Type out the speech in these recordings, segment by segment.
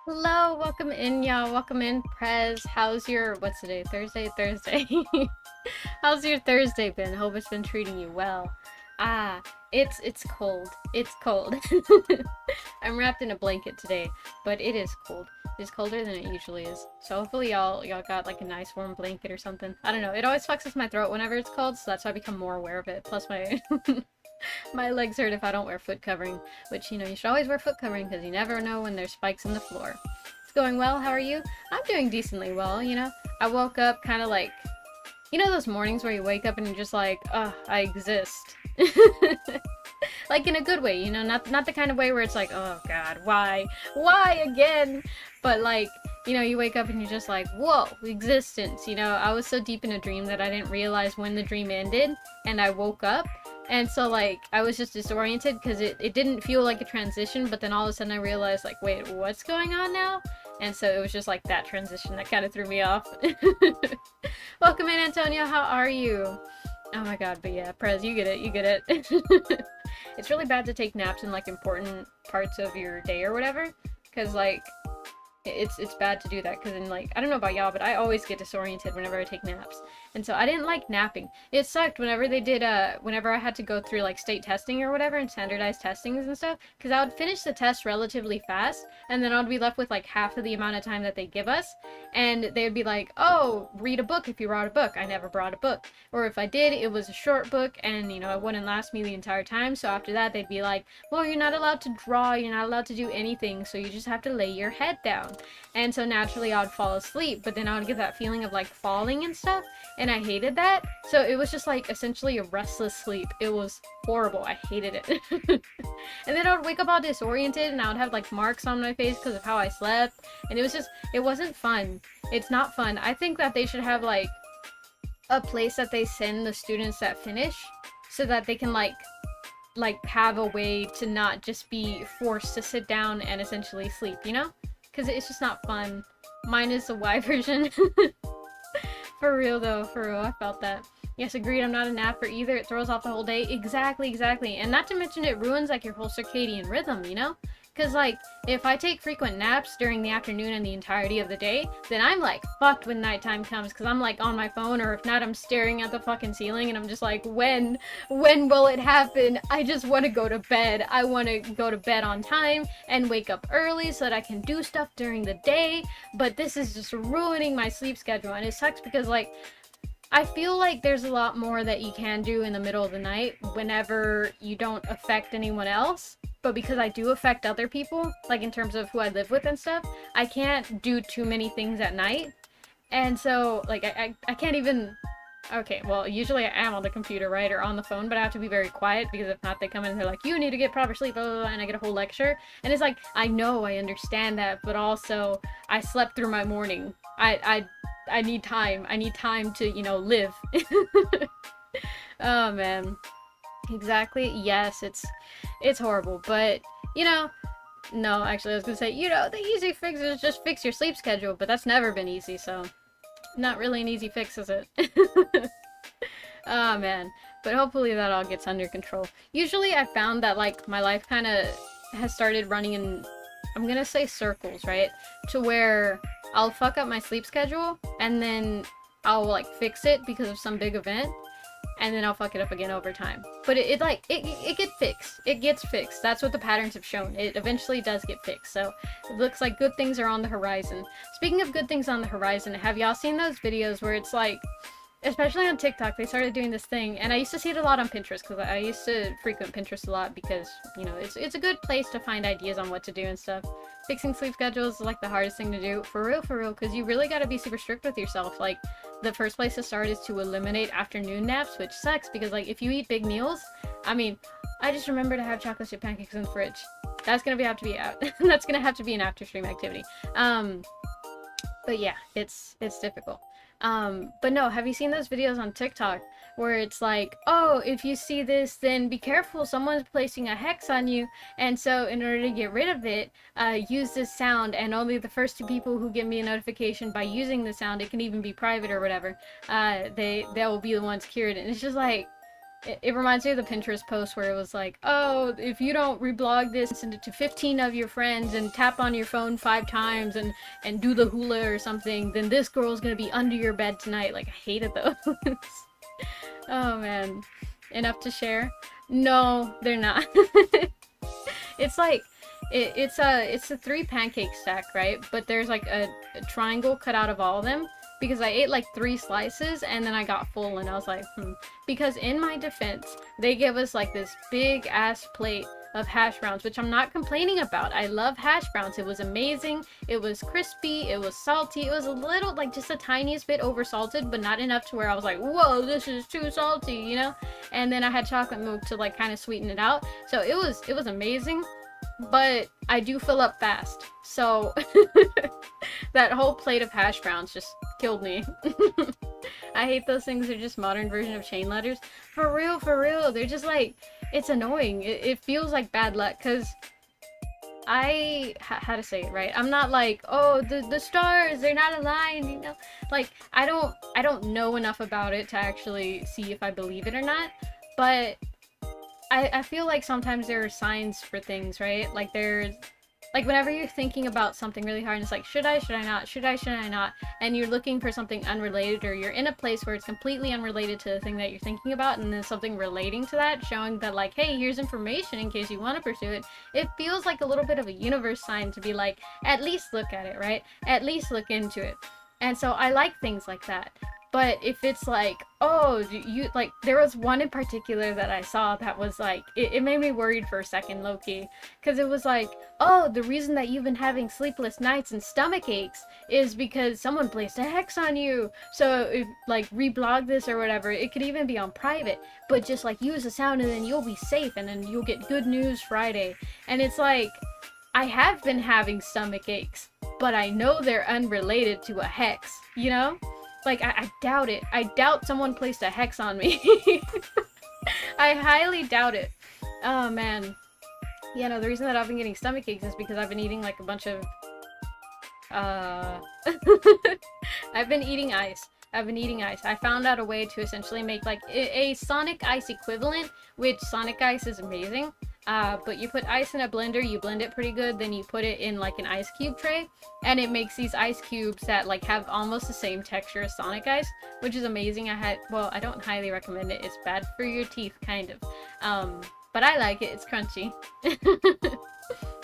Hello, welcome in, y'all. Welcome in, Prez. How's your what's today? Thursday. How's your Thursday been? Hope it's been treating you well. Ah, it's cold. It's cold. I'm wrapped in a blanket today, but it is cold. It's colder than it usually is. So hopefully y'all got like a nice warm blanket or something. I don't know. It always fucks with my throat whenever it's cold, so that's why I become more aware of it. Plus my my legs hurt if I don't wear foot covering, which, you should always wear foot covering because you never know when there's spikes in the floor. It's going well. How are you? I'm doing decently well. I woke up kind of like, those mornings where you wake up and you're just like, ugh, I exist. Like in a good way, not the kind of way where it's like, oh god, why again? But like, you wake up and you're just like, whoa, existence. I was so deep in a dream that I didn't realize when the dream ended, and I woke up. And so, like, I was just disoriented because it didn't feel like a transition, but then all of a sudden I realized, like, wait, what's going on now? And so it was just like that transition that kind of threw me off. Welcome in, Antonio. How are you? Oh my god, but yeah, Prez, you get it. It's really bad to take naps in, like, important parts of your day or whatever, because, like, it's bad to do that because then, like, I don't know about y'all, but I always get disoriented whenever I take naps. And so I didn't like napping. It sucked whenever they did whenever I had to go through like state testing or whatever and standardized testings and stuff, because I would finish the test relatively fast and then I'd be left with like half of the amount of time that they give us, and they would be like, oh, read a book if you brought a book. I never brought a book, or if I did, it was a short book, and it wouldn't last me the entire time. So after that they'd be like, well, you're not allowed to draw, you're not allowed to do anything, so you just have to lay your head down. And so naturally I would fall asleep, but then I would get that feeling of like falling and stuff, and I hated that. So it was just like essentially a restless sleep. It was horrible. I hated it. And then I would wake up all disoriented and I would have like marks on my face because of how I slept, and it wasn't fun. It's not fun. I think that they should have like a place that they send the students that finish so that they can like have a way to not just be forced to sit down and essentially sleep. Because it's just not fun. Mine is the Y version. For real though, for real, I felt that. Yes, agreed, I'm not a napper either. It throws off the whole day. Exactly. And not to mention it ruins like your whole circadian rhythm. Because like, if I take frequent naps during the afternoon and the entirety of the day, then I'm like fucked when nighttime comes because I'm like on my phone, or if not, I'm staring at the fucking ceiling and I'm just like, when will it happen? I just want to go to bed. I want to go to bed on time and wake up early so that I can do stuff during the day, but this is just ruining my sleep schedule, and it sucks because like, I feel like there's a lot more that you can do in the middle of the night whenever you don't affect anyone else. But because I do affect other people, like in terms of who I live with and stuff, I can't do too many things at night. And so, like, I can't even. Okay, well, usually I am on the computer, right, or on the phone, but I have to be very quiet because if not, they come in and they're like, you need to get proper sleep, blah, blah, blah, and I get a whole lecture. And it's like, I know, I understand that, but also, I slept through my morning. I need time. I need time to, live. Oh, man. Exactly. Yes, it's horrible, but, no, actually, I was gonna say, the easy fix is just fix your sleep schedule, but that's never been easy, so not really an easy fix, is it? Oh man, but hopefully that all gets under control. Usually I found that like my life kind of has started running in, I'm gonna say circles, right? To where I'll fuck up my sleep schedule and then I'll like fix it because of some big event, and then I'll fuck it up again over time. But it gets fixed. It gets fixed. That's what the patterns have shown. It eventually does get fixed. So it looks like good things are on the horizon. Speaking of good things on the horizon, have y'all seen those videos where it's like, especially on TikTok, they started doing this thing, and I used to see it a lot on Pinterest because I used to frequent Pinterest a lot because, it's a good place to find ideas on what to do and stuff. Fixing sleep schedules is like the hardest thing to do, for real, because you really gotta be super strict with yourself. Like, the first place to start is to eliminate afternoon naps, which sucks because, like, if you eat big meals, I mean, I just remember to have chocolate chip pancakes in the fridge. That's gonna have to be out. That's gonna have to be an after stream activity. But yeah, it's difficult. But no, have you seen those videos on TikTok where it's like, oh, if you see this, then be careful, someone's placing a hex on you, and so in order to get rid of it, use this sound, and only the first two people who give me a notification by using the sound, it can even be private or whatever, they will be the ones cured, and it's just like, It reminds me of the Pinterest post where it was like, oh, if you don't reblog this, send it to 15 of your friends and tap on your phone 5 times and do the hula or something, then this girl's gonna be under your bed tonight. Like, I hated those. Oh man. Enough to share? No, they're not. It's like, it's a 3 pancake stack, right? But there's like a triangle cut out of all of them because I ate like 3 slices and then I got full and I was like, Because in my defense, they give us like this big ass plate of hash browns, which I'm not complaining about. I love hash browns. It was amazing. It was crispy. It was salty. It was a little, like just the tiniest bit over salted, but not enough to where I was like, whoa, this is too salty, you know? And then I had chocolate milk to like kind of sweeten it out. So it was amazing, but I do fill up fast. So that whole plate of hash browns just killed me. I hate those things. They're just modern version of chain letters. For real, for real. They're just like, it's annoying. It feels like bad luck because how to say it right? I'm not like, oh, the stars, they're not aligned, you know? Like, I don't know enough about it to actually see if I believe it or not, but I feel like sometimes there are signs for things, right? Like there's, like whenever you're thinking about something really hard and it's like, should I not, should I not? And you're looking for something unrelated, or you're in a place where it's completely unrelated to the thing that you're thinking about, and then something relating to that, showing that like, hey, here's information in case you want to pursue it. It feels like a little bit of a universe sign to be like, at least look at it, right? At least look into it. And so I like things like that. But if it's like, oh, you like, there was one in particular that I saw that was like, it made me worried for a second, low-key, because it was like, oh, the reason that you've been having sleepless nights and stomach aches is because someone placed a hex on you. So if like reblog this or whatever, it could even be on private, but just like use the sound and then you'll be safe and then you'll get good news Friday. And it's like, I have been having stomach aches, but I know they're unrelated to a hex, you know? Like, I doubt it. I doubt someone placed a hex on me. I highly doubt it. Oh, man. Yeah, no, the reason that I've been getting stomach aches is because I've been eating, like, a bunch of... I've been eating ice. I found out a way to essentially make, like, a Sonic Ice equivalent, which Sonic Ice is amazing. But you put ice in a blender, you blend it pretty good, then you put it in like an ice cube tray, and it makes these ice cubes that like have almost the same texture as Sonic Ice, which is amazing. Well, I don't highly recommend it. It's bad for your teeth, kind of. But I like it. It's crunchy.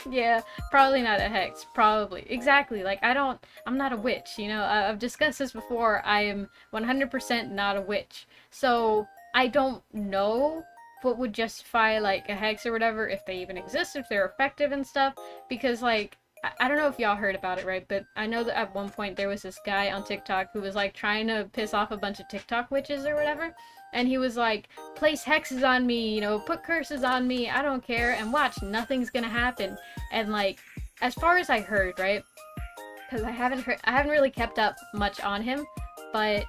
Yeah, probably not a hex. Probably. Exactly. Like, I'm not a witch, you know? I've discussed this before. I am 100% not a witch. So, I don't know what would justify like a hex or whatever, if they even exist, if they're effective and stuff, because like I don't know if y'all heard about it, right? But I know that at one point there was this guy on TikTok who was like trying to piss off a bunch of TikTok witches or whatever, and he was like, place hexes on me, you know, put curses on me, I don't care, and watch, nothing's gonna happen. And like, as far as I heard, right, because I haven't really kept up much on him, but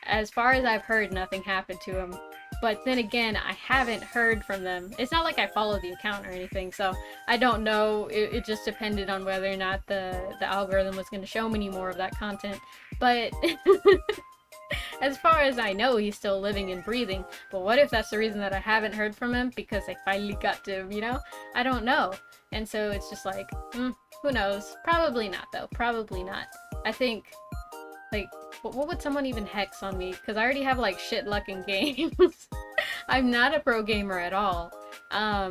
as far as I've heard, nothing happened to him. But then again, I haven't heard from them. It's not like I follow the account or anything, so I don't know. It just depended on whether or not the algorithm was going to show me any more of that content. But as far as I know, he's still living and breathing. But what if that's the reason that I haven't heard from him? Because I finally got to him, you know? I don't know. And so it's just like, who knows? Probably not, though. Probably not. I think, like, what would someone even hex on me? Because I already have, like, shit luck in games. I'm not a pro gamer at all. I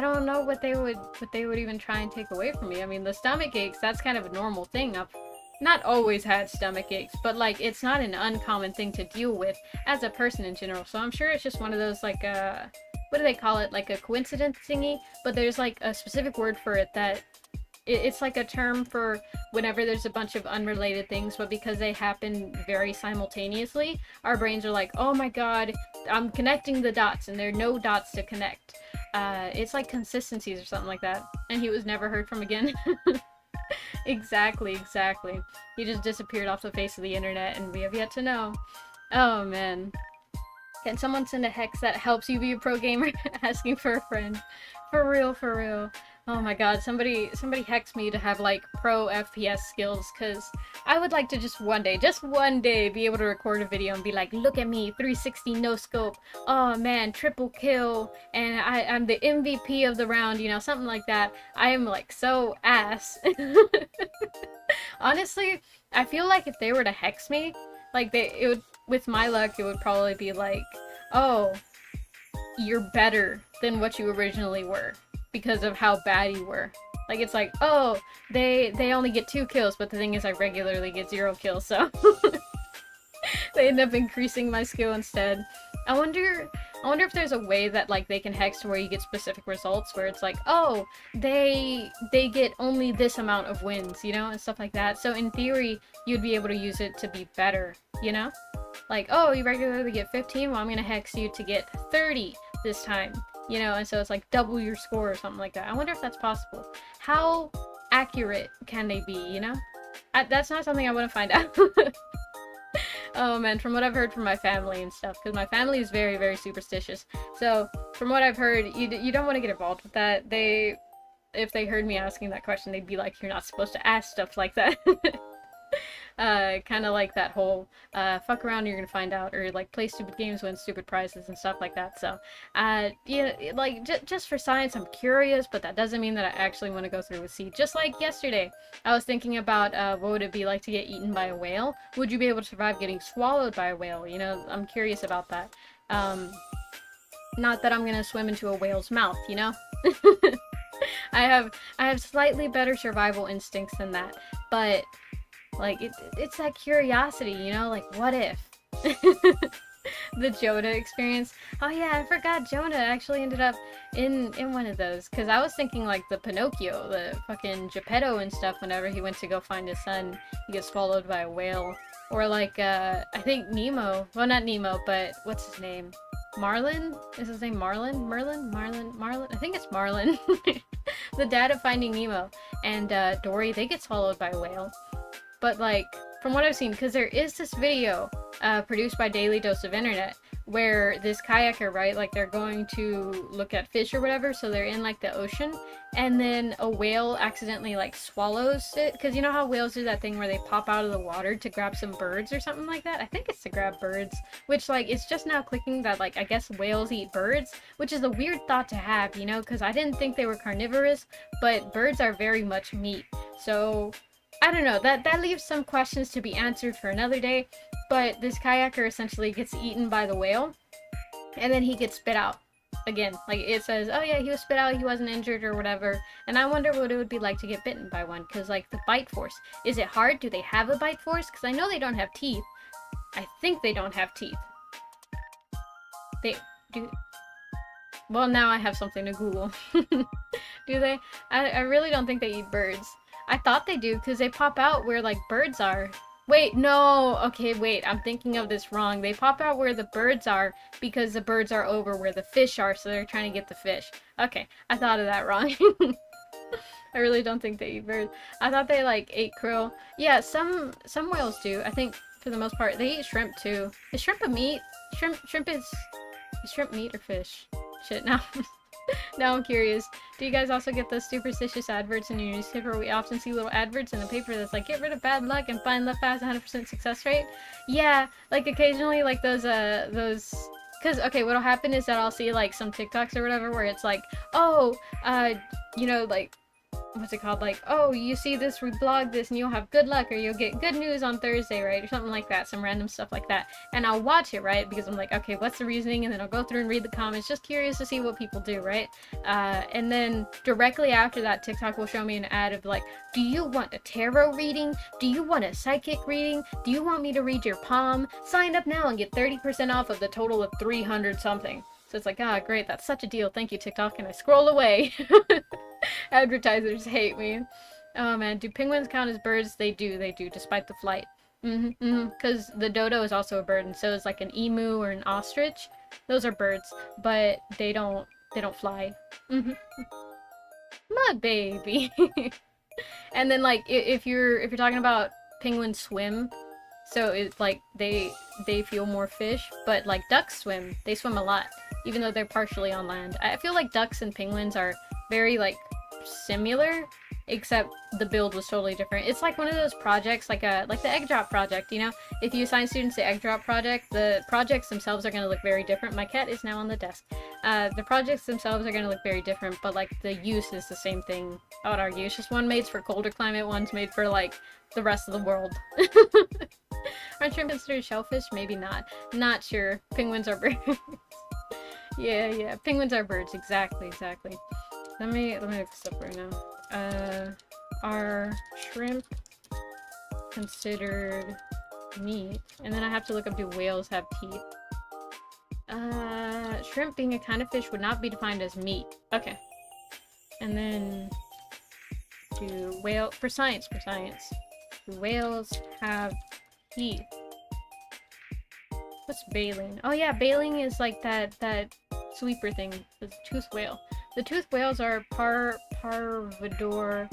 don't know what they would even try and take away from me. I mean, the stomach aches, that's kind of a normal thing. I've not always had stomach aches, but, like, it's not an uncommon thing to deal with as a person in general. So I'm sure it's just one of those, like, what do they call it? Like a coincidence thingy? But there's, like, a specific word for it that it's like a term for whenever there's a bunch of unrelated things, but because they happen very simultaneously, our brains are like, oh my god, I'm connecting the dots, and there are no dots to connect. It's like consistencies or something like that. And he was never heard from again. Exactly. He just disappeared off the face of the internet, and we have yet to know. Oh man. Can someone send a hex that helps you be a pro gamer? Asking for a friend. For real, for real. Oh my god, somebody hex me to have like pro FPS skills, cause I would like to just one day, be able to record a video and be like, look at me, 360 no scope. Oh man, triple kill, and I'm the MVP of the round, you know, something like that. I am like so ass. Honestly, I feel like if they were to hex me, like it would, with my luck, it would probably be like, oh, you're better than what you originally were because of how bad you were. Like, it's like, oh, they only get 2 kills, but the thing is I regularly get 0 kills, so they end up increasing my skill instead. I wonder if there's a way that like they can hex to where you get specific results, where it's like, oh, they get only this amount of wins, you know, and stuff like that. So in theory, you'd be able to use it to be better, you know? Like, oh, you regularly get 15, well, I'm gonna hex you to get 30 this time, you know, and so it's like double your score or something like that. I wonder if that's possible. How accurate can they be, you know? That's not something I want to find out. Oh man, from what I've heard from my family and stuff, because my family is very, very superstitious. So from what I've heard, you don't want to get involved with that. If they heard me asking that question, they'd be like, you're not supposed to ask stuff like that. Kind of like that whole fuck around, you're gonna find out, or like play stupid games, win stupid prizes and stuff like that. So yeah, like just for science, I'm curious, but that doesn't mean that I actually want to go through with seed. Just like yesterday, I was thinking about what would it be like to get eaten by a whale. Would you be able to survive getting swallowed by a whale? You know, I'm curious about that. Not that I'm gonna swim into a whale's mouth, you know. I have slightly better survival instincts than that, but like, it's that curiosity, you know? Like, what if? The Jonah experience. Oh yeah, I forgot Jonah actually ended up in one of those. Because I was thinking, like, the Pinocchio, the fucking Geppetto and stuff, whenever he went to go find his son, he gets swallowed by a whale. Or, like, I think Nemo. Well, not Nemo, but what's his name? Marlin? Is his name Marlin? Marlin? I think it's Marlin. The dad of Finding Nemo. And Dory, they get swallowed by a whale. But like, from what I've seen, because there is this video produced by Daily Dose of Internet where this kayaker, right, like they're going to look at fish or whatever, so they're in like the ocean, and then a whale accidentally like swallows it, because you know how whales do that thing where they pop out of the water to grab some birds or something like that? I think it's to grab birds, which like, it's just now clicking that like, I guess whales eat birds, which is a weird thought to have, you know, because I didn't think they were carnivorous, but birds are very much meat, so I don't know, that leaves some questions to be answered for another day, but this kayaker essentially gets eaten by the whale, and then he gets spit out. Again, like it says, oh yeah, he was spit out, he wasn't injured or whatever, and I wonder what it would be like to get bitten by one, because like the bite force, is it hard? Do they have a bite force? Because I know they don't have teeth. I think they don't have teeth. They do. Well, now I have something to Google. Do they? I really don't think they eat birds. I thought they do, because they pop out where, like, birds are. Wait, no! Okay, wait, I'm thinking of this wrong. They pop out where the birds are, because the birds are over where the fish are, so they're trying to get the fish. Okay, I thought of that wrong. I really don't think they eat birds. I thought they, like, ate krill. Yeah, some whales do. I think, for the most part, they eat shrimp, too. Is shrimp a meat? Shrimp is shrimp meat or fish? Shit, now. Now I'm curious. Do you guys also get those superstitious adverts in your newspaper? We often see little adverts in the paper that's like, get rid of bad luck and find love fast, 100% success rate. Yeah, like occasionally like those, because, okay, what'll happen is that I'll see like some TikToks or whatever where it's like, oh, you know, like, what's it called? Like, oh, you see this, reblog this, and you'll have good luck, or you'll get good news on Thursday, right? Or something like that, some random stuff like that. And I'll watch it, right? Because I'm like, okay, what's the reasoning? And then I'll go through and read the comments, just curious to see what people do, right? And then directly after that, TikTok will show me an ad of like, do you want a tarot reading? Do you want a psychic reading? Do you want me to read your palm? Sign up now and get 30% off of the total of 300 something. So it's like, ah, great, that's such a deal. Thank you, TikTok. And I scroll away. Advertisers hate me. Oh man, do penguins count as birds? They do, despite the flight. Because the dodo is also a bird, and so is like an emu or an ostrich. Those are birds, but they don't fly. My baby. And then like if you're talking about penguins swim, so it's like they they feel more fish, but like ducks swim. They swim a lot, even though they're partially on land. I feel like ducks and penguins are very like similar, except the build was totally different. It's like one of those projects, like the egg drop project, you know? If you assign students the egg drop project, the projects themselves are going to look very different. My cat is now on the desk. The projects themselves are going to look very different, but like the use is the same thing, I would argue. It's just one made for colder climate, one's made for like the rest of the world. Aren't shrimp considered shellfish? Maybe not. Not sure. Penguins are birds. Yeah. Penguins are birds. Exactly. Let me look this up right now. Are shrimp considered meat? And then I have to look up, do whales have teeth? Shrimp being a kind of fish would not be defined as meat. Okay. And then do whale for science. Do whales have teeth? What's baleen? Oh yeah, baleen is like that sweeper thing. The toothed whale. The toothed whales are parvidor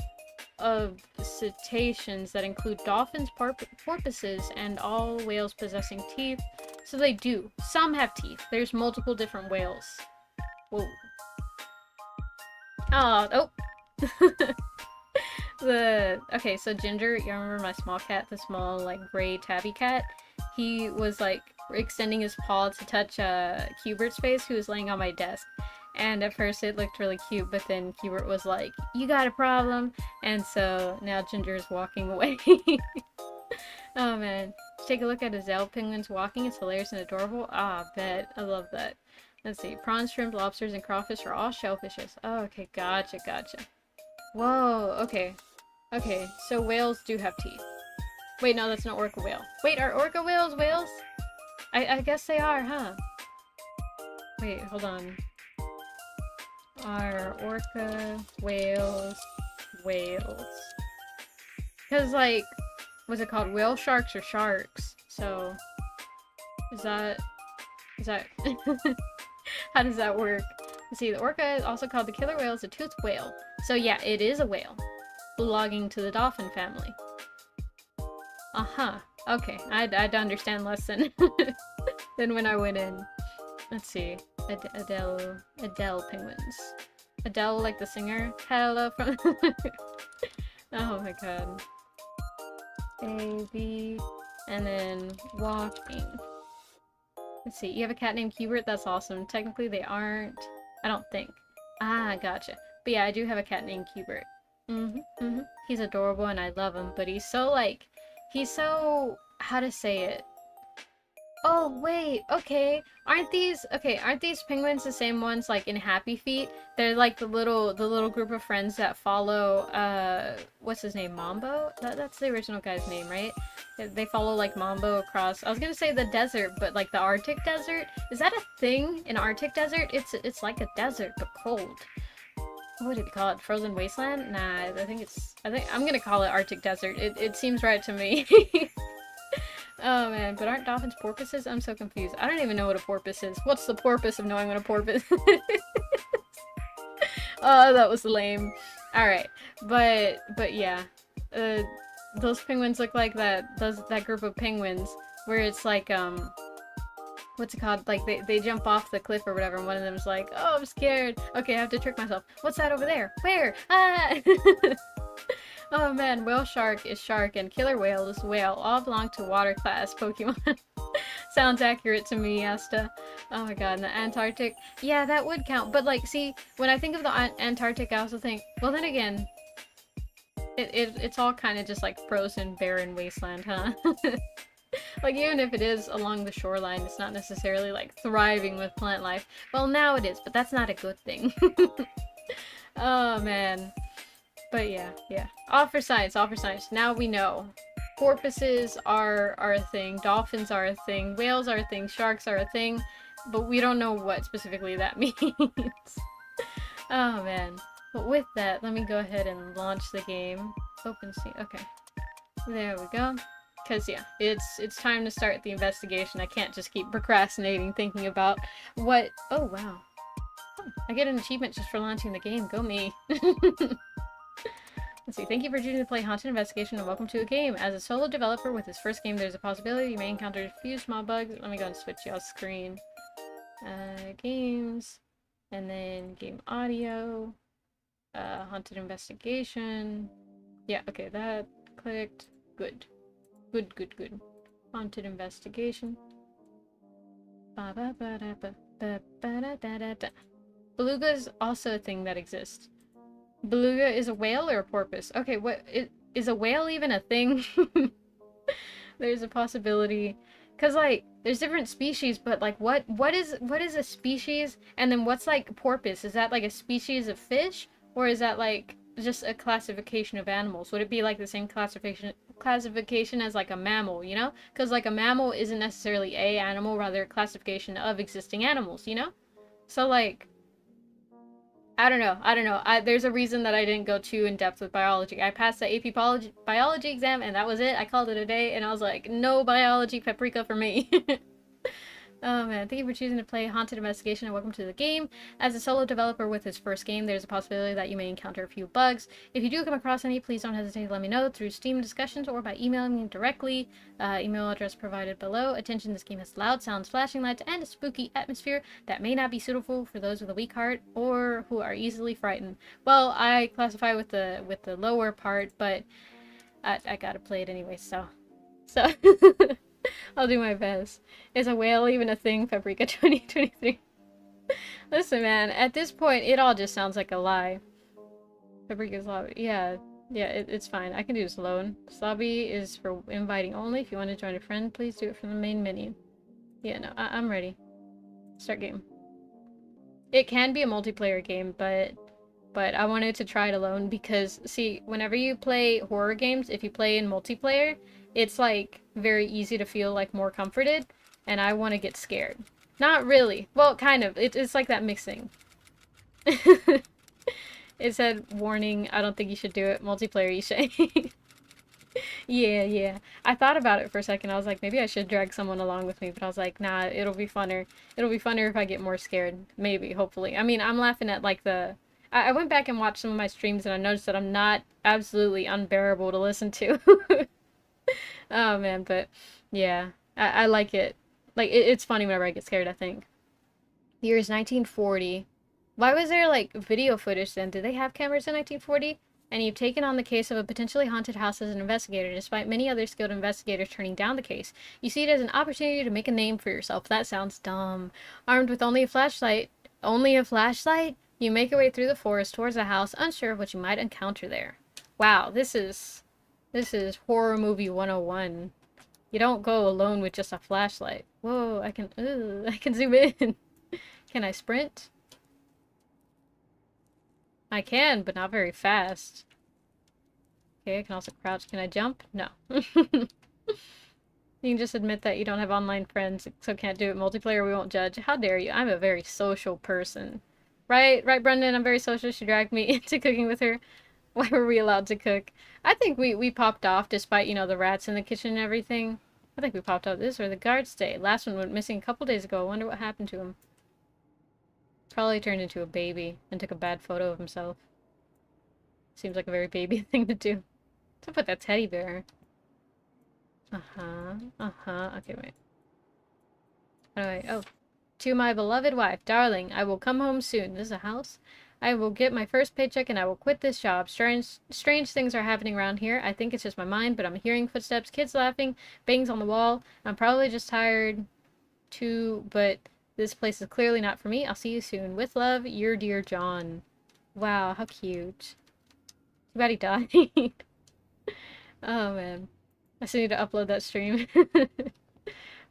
of cetaceans that include dolphins, porpoises, and all whales possessing teeth. So they do. Some have teeth. There's multiple different whales. Whoa. Oh. Okay, so Ginger, you remember my small cat, the small, like, gray tabby cat? He was, like, extending his paw to touch Cubert's face, who was laying on my desk. And at first it looked really cute, but then Cubert was like, "You got a problem?" And so now Ginger is walking away. Oh man. Take a look at Azelle penguins walking. It's hilarious and adorable. Ah, bet. I love that. Let's see. Prawns, shrimp, lobsters, and crawfish are all shellfishes. Oh, okay. Gotcha. Whoa. Okay, so whales do have teeth. Wait, no, that's not orca whale. Wait, are orca whales whales? I guess they are, huh? Wait, hold on. Are orca whales whales? Because, like, what's it called? Whale sharks are sharks. So, is that how does that work? Let's see, the orca is also called the killer whale, is a toothed whale. So yeah, it is a whale, belonging to the dolphin family. Uh-huh. Okay, I'd understand less than when I went in. Let's see. Adele penguins. Adele, like the singer? Hello from... Oh my god. Baby. And then walking. Let's see. You have a cat named Hubert? That's awesome. Technically they aren't. I don't think. Ah, gotcha. But yeah, I do have a cat named Hubert. He's adorable and I love him, but he's so, like... He's so... How to say it? Oh, wait, okay. Aren't these penguins the same ones, like, in Happy Feet? They're, like, the little group of friends that follow, what's his name, Mambo? That's the original guy's name, right? They follow, like, Mambo across, I was gonna say the desert, but, like, the Arctic desert? Is that a thing? An Arctic desert? It's like a desert, but cold. What did he call it? Frozen Wasteland? Nah, I think I'm gonna call it Arctic Desert. It seems right to me. Oh man, but aren't dolphins porpoises? I'm so confused. I don't even know what a porpoise is. What's the purpose of knowing what a porpoise is? Oh, that was lame. Alright, but yeah. Those penguins look like that group of penguins where it's like, what's it called? Like, they jump off the cliff or whatever, and one of them's like, "Oh, I'm scared. Okay, I have to trick myself. What's that over there? Where? Ah!" Oh man, whale shark is shark, and killer whale is whale. All belong to water class Pokemon. Sounds accurate to me, Asta. Oh my god, and the Antarctic. Yeah, that would count. But, like, see, when I think of the Antarctic, I also think, well, then again, it's all kind of just, like, frozen, barren wasteland, huh? Like, even if it is along the shoreline, it's not necessarily, like, thriving with plant life. Well, now it is, but that's not a good thing. Oh, man. But yeah. All for science. Now we know. Porpoises are a thing, dolphins are a thing, whales are a thing, sharks are a thing, but we don't know what specifically that means. Oh, man. But with that, let me go ahead and launch the game. Open scene. Okay. There we go. Because, yeah, it's time to start the investigation. I can't just keep procrastinating, thinking about what... Oh, wow. Oh, I get an achievement just for launching the game. Go me. Let's see. Thank you for choosing to play Haunted Investigation and welcome to a game. As a solo developer with his first game, there's a possibility you may encounter a few small bugs. Let me go and switch y'all's screen. Games. And then game audio. Haunted Investigation. Yeah, okay, that clicked. Good. Good, good, good. Haunted Investigation. Beluga is also a thing that exists. Beluga is a whale or a porpoise? Okay, what is a whale even a thing? There's a possibility. Cause like there's different species, but like what is a species? And then what's like porpoise? Is that like a species of fish? Or is that like just a classification of animals? Would it be like the same classification as like a mammal, you know? Because like a mammal isn't necessarily a animal, rather a classification of existing animals, you know? So like I don't know. There's a reason that I didn't go too in depth with biology. I passed the AP biology exam and that was it. I called it a day and I was like, no biology paprika for me. Oh man, thank you for choosing to play Haunted Investigation and welcome to the game. As a solo developer with his first game, there's a possibility that you may encounter a few bugs. If you do come across any, please don't hesitate to let me know through Steam discussions or by emailing me directly. Email address provided below. Attention, this game has loud sounds, flashing lights, and a spooky atmosphere that may not be suitable for those with a weak heart or who are easily frightened. Well, I classify with the lower part, but I gotta play it anyway, so I'll do my best. Is a whale even a thing, Paprika 2023? Listen, man, at this point, it all just sounds like a lie. Paprika's lobby. Yeah, it's fine. I can do this alone. This lobby is for inviting only. If you want to join a friend, please do it from the main menu. Yeah, no, I'm ready. Start game. It can be a multiplayer game, but I wanted to try it alone because, see, whenever you play horror games, if you play in multiplayer, it's like very easy to feel like more comforted, and I want to get scared. Not really. Well, kind of. It's like that mixing. It said, warning, I don't think you should do it. Multiplayer, you should. Yeah. I thought about it for a second. I was like, maybe I should drag someone along with me, but I was like, nah, it'll be funner. It'll be funner if I get more scared. Maybe, hopefully. I mean, I'm laughing at like I went back and watched some of my streams and I noticed that I'm not absolutely unbearable to listen to. Oh man, but yeah, I like it. Like, it's funny whenever I get scared, I think. The year is 1940. Why was there, like, video footage then? Did they have cameras in 1940? And you've taken on the case of a potentially haunted house as an investigator, despite many other skilled investigators turning down the case. You see it as an opportunity to make a name for yourself. That sounds dumb. Armed with only a flashlight, you make your way through the forest towards a house, unsure of what you might encounter there. Wow, this is horror movie 101. You don't go alone with just a flashlight. Whoa, I can zoom in. Can I sprint? I can, but not very fast. Okay, I can also crouch. Can I jump? No. You can just admit that you don't have online friends, so can't do it multiplayer. We won't judge. How dare you? I'm a very social person. Right, Brendan? I'm very social. She dragged me into cooking with her. Why were we allowed to cook? I think we popped off despite, you know, the rats in the kitchen and everything. I think we popped off. This is where the guards stay. Last one went missing a couple days ago. I wonder what happened to him. Probably turned into a baby and took a bad photo of himself. Seems like a very baby thing to do. What's up with that teddy bear? Okay, wait. Alright, oh. To my beloved wife, darling, I will come home soon. This is a house? I will get my first paycheck and I will quit this job. Strange things are happening around here. I think it's just my mind, but I'm hearing footsteps, kids laughing, bangs on the wall. I'm probably just tired too, but this place is clearly not for me. I'll see you soon. With love, your dear John. Wow, how cute. Too bad he died. Oh man. I still need to upload that stream.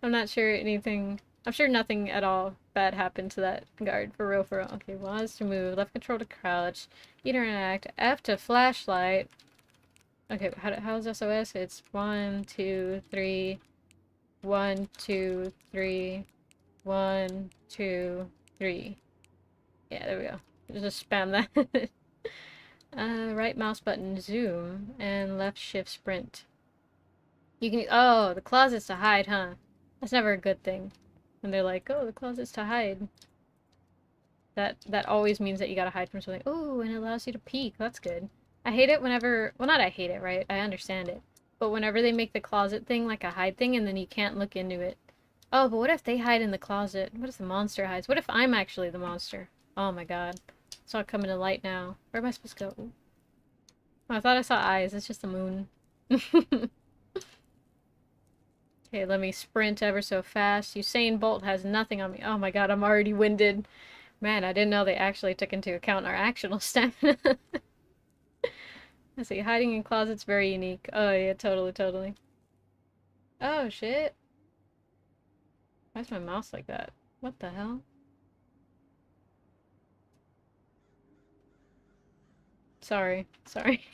I'm not sure anything... I'm sure nothing at all bad happened to that guard. For real, for real. Okay, Y is to move. Left control to crouch. E to interact. F to flashlight. Okay, how's SOS? It's 1, 2, 3. 1, 2, 3. 1, 2, 3. Yeah, there we go. Just spam that. Right mouse button, zoom, and left shift sprint. You can... Oh, the closet's to hide, huh? That's never a good thing. And they're like, oh, the closet's to hide. That always means that you gotta hide from something. Oh, and it allows you to peek. That's good. I hate it whenever, well, not I hate it, right? I understand it. But whenever they make the closet thing like a hide thing and then you can't look into it. Oh, but what if they hide in the closet? What if the monster hides? What if I'm actually the monster? Oh my god. It's all coming to light now. Where am I supposed to go? Oh, I thought I saw eyes. It's just the moon. Okay, let me sprint ever so fast. Usain Bolt has nothing on me. Oh my god, I'm already winded. Man, I didn't know they actually took into account our actional stamina. Let's see, hiding in closets very unique. Oh yeah, totally, totally. Oh shit. Why's my mouse like that? What the hell? Sorry, sorry.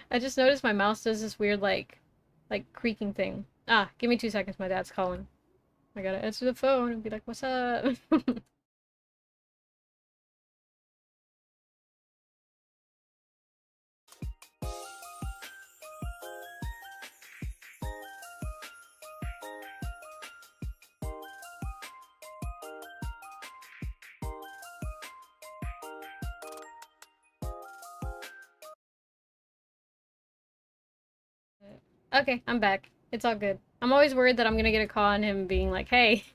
I just noticed my mouse does this weird like creaking thing. Ah, give me 2 seconds, my dad's calling. I gotta answer the phone and be like, what's up? Okay, I'm back. It's all good. I'm always worried that I'm gonna get a call on him being like, hey,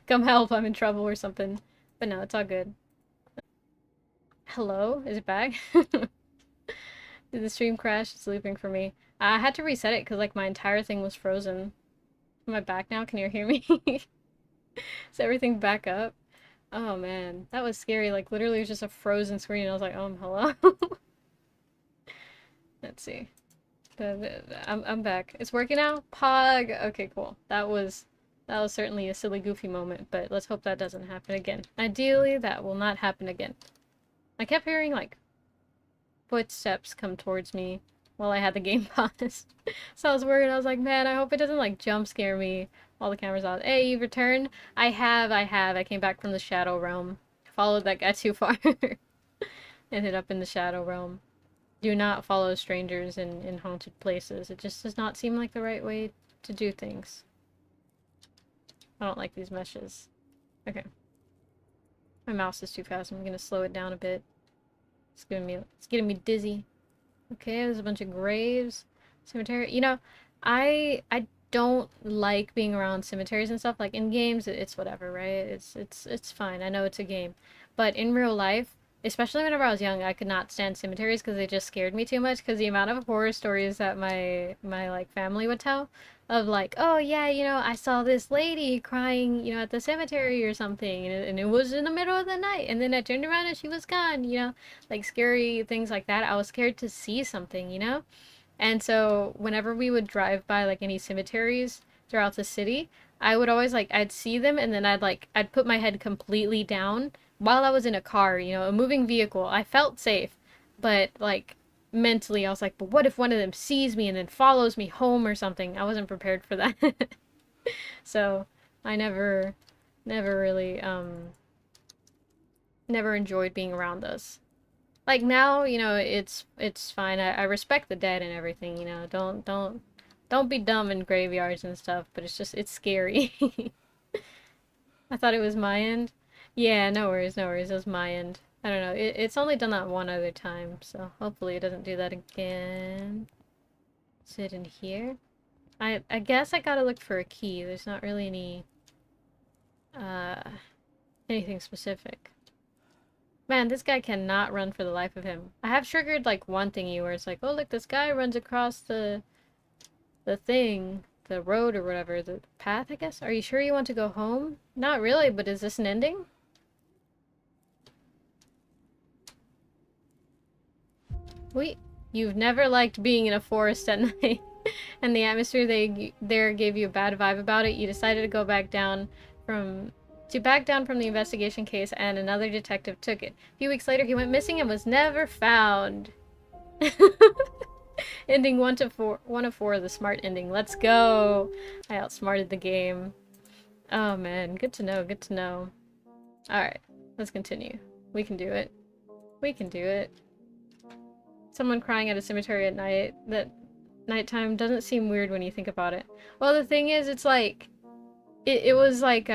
come help, I'm in trouble or something. But no, it's all good. Hello? Is it back? Did the stream crash? It's looping for me. I had to reset it because like my entire thing was frozen. Am I back now? Can you hear me? Is everything back up? Oh man, that was scary. Like literally it was just a frozen screen. I was like, hello? Let's see. I'm back. It's working now? Pog! Okay, cool. That was certainly a silly goofy moment, but let's hope that doesn't happen again. Ideally, that will not happen again. I kept hearing like footsteps come towards me while I had the game paused. So I was worried. I was like, man, I hope it doesn't like jump scare me while the camera's on. Hey, you returned? I have. I came back from the Shadow Realm. Followed that guy too far. Ended up in the Shadow Realm. Do not follow strangers in haunted places. It just does not seem like the right way to do things. I don't like these meshes. Okay. My mouse is too fast. I'm gonna slow it down a bit. It's getting me dizzy. Okay, there's a bunch of graves. Cemetery. You know, I don't like being around cemeteries and stuff. Like in games, it's whatever, right? It's fine. I know it's a game. But in real life, especially whenever I was young, I could not stand cemeteries because they just scared me too much because the amount of horror stories that my like family would tell of like, oh yeah, I saw this lady crying, at the cemetery or something, and it was in the middle of the night, and then I turned around and she was gone, like scary things like that. I was scared to see something. And so whenever we would drive by like any cemeteries throughout the city, I would always like I'd see them and then I'd put my head completely down while I was in a car, a moving vehicle. I felt safe, but like mentally I was like, but what if one of them sees me and then follows me home or something? I wasn't prepared for that. So I never really never enjoyed being around those. Like now, it's fine. I respect the dead and everything, don't be dumb in graveyards and stuff, but it's scary. I thought it was my end. Yeah, no worries, no worries. It was my end. I don't know. It's only done that one other time, so hopefully it doesn't do that again. Is it in here? I guess I gotta look for a key. There's not really uh anything specific. Man, this guy cannot run for the life of him. I have triggered like one thingy where it's like, oh look, this guy runs across the thing, the road or whatever, the path, I guess. Are you sure you want to go home? Not really, but is this an ending? You've never liked being in a forest at night, and the atmosphere there gave you a bad vibe about it. You decided to from back down from the investigation case, and another detective took it. A few weeks later, he went missing and was never found. Ending 1 of 4, the smart ending. Let's go! I outsmarted the game. Oh man, good to know, good to know. Alright, let's continue. We can do it. We can do it. Someone crying at a cemetery at night, that nighttime doesn't seem weird when you think about it. Well, the thing is, it's like, it was like,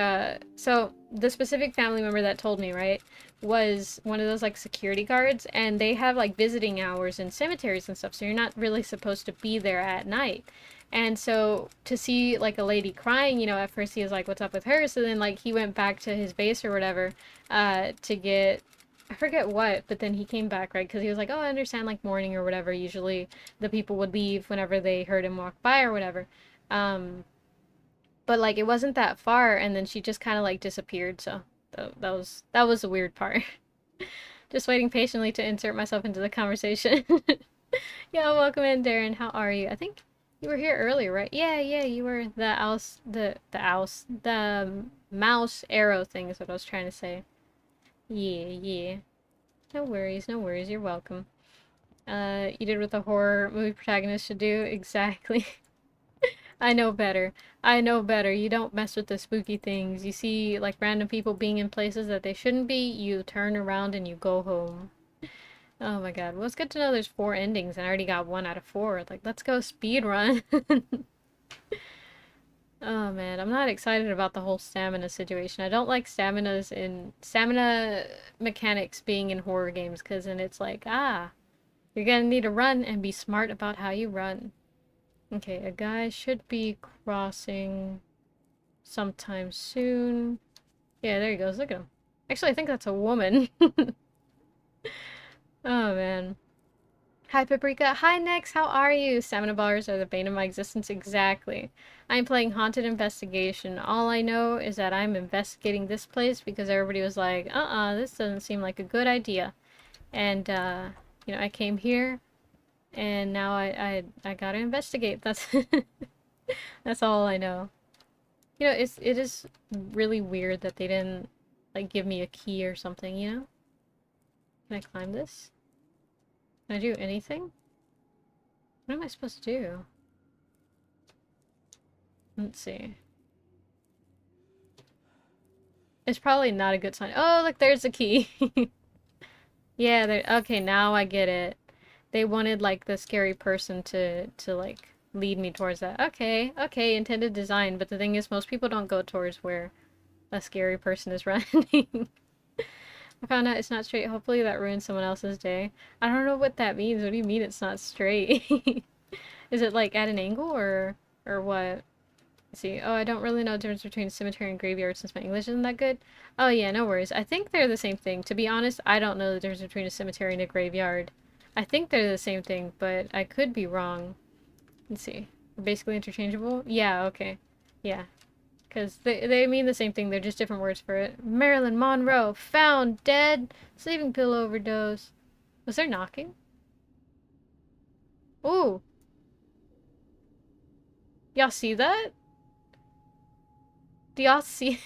so the specific family member that told me, right, was one of those like security guards, and they have like visiting hours in cemeteries and stuff, so you're not really supposed to be there at night. And so to see like a lady crying, you know, at first he was like, what's up with her? So then like he went back to his base or whatever, to get, I forget what, but then he came back, right? Because he was like, oh, I understand like mourning or whatever. Usually the people would leave whenever they heard him walk by or whatever. But like it wasn't that far, and then she just kind of like disappeared. So that was the weird part. Just waiting patiently to insert myself into the conversation. Yeah, welcome in, Darren. How are you? I think you were here earlier, right? Yeah, yeah, you were the mouse arrow thing is what I was trying to say. Yeah, yeah. No worries, no worries. You're welcome. You did what a horror movie protagonist should do. Exactly. I know better. I know better. You don't mess with the spooky things. You see, like, random people being in places that they shouldn't be, you turn around and you go home. Oh my god. Well, it's good to know there's 4 endings, and I already got 1 out of 4. Like, let's go speed run. Oh man, I'm not excited about the whole stamina situation. I don't like stamina mechanics being in horror games, because then it's like, you're gonna need to run and be smart about how you run. Okay, a guy should be crossing sometime soon. Yeah, there he goes. Look at him. Actually, I think that's a woman. Oh, man. Hi, Paprika. Hi, Nex. How are you? Stamina bars are the bane of my existence. Exactly. I'm playing Haunted Investigation. All I know is that I'm investigating this place because everybody was like, this doesn't seem like a good idea. And, you know, I came here, and now I gotta investigate. That's, that's all I know. You know, it is really weird that they didn't, like, give me a key or something, you know? Can I climb this? Can I do anything? What am I supposed to do? Let's see. It's probably not a good sign. Oh, look, there's the key. Yeah, there. Okay, now I get it. They wanted, like, the scary person to like, lead me towards that. Okay, okay, intended design, but the thing is, most people don't go towards where a scary person is running. I found out it's not straight. Hopefully that ruins someone else's day. I don't know what that means. What do you mean it's not straight? Is it like at an angle or what? Let's see. Oh, I don't really know the difference between cemetery and graveyard since my English isn't that good. Oh yeah, no worries. I think they're the same thing. To be honest, I don't know the difference between a cemetery and a graveyard. I think they're the same thing, but I could be wrong. Let's see. They're basically interchangeable? Yeah, okay. Yeah. Because they mean the same thing, they're just different words for it. Marilyn Monroe, found dead, sleeping pill overdose. Was there knocking? Ooh. Y'all see that? Do y'all see?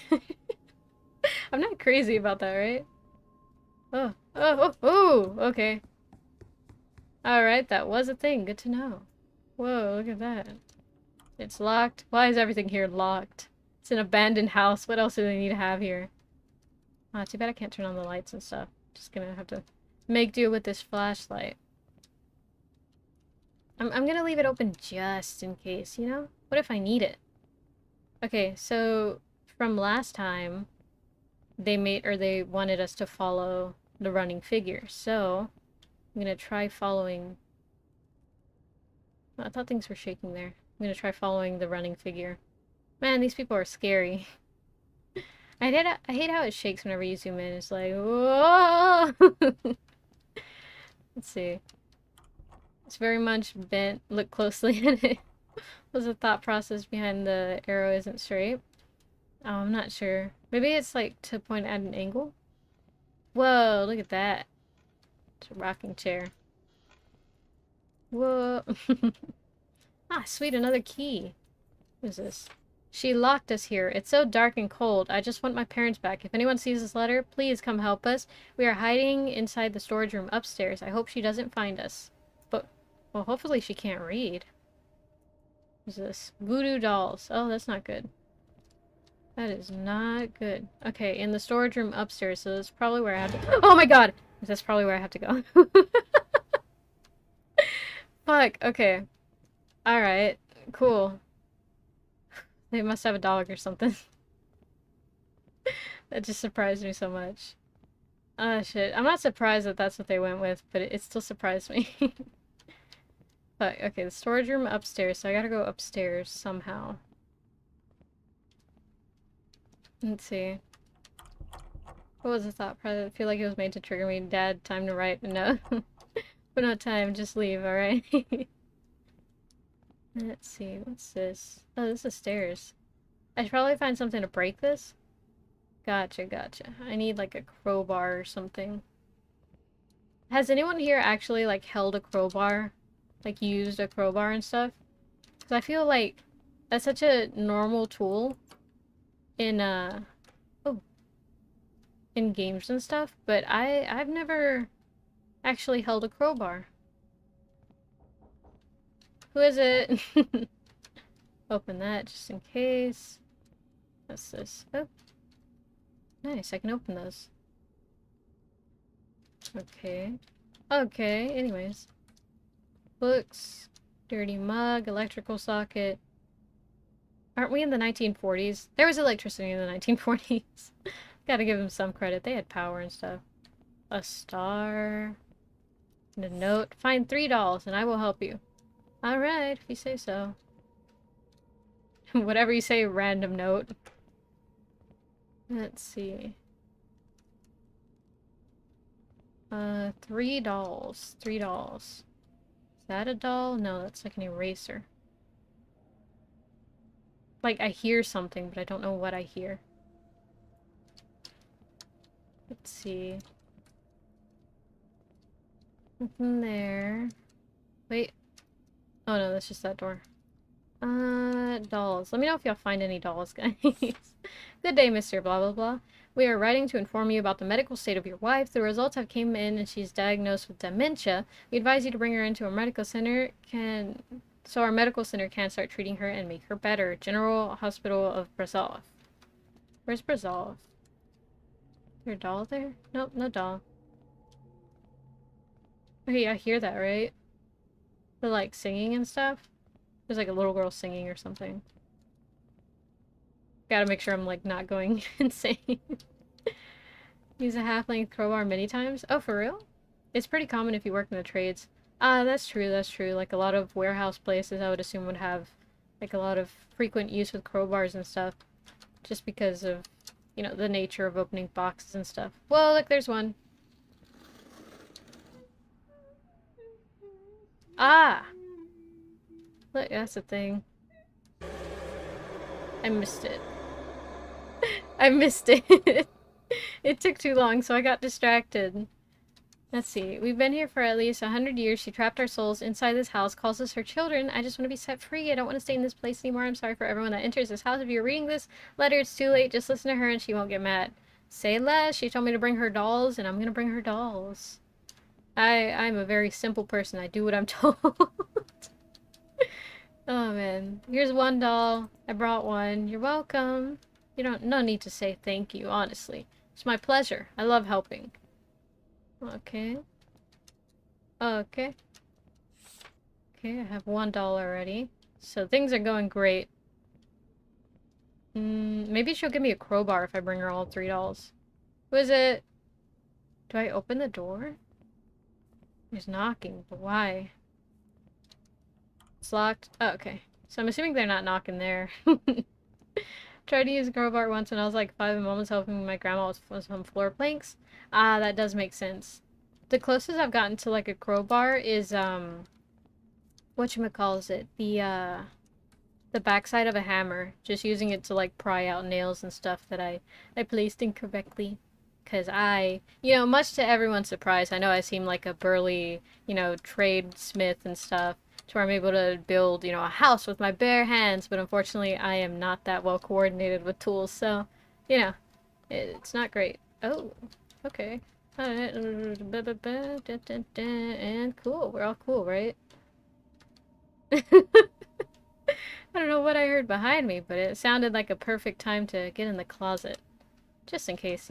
I'm not crazy about that, right? Oh, oh, oh, oh, okay. Alright, that was a thing, good to know. Whoa, look at that. It's locked. Why is everything here locked? It's an abandoned house, what else do they need to have here? Ah, too bad I can't turn on the lights and stuff. Just gonna have to make do with this flashlight. I'm gonna leave it open just in case, you know? What if I need it? Okay, so from last time, they wanted us to follow the running figure. So, I'm gonna try following... Oh, I thought things were shaking there. I'm gonna try following the running figure. Man, these people are scary. I hate how it shakes whenever you zoom in. It's like, whoa! Let's see. It's very much bent. Look closely at it. What's the thought process behind the arrow isn't straight? Oh, I'm not sure. Maybe it's like to point at an angle? Whoa, look at that. It's a rocking chair. Whoa. Ah, sweet, another key. What is this? She locked us here. It's so dark and cold. I just want my parents back. If anyone sees this letter, please come help us. We are hiding inside the storage room upstairs. I hope she doesn't find us. But, well, hopefully she can't read. What is this? Voodoo dolls. Oh, that's not good. That is not good. Okay, in the storage room upstairs, so that's probably where I have to- Oh my god! That's probably where I have to go. Fuck, okay. Alright, cool. They must have a dog or something. That just surprised me so much. Oh shit. I'm not surprised that that's what they went with, but it still surprised me. But, okay, the storage room upstairs, so I gotta go upstairs somehow. Let's see. What was the thought process? I feel like it was made to trigger me. Dad, time to write a note. But no time, just leave, alright? Let's see, what's this? Oh, this is stairs. I should probably find something to break this. Gotcha, gotcha. I need like a crowbar or something. Has anyone here actually like held a crowbar? Like used a crowbar and stuff? Because I feel like that's such a normal tool in oh, in games and stuff, but I've never actually held a crowbar. Who is it? Open that just in case. What's this? Oh, nice. I can open those. Okay. Okay, anyways. Books, dirty mug, electrical socket. Aren't we in the 1940s? There was electricity in the 1940s. Gotta give them some credit. They had power and stuff. A star. And a note. Find $3 and I will help you. Alright, if you say so. Whatever you say, random note. Let's see. $3. $3. Is that a doll? No, that's like an eraser. Like, I hear something, but I don't know what I hear. Let's see. Nothing there. Wait. Oh no, that's just that door. Dolls. Let me know if y'all find any dolls, guys. Good day, Mr. Blah blah blah. We are writing to inform you about the medical state of your wife. The results have came in and she's diagnosed with dementia. We advise you to bring her into a medical center so our medical center can start treating her and make her better. General Hospital of Brazov. Where's Brazov? Is there a doll there? Nope, no doll. Okay, I hear that, right? The like singing and stuff. There's like a little girl singing or something. Gotta make sure I'm like not going insane. Use a half-length crowbar many times. Oh, for real? It's pretty common if you work in the trades. Ah, that's true, that's true. Like a lot of warehouse places I would assume would have like a lot of frequent use with crowbars and stuff. Just because of, you know, the nature of opening boxes and stuff. Well, look, there's one. Ah! Look, that's a thing. I missed it. I missed it. It took too long, so I got distracted. Let's see. We've been here for at least 100 years. She trapped our souls inside this house, calls us her children. I just want to be set free. I don't want to stay in this place anymore. I'm sorry for everyone that enters this house. If you're reading this letter, it's too late. Just listen to her and she won't get mad. Say less. She told me to bring her dolls, and I'm gonna bring her dolls. I'm a very simple person. I do what I'm told. Oh man. Here's one doll. I brought one. You're welcome. No need to say thank you, honestly. It's my pleasure. I love helping. Okay. Okay. Okay, I have $1 already. So things are going great. Maybe she'll give me a crowbar if I bring her all $3. Who is it? Do I open the door? He's knocking, but why? It's locked. Oh, okay. So I'm assuming they're not knocking there. Tried to use a crowbar once when I was like 5 and Mom was helping my grandma with some floor planks. Ah, that does make sense. The closest I've gotten to like a crowbar is whatchamacallit, the backside of a hammer. Just using it to like pry out nails and stuff that I placed incorrectly. Cause much to everyone's surprise, I know I seem like a burly, tradesmith and stuff, to where I'm able to build, a house with my bare hands, but unfortunately I am not that well coordinated with tools, so, it's not great. Oh, okay. Alright, and cool, we're all cool, right? I don't know what I heard behind me, but it sounded like a perfect time to get in the closet. Just in case,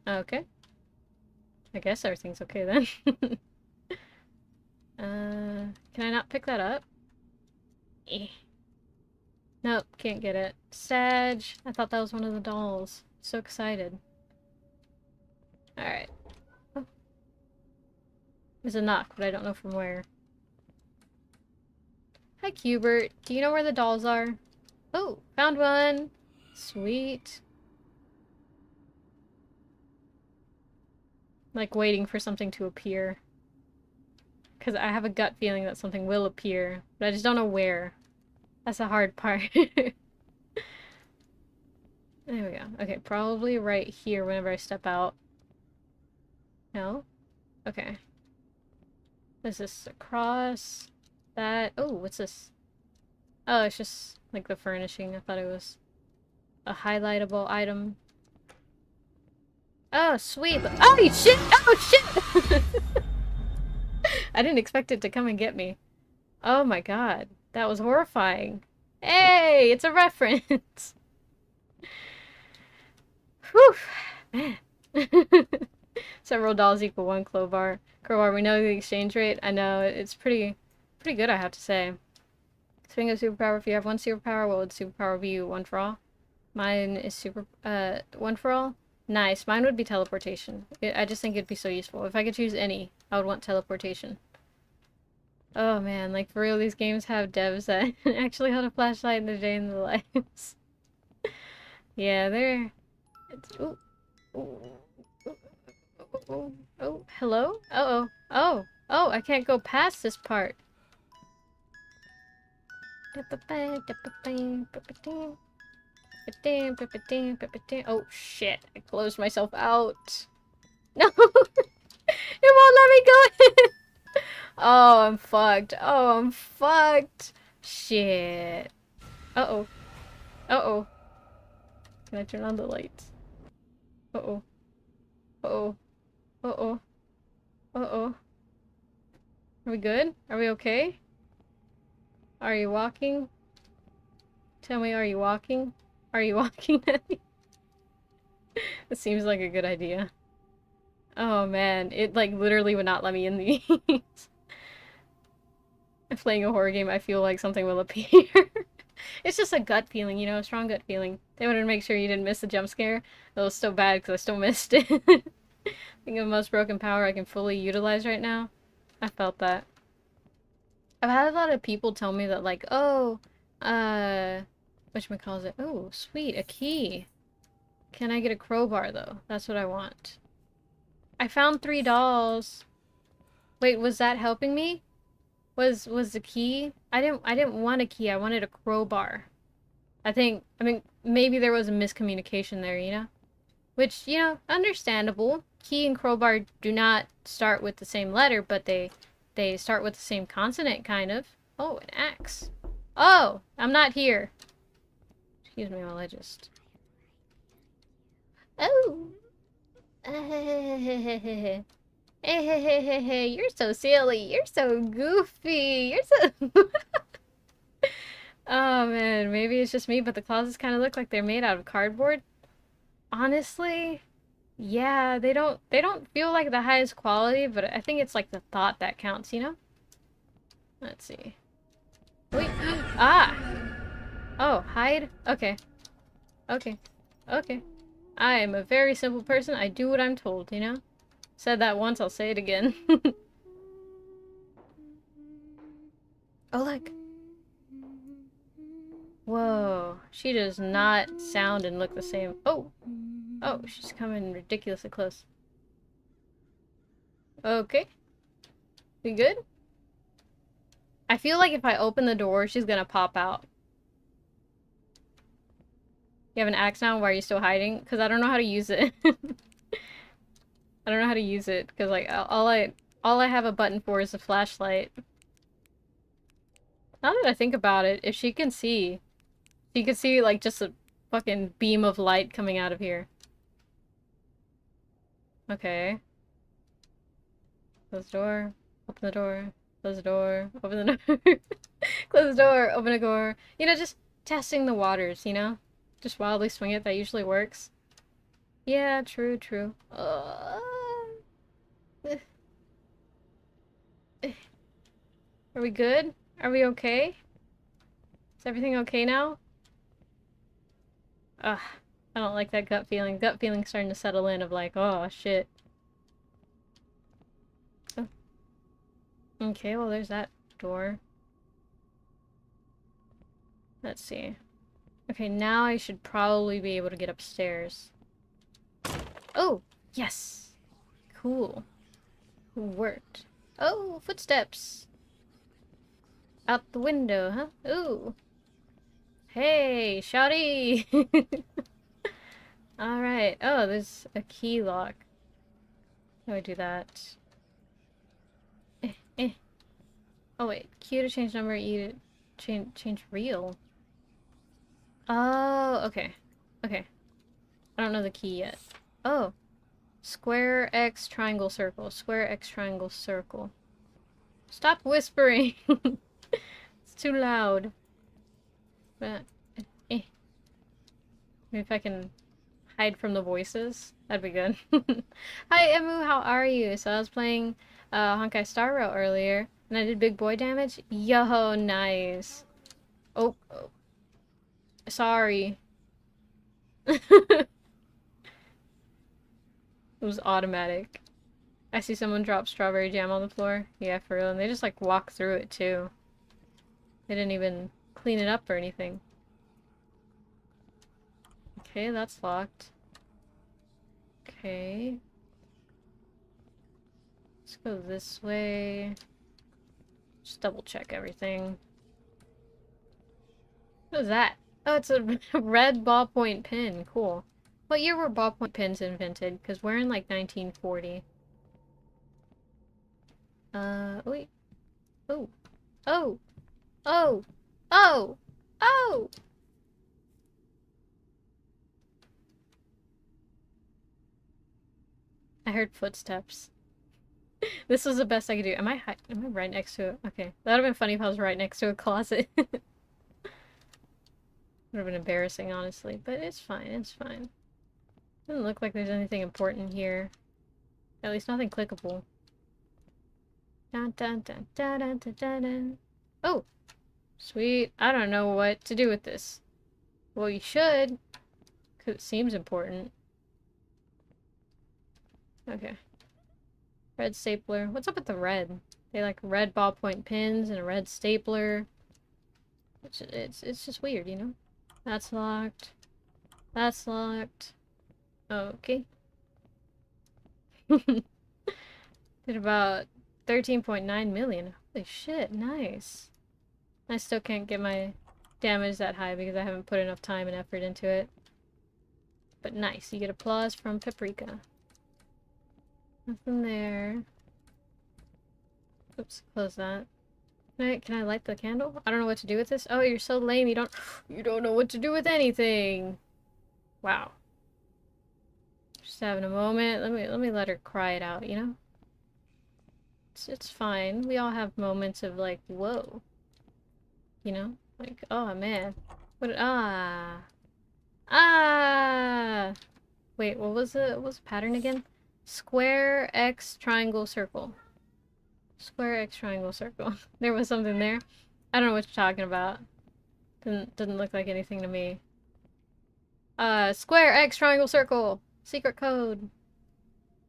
Okay. I guess everything's okay then. Can I not pick that up? Eh. Nope, can't get it. Sag. I thought that was one of the dolls. So excited. Alright. Oh. There's a knock, but I don't know from where. Hi, Cubert. Do you know where the dolls are? Oh, found one. Sweet. Like waiting for something to appear. Because I have a gut feeling that something will appear, but I just don't know where. That's the hard part. There we go. Okay, probably right here whenever I step out. No? Okay. Is this across? That? Oh, what's this? Oh, it's just like the furnishing. I thought it was a highlightable item. Oh, sweet. Oh, shit! Oh, shit! I didn't expect it to come and get me. Oh my god. That was horrifying. Hey, it's a reference. Whew. Man. Several dolls equal one crowbar. Crowbar, we know the exchange rate. I know, it's pretty good, I have to say. Swing of superpower. If you have one superpower, what would superpower be? One for all? Mine is one for all? Nice. Mine would be teleportation. I just think it'd be so useful. If I could choose any, I would want teleportation. Oh man, like for real, these games have devs that actually hold a flashlight in the day in the lives. Yeah, they're... Ooh. Ooh. Oh, oh, hello? Uh-oh. Oh, oh, I can't go past this part. Oh, shit. I closed myself out. No! It won't let me go in! Oh, I'm fucked. Oh, I'm fucked. Shit. Uh-oh. Uh-oh. Can I turn on the lights? Uh-oh. Uh-oh. Uh-oh. Uh-oh. Are we good? Are we okay? Are you walking? Tell me, are you walking? Are you walking at me? It seems like a good idea. Oh man, it like literally would not let me in these. If playing a horror game, I feel like something will appear. It's just a gut feeling, you know, a strong gut feeling. They wanted to make sure you didn't miss the jump scare. That was so bad because I still missed it. Think of the most broken power I can fully utilize right now. I felt that. I've had a lot of people tell me that like, oh, whatchamacallit? Oh, sweet, a key. Can I get a crowbar though? That's what I want. I found 3 dolls. Wait, was that helping me? Was the key? I didn't want a key. I wanted a crowbar. I mean, maybe there was a miscommunication there, you know? Which, you know, understandable. Key and crowbar do not start with the same letter, but they start with the same consonant, kind of. Oh, an axe. Oh, I'm not here. Excuse me while I just... Oh! You're so silly. You're so goofy. You're so... Oh man, maybe it's just me, but the closets kind of look like they're made out of cardboard. Honestly, yeah, they don't feel like the highest quality, but I think it's like the thought that counts, you know? Let's see. Wait. Ah! Oh, hide? Okay. Okay. Okay. I am a very simple person. I do what I'm told, you know? Said that once, I'll say it again. Oh, look. Whoa. She does not sound and look the same. Oh! Oh, she's coming ridiculously close. Okay. We good? I feel like if I open the door, she's gonna pop out. You have an axe now? Why are you still hiding? Because I don't know how to use it. I don't know how to use it, because like, all I have a button for is a flashlight. Now that I think about it, if she can see, she could see like just a fucking beam of light coming out of here. Okay. Close the door. Open the door. Close the door. Open the door. Close the door. Open the door. You know, just testing the waters, you know? Just wildly swing it. That usually works. Yeah, true, true. Are we good? Are we okay? Is everything okay now? Ugh, I don't like that gut feeling. Gut feeling starting to settle in of like, oh shit. Oh. Okay, well there's that door. Let's see. Okay, now I should probably be able to get upstairs. Oh, yes. Cool. Worked. Oh, footsteps. Out the window, huh? Ooh. Hey, shawty! Alright. Oh, there's a key lock. How do I do that? Eh, eh. Oh wait, Q to change number, E to change real. Oh, okay. Okay. I don't know the key yet. Oh. Square X triangle circle. Square X triangle circle. Stop whispering! It's too loud. But, eh. Maybe if I can hide from the voices, that'd be good. Hi, Emu, how are you? So I was playing Honkai Star Rail earlier, and I did big boy damage. Yo, nice. Oh, sorry. It was automatic. I see someone drop strawberry jam on the floor. Yeah, for real. And they just like walk through it too. They didn't even clean it up or anything. Okay, that's locked. Okay. Let's go this way. Just double check everything. What is that? Oh, it's a red ballpoint pen. Cool. What year were ballpoint pens invented? Because we're in like 1940. Wait. Oh. Oh. Oh. Oh. Oh! I heard footsteps. This was the best I could do. Am I right next to it? Okay. That would have been funny if I was right next to a closet. Would have been embarrassing, honestly. But it's fine. It's fine. Doesn't look like there's anything important here. At least nothing clickable. Dun dun dun dun dun dun dun dun. Oh! Sweet. I don't know what to do with this. Well, you should. Because it seems important. Okay. Red stapler. What's up with the red? They like red ballpoint pens and a red stapler. It's just weird, you know? That's locked. That's locked. Okay. Did about 13.9 million. Holy shit, nice. I still can't get my damage that high because I haven't put enough time and effort into it. But nice, you get applause from Paprika. Nothing there. Oops, close that. Can I light the candle? I don't know what to do with this. Oh, you're so lame. You don't know what to do with anything. Wow. Just having a moment. Let me let her cry it out, you know? It's fine. We all have moments of like, whoa. You know? Like, oh man. Ah! Wait, what was the pattern again? Square, X, triangle, circle. Square, X, triangle, circle. There was something there. I don't know what you're talking about. Didn't look like anything to me. Square, X, triangle, circle. Secret code.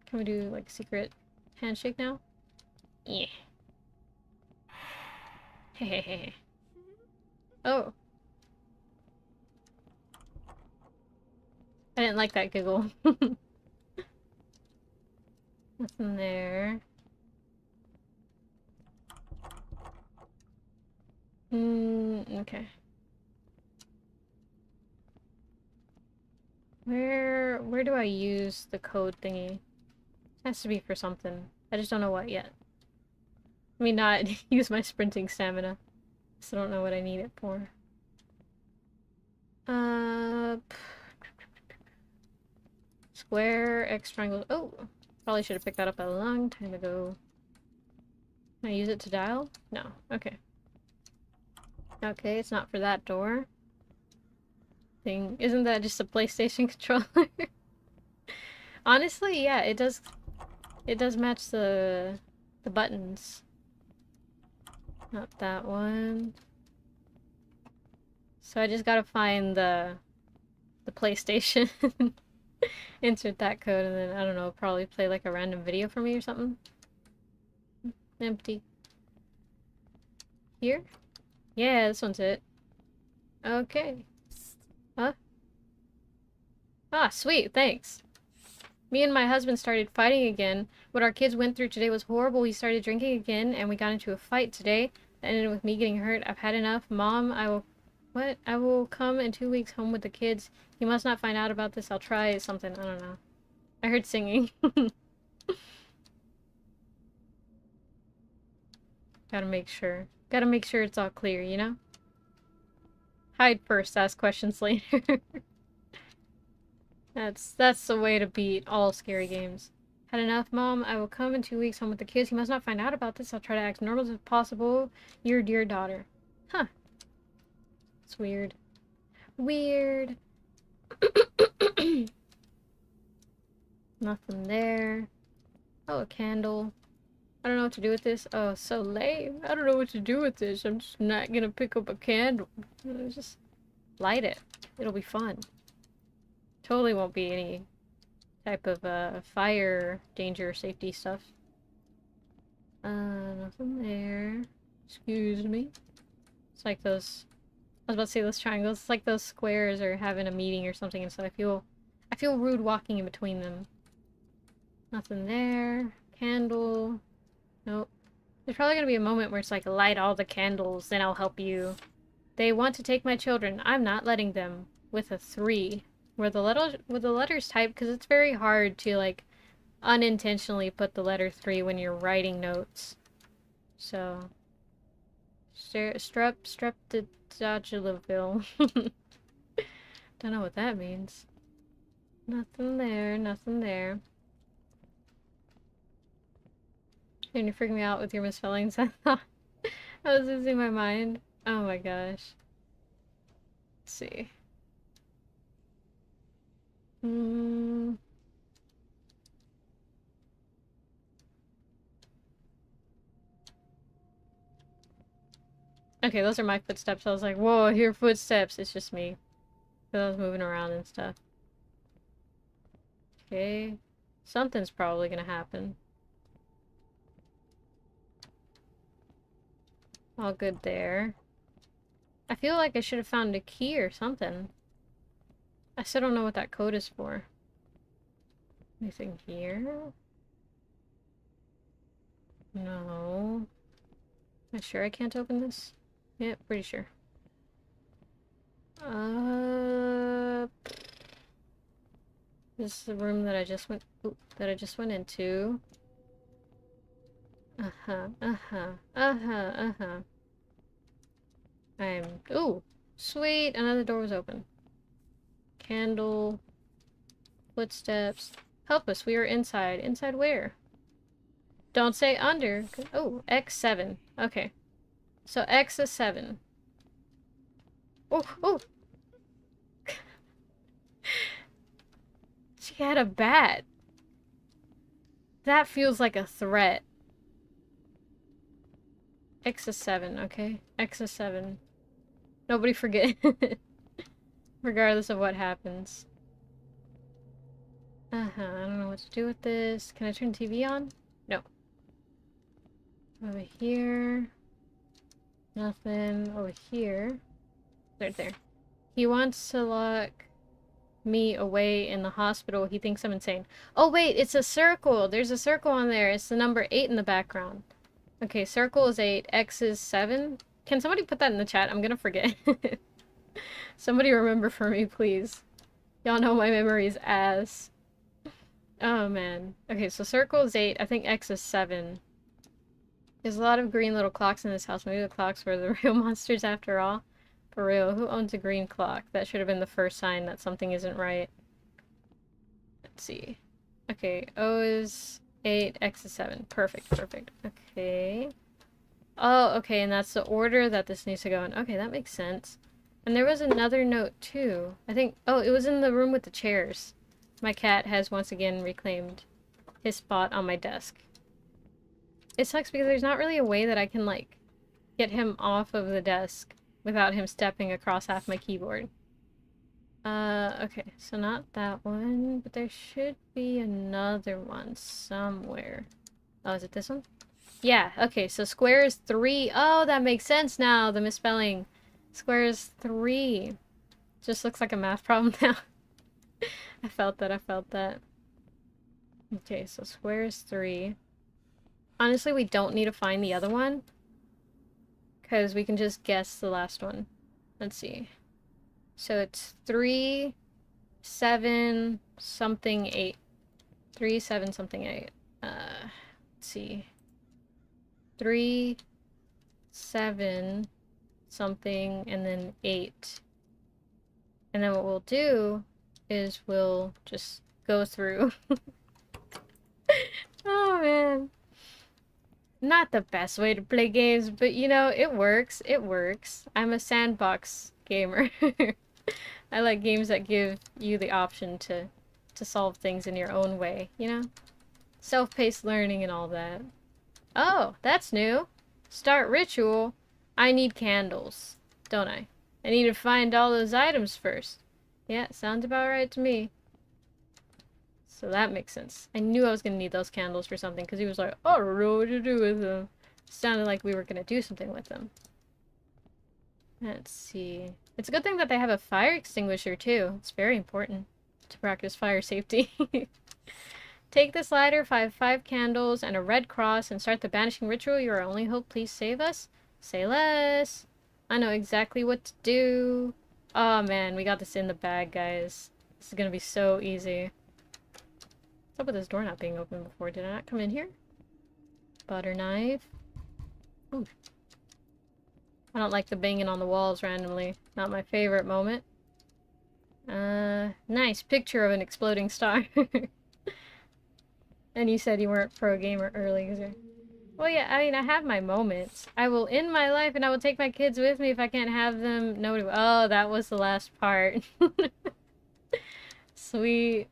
Can we do, like, secret handshake now? Yeah. Hehehe. Oh. I didn't like that giggle. Nothing there. Okay. Where do I use the code thingy? It has to be for something. I just don't know what yet. I mean, not use my sprinting stamina. So I don't know what I need it for. Square, X, triangle. Oh! Probably should have picked that up a long time ago. Can I use it to dial? No. Okay. Okay, it's not for that door. Isn't that just a PlayStation controller? Honestly, yeah, it does match the buttons. Not that one. So I just gotta find the the PlayStation. Insert that code and then, I don't know, probably play like a random video for me or something. Empty. Here? Yeah, this one's it. Okay. Huh? Ah, sweet, thanks. Me and my husband started fighting again. What our kids went through today was horrible. We started drinking again, and we got into a fight today. That ended with me getting hurt. I've had enough. Mom, I will... What? I will come in 2 weeks home with the kids. You must not find out about this. I'll try something. I don't know. I heard singing. Gotta make sure. Gotta make sure it's all clear, you know? Hide first, ask questions later. That's the way to beat all scary games. Had enough, Mom? I will come in 2 weeks home with the kids. You must not find out about this. I'll try to act normal as possible. Your dear daughter. Huh. It's weird. Weird. Nothing there. Oh, a candle. I don't know what to do with this. Oh, so lame. I don't know what to do with this. I'm just not gonna pick up a candle. Just light it. It'll be fun. Totally won't be any type of fire danger safety stuff. Nothing there. Excuse me. It's like those, I was about to say those triangles. It's like those squares are having a meeting or something, and so I feel rude walking in between them. Nothing there. Candle. Nope. There's probably gonna be a moment where it's like, light all the candles, then I'll help you. They want to take my children. I'm not letting them. With a 3. Where the letters typed, because it's very hard to, like, unintentionally put the letter 3 when you're writing notes. So... Streptococcus. Don't know what that means. Nothing there, nothing there. And you're freaking me out with your misspellings. I thought I was losing my mind. Oh my gosh. Let's see. Okay, those are my footsteps. I was like, whoa, I hear footsteps. It's just me. Because I was moving around and stuff. Okay. Something's probably gonna happen. All good there. I feel like I should have found a key or something. I still don't know what that code is for. Anything here? No. Am I sure I can't open this? Yeah, pretty sure. This is the room that I just went into. Ooh, sweet, another door was open. Candle. Footsteps. Help us, we are inside. Inside where? Don't say under. Oh, X7. Okay. So X is 7. Oh, oh! She had a bat. That feels like a threat. X is 7, okay? X is 7. Nobody forget. Regardless of what happens. I don't know what to do with this. Can I turn TV on? No. Over here. Nothing. Over here. Right there. He wants to lock me away in the hospital. He thinks I'm insane. Oh wait, it's a circle. There's a circle on there. It's the number 8 in the background. Okay, circle is 8. X is 7. Can somebody put that in the chat? I'm gonna forget. Somebody remember for me, please. Y'all know my memory is ass. Oh man. Okay, so circle is 8. I think X is 7. There's a lot of green little clocks in this house. Maybe the clocks were the real monsters after all. For real, who owns a green clock? That should have been the first sign that something isn't right. Let's see. Okay, O is 8, X is 7. Perfect, perfect. Okay. Oh, okay, and that's the order that this needs to go in. Okay, that makes sense. And there was another note, too. I think... Oh, it was in the room with the chairs. My cat has once again reclaimed his spot on my desk. It sucks because there's not really a way that I can, like, get him off of the desk without him stepping across half my keyboard. Okay, so not that one, but there should be another one somewhere. Oh, is it this one? Yeah, okay, so square is 3. Oh, that makes sense now, the misspelling. Square is 3. Just looks like a math problem now. I felt that, I felt that. Okay, so square is 3. Honestly, we don't need to find the other one, because we can just guess the last one. Let's see. So it's 3, 7, something 8. 3, 7, something 8. Let's see. 3, 7, something, and then 8. And then what we'll do is we'll just go through. Oh man. Not the best way to play games, but you know, it works. It works. I'm a sandbox gamer. I like games that give you the option to solve things in your own way, you know? Self-paced learning and all that. Oh, that's new. Start ritual. I need candles, don't I? I need to find all those items first. Yeah, sounds about right to me. So that makes sense. I knew I was gonna need those candles for something, because he was like, I don't know what to do with them. Sounded like we were gonna do something with them. Let's see. It's a good thing that they have a fire extinguisher, too. It's very important to practice fire safety. Take this lighter, 5 candles, and a red cross, and start the banishing ritual. You are our only hope. Please save us. Say less. I know exactly what to do. Oh man, we got this in the bag, guys. This is gonna be so easy. What's up with this door not being open before? Did I not come in here? Butter knife. Ooh. I don't like the banging on the walls randomly. Not my favorite moment. Nice picture of an exploding star. And you said you weren't pro gamer earlier. Well, yeah, I mean, I have my moments. I will end my life and I will take my kids with me if I can't have them. Nobody. Oh, that was the last part. Sweet.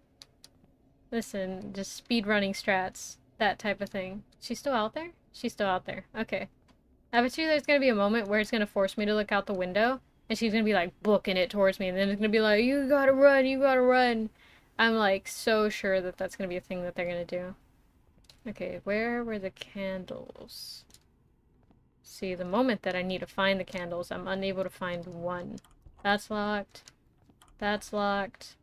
Listen, just speedrunning strats. That type of thing. She's still out there? She's still out there. Okay. I bet you there's gonna be a moment where it's gonna force me to look out the window, and she's gonna be like booking it towards me, and then it's gonna be like, you gotta run, you gotta run. I'm like so sure that that's gonna be a thing that they're gonna do. Okay, where were the candles? See, the moment that I need to find the candles, I'm unable to find one. That's locked. That's locked.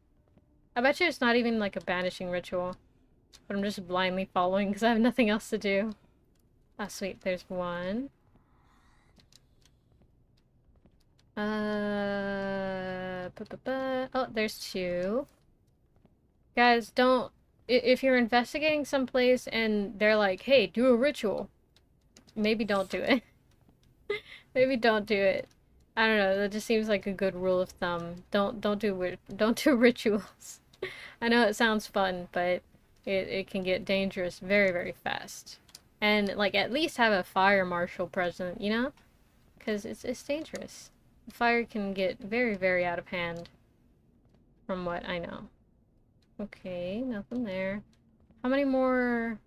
I bet you it's not even like a banishing ritual, but I'm just blindly following because I have nothing else to do. Ah, sweet, there's one. Oh, there's 2. Guys, don't... If you're investigating someplace and they're like, hey, do a ritual, maybe don't do it. Maybe don't do it. I don't know, that just seems like a good rule of thumb. Don't do rituals. I know it sounds fun, but it can get dangerous very, very fast. And, like, at least have a fire marshal present, you know? Because it's dangerous. The fire can get very, very out of hand, from what I know. Okay, nothing there. How many more,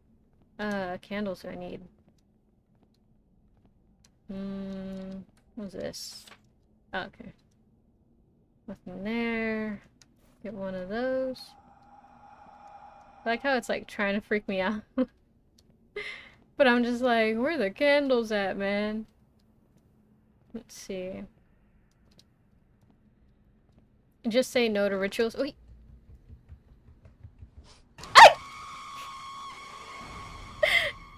candles do I need? What's this? Oh, okay. Nothing there. Get one of those. I like how it's, like, trying to freak me out. But I'm just like, where are the candles at, man? Let's see. Just say no to rituals. Wait.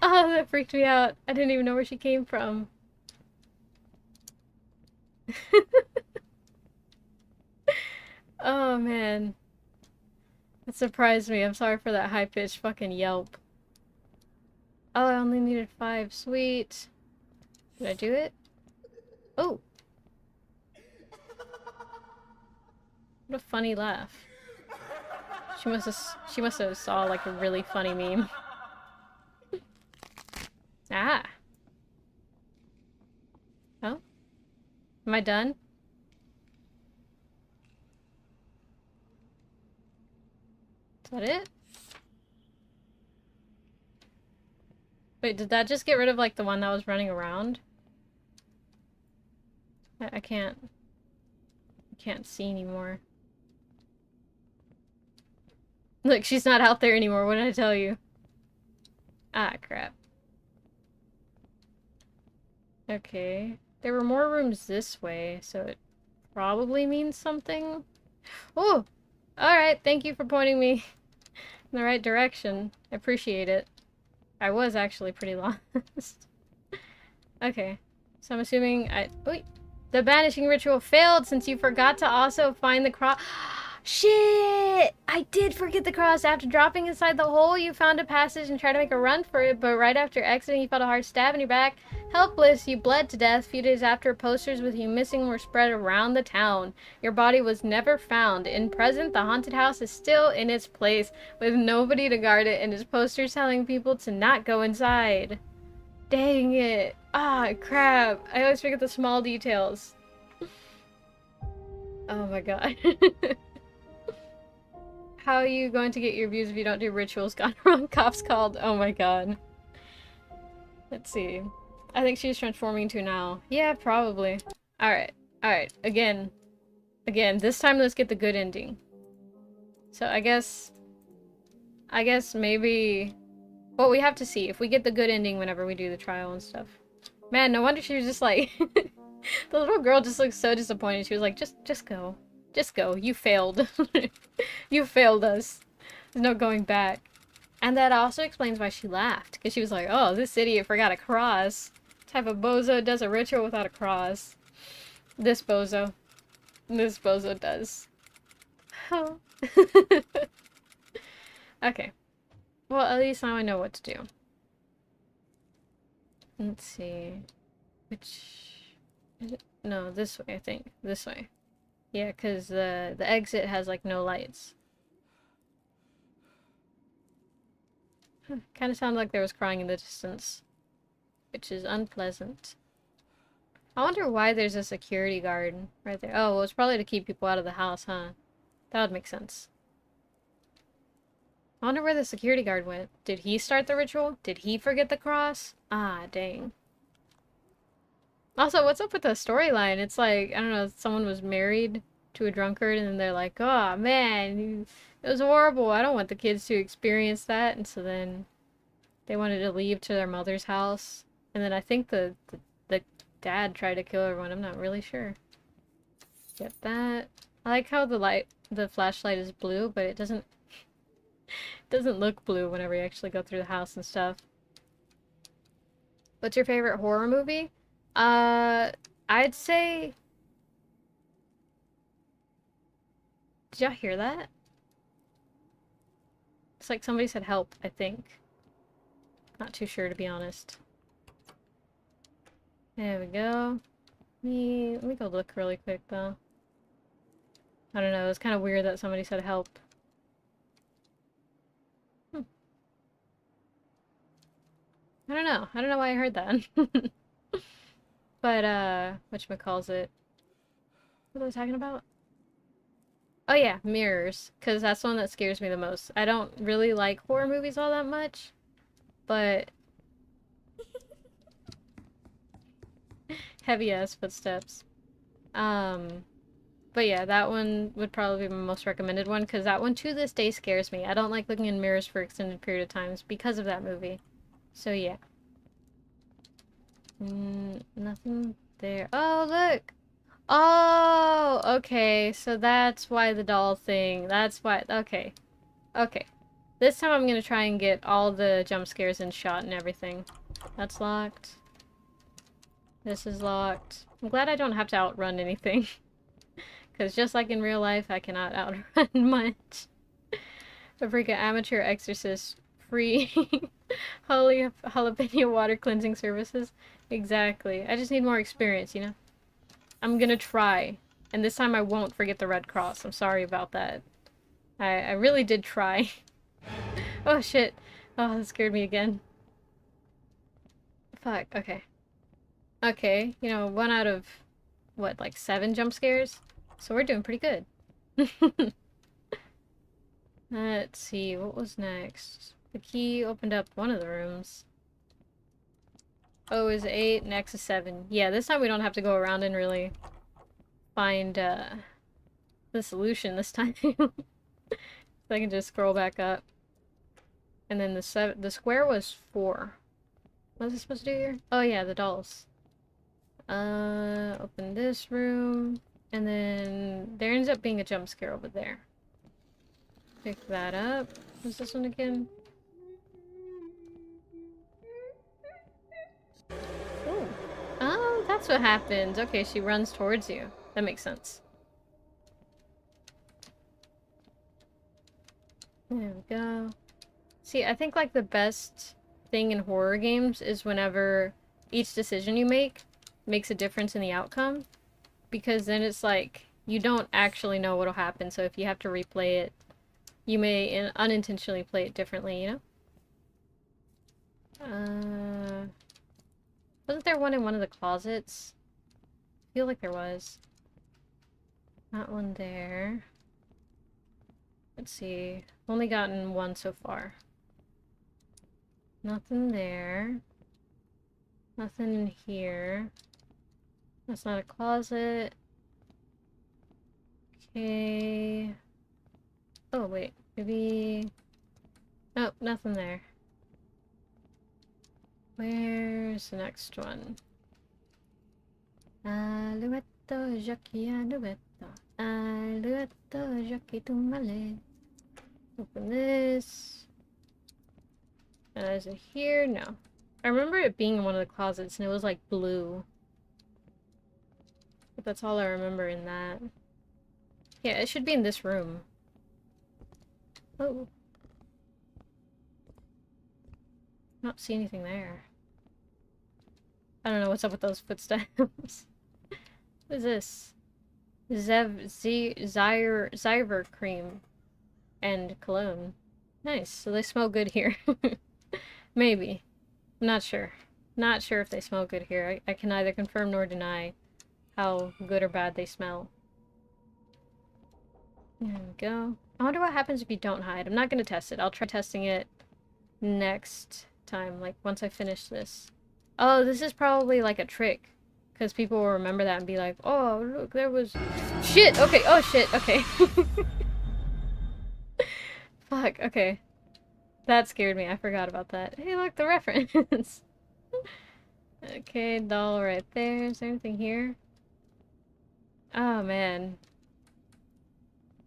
Oh, that freaked me out. I didn't even know where she came from. Oh, man. That surprised me. I'm sorry for that high-pitched fucking yelp. Oh, I only needed 5. Sweet. Did I do it? Oh! What a funny laugh. She must have saw like a really funny meme. Ah! Oh? Am I done? Is that it? Wait, did that just get rid of like the one that was running around? I can't see anymore. Look, she's not out there anymore, what did I tell you? Ah, crap. Okay. There were more rooms this way, so it probably means something. Oh! Alright, thank you for pointing me in the right direction. I appreciate it. I was actually pretty lost. Okay. So I'm assuming Wait! The banishing ritual failed since you forgot to also find the cross. Shit! I did forget the cross. After dropping inside the hole, you found a passage and tried to make a run for it, but right after exiting, you felt a hard stab in your back. Helpless, you bled to death. A few days after, posters with you missing were spread around the town. Your body was never found. In present, the haunted house is still in its place, with nobody to guard it, and its posters telling people to not go inside. Dang it. Ah, crap. I always forget the small details. Oh my god. How are you going to get your views if you don't do rituals gone wrong? Cops called. Oh my god. Let's see. I think she's transforming into now. Yeah, probably. Alright. Alright. Again. Again. This time let's get the good ending. So I guess maybe... Well, we have to see if we get the good ending whenever we do the trial and stuff. Man, no wonder she was just like... The little girl just looked so disappointed. She was like, just go. Just go. You failed. You failed us. There's no going back. And that also explains why she laughed. Because she was like, oh, this idiot forgot a cross. What type of bozo does a ritual without a cross? This bozo. This bozo does. Oh. Okay. Well, at least now I know what to do. Let's see. Which... Is it? No, this way, I think. This way. Yeah, because the exit has, like, no lights. Kind of sounded like there was crying in the distance. Which is unpleasant. I wonder why there's a security guard right there. Oh, well, it's probably to keep people out of the house, huh? That would make sense. I wonder where the security guard went. Did he start the ritual? Did he forget the cross? Ah, dang. Also, what's up with the storyline? It's like, I don't know, someone was married to a drunkard and then they're like, oh man, it was horrible. I don't want the kids to experience that. And so then they wanted to leave to their mother's house. And then I think the dad tried to kill everyone. I'm not really sure. Get that. I like how the flashlight is blue, but it doesn't look blue whenever you actually go through the house and stuff. What's your favorite horror movie? I'd say... Did y'all hear that? It's like somebody said help, I think. Not too sure, to be honest. There we go. Let me go look really quick, though. I don't know, it was kind of weird that somebody said help. I don't know. I don't know why I heard that. But, whatchamacallit? What was I talking about? Oh yeah, mirrors. Because that's the one that scares me the most. I don't really like horror movies all that much. But... heavy-ass footsteps. But yeah, that one would probably be my most recommended one. Because that one to this day scares me. I don't like looking in mirrors for extended period of times because of that movie. So yeah. Nothing there. Oh, look! Oh, okay. So that's why the doll thing. That's why. Okay. Okay. This time I'm gonna try and get all the jump scares in shot and everything. That's locked. This is locked. I'm glad I don't have to outrun anything. Because just like in real life, I cannot outrun much. Paprika amateur exorcist. Free jalapeno water cleansing services. Exactly. I just need more experience, you know? I'm gonna try. And this time I won't forget the Red Cross. I'm sorry about that. I really did try. Oh shit. Oh, that scared me again. Fuck, okay. Okay, you know, 1 out of, what, like 7 jump scares? So we're doing pretty good. Let's see, what was next? The key opened up one of the rooms. O is 8 and X is 7. Yeah, this time we don't have to go around and really find the solution this time. So I can just scroll back up. And then the square was 4. What was I supposed to do here? Oh yeah, the dolls. Open this room. And then there ends up being a jump scare over there. Pick that up. What's this one again? Ooh. Oh, that's what happens. Okay, she runs towards you. That makes sense. There we go. See, I think like the best thing in horror games is whenever each decision you make makes a difference in the outcome. Because then it's like, you don't actually know what'll happen, so if you have to replay it, you may unintentionally play it differently, you know? Wasn't there one in one of the closets? I feel like there was. Not one there. Let's see. Only gotten one so far. Nothing there. Nothing in here. That's not a closet. Okay. Oh, wait. Maybe... Nope, nothing there. Where's the next one? Aluetto, Jackie, aluetto. Aluetto, Jackie, tu male. Open this. Is it here? No. I remember it being in one of the closets and it was like blue. But that's all I remember in that. Yeah, it should be in this room. Oh. I don't see anything there. I don't know what's up with those footsteps. What is this? Zyver cream and cologne. Nice. So they smell good here. Maybe. I'm not sure. Not sure if they smell good here. I can neither confirm nor deny how good or bad they smell. There we go. I wonder what happens if you don't hide. I'm not going to test it. I'll try testing it next time, like once I finish this. Oh, this is probably like a trick. Because people will remember that and be like, oh, look, there was... Shit! Okay, oh shit, okay. Fuck, okay. That scared me. I forgot about that. Hey, look, the reference. Okay, doll right there. Is there anything here? Oh, man.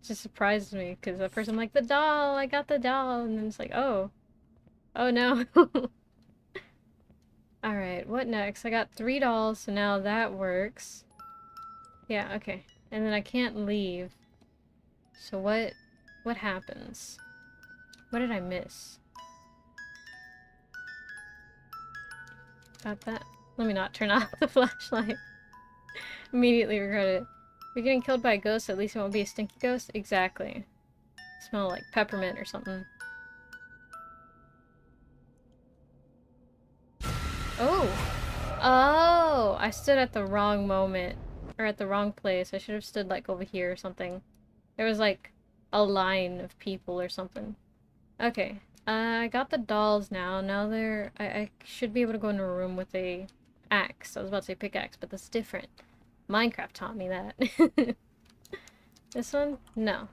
It just surprised me, because at first I'm like, the doll! I got the doll! And then it's like, oh. Oh, no. Alright, what next? I got 3 dolls, so now that works. Yeah, okay. And then I can't leave. So what happens? What did I miss? Got that? Let me not turn off the flashlight. Immediately regret it. If you're getting killed by a ghost, at least it won't be a stinky ghost? Exactly. Smell like peppermint or something. Oh! Oh! I stood at the wrong moment. Or at the wrong place. I should have stood like over here or something. There was like a line of people or something. Okay. I got the dolls now. Now they're... I should be able to go into a room with a axe. I was about to say pickaxe, but that's different. Minecraft taught me that. This one? No.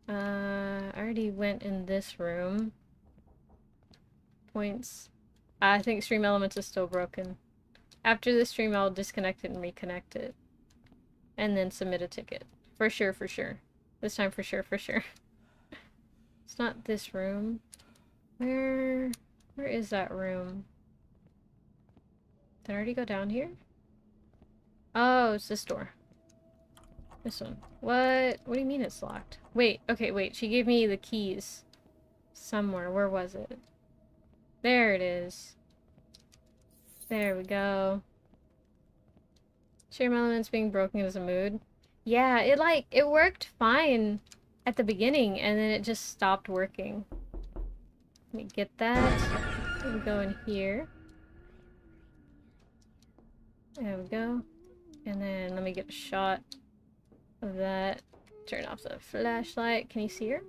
I already went in this room. Points. I think Stream Elements is still broken. After this stream, I'll disconnect it and reconnect it. And then submit a ticket. For sure, for sure. This time for sure, for sure. It's not this room. Where is that room? Did I already go down here? Oh, it's this door. This one. What do you mean it's locked? Wait, okay, wait. She gave me the keys. Somewhere. Where was it? There it is. There we go. Stream Elements being broken is a mood. Yeah, it worked fine at the beginning, and then it just stopped working. Let me get that. Let me go in here. There we go. And then let me get a shot of that. Turn off the flashlight. Can you see her?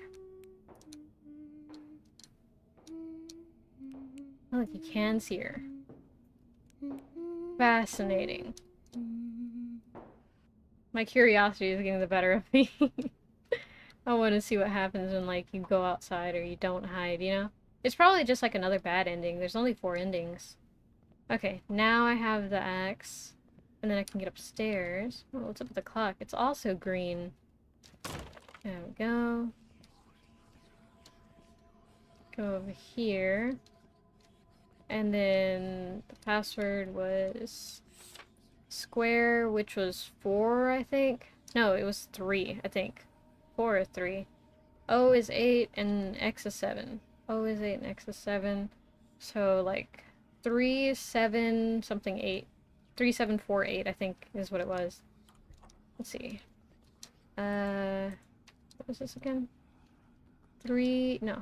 Oh, look, you can see her. Fascinating. My curiosity is getting the better of me. I want to see what happens when, like, you go outside or you don't hide, you know? It's probably just like another bad ending. There's only 4 endings. Okay, now I have the axe. And then I can get upstairs. Oh, what's up with the clock? It's also green. There we go. Go over here. And then the password was square, which was 4, I think. No, it was 3, I think. 4 or 3. O is 8 and X is 7. O is 8 and X is 7. So, like, 3, 7, something 8. 3, 7, 4, 8, I think is what it was. Let's see. What was this again? 3, no.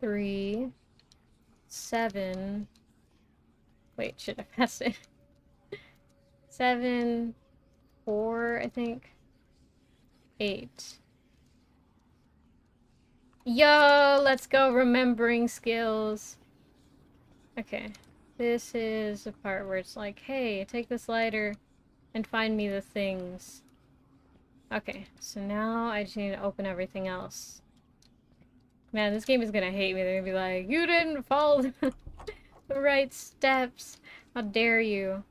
3, 7. Wait, should I pass it? 7, 4, I think. 8. Yo, let's go remembering skills. Okay. This is the part where it's like, hey, take this lighter and find me the things. Okay, so now I just need to open everything else. Man, this game is gonna hate me. They're gonna be like, you didn't follow the right steps. How dare you?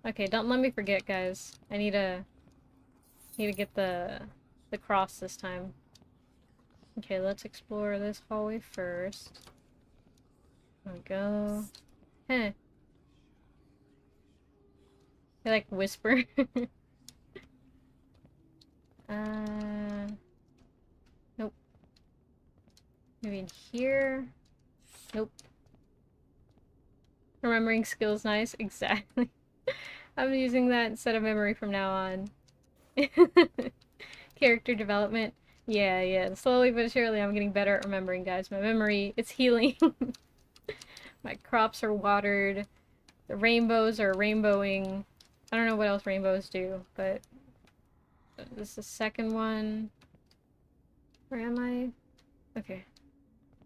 Okay, don't let me forget, guys. I need to get the cross this time. Okay, let's explore this hallway first. There we go. Huh. They like whisper. Nope. Maybe in here? Nope. Remembering skills nice? Exactly. I'm using that instead of memory from now on. Character development. Yeah. Slowly but surely I'm getting better at remembering, guys. My memory, it's healing. My crops are watered. The rainbows are rainbowing. I don't know what else rainbows do, but this is the second one. Where am I? Okay.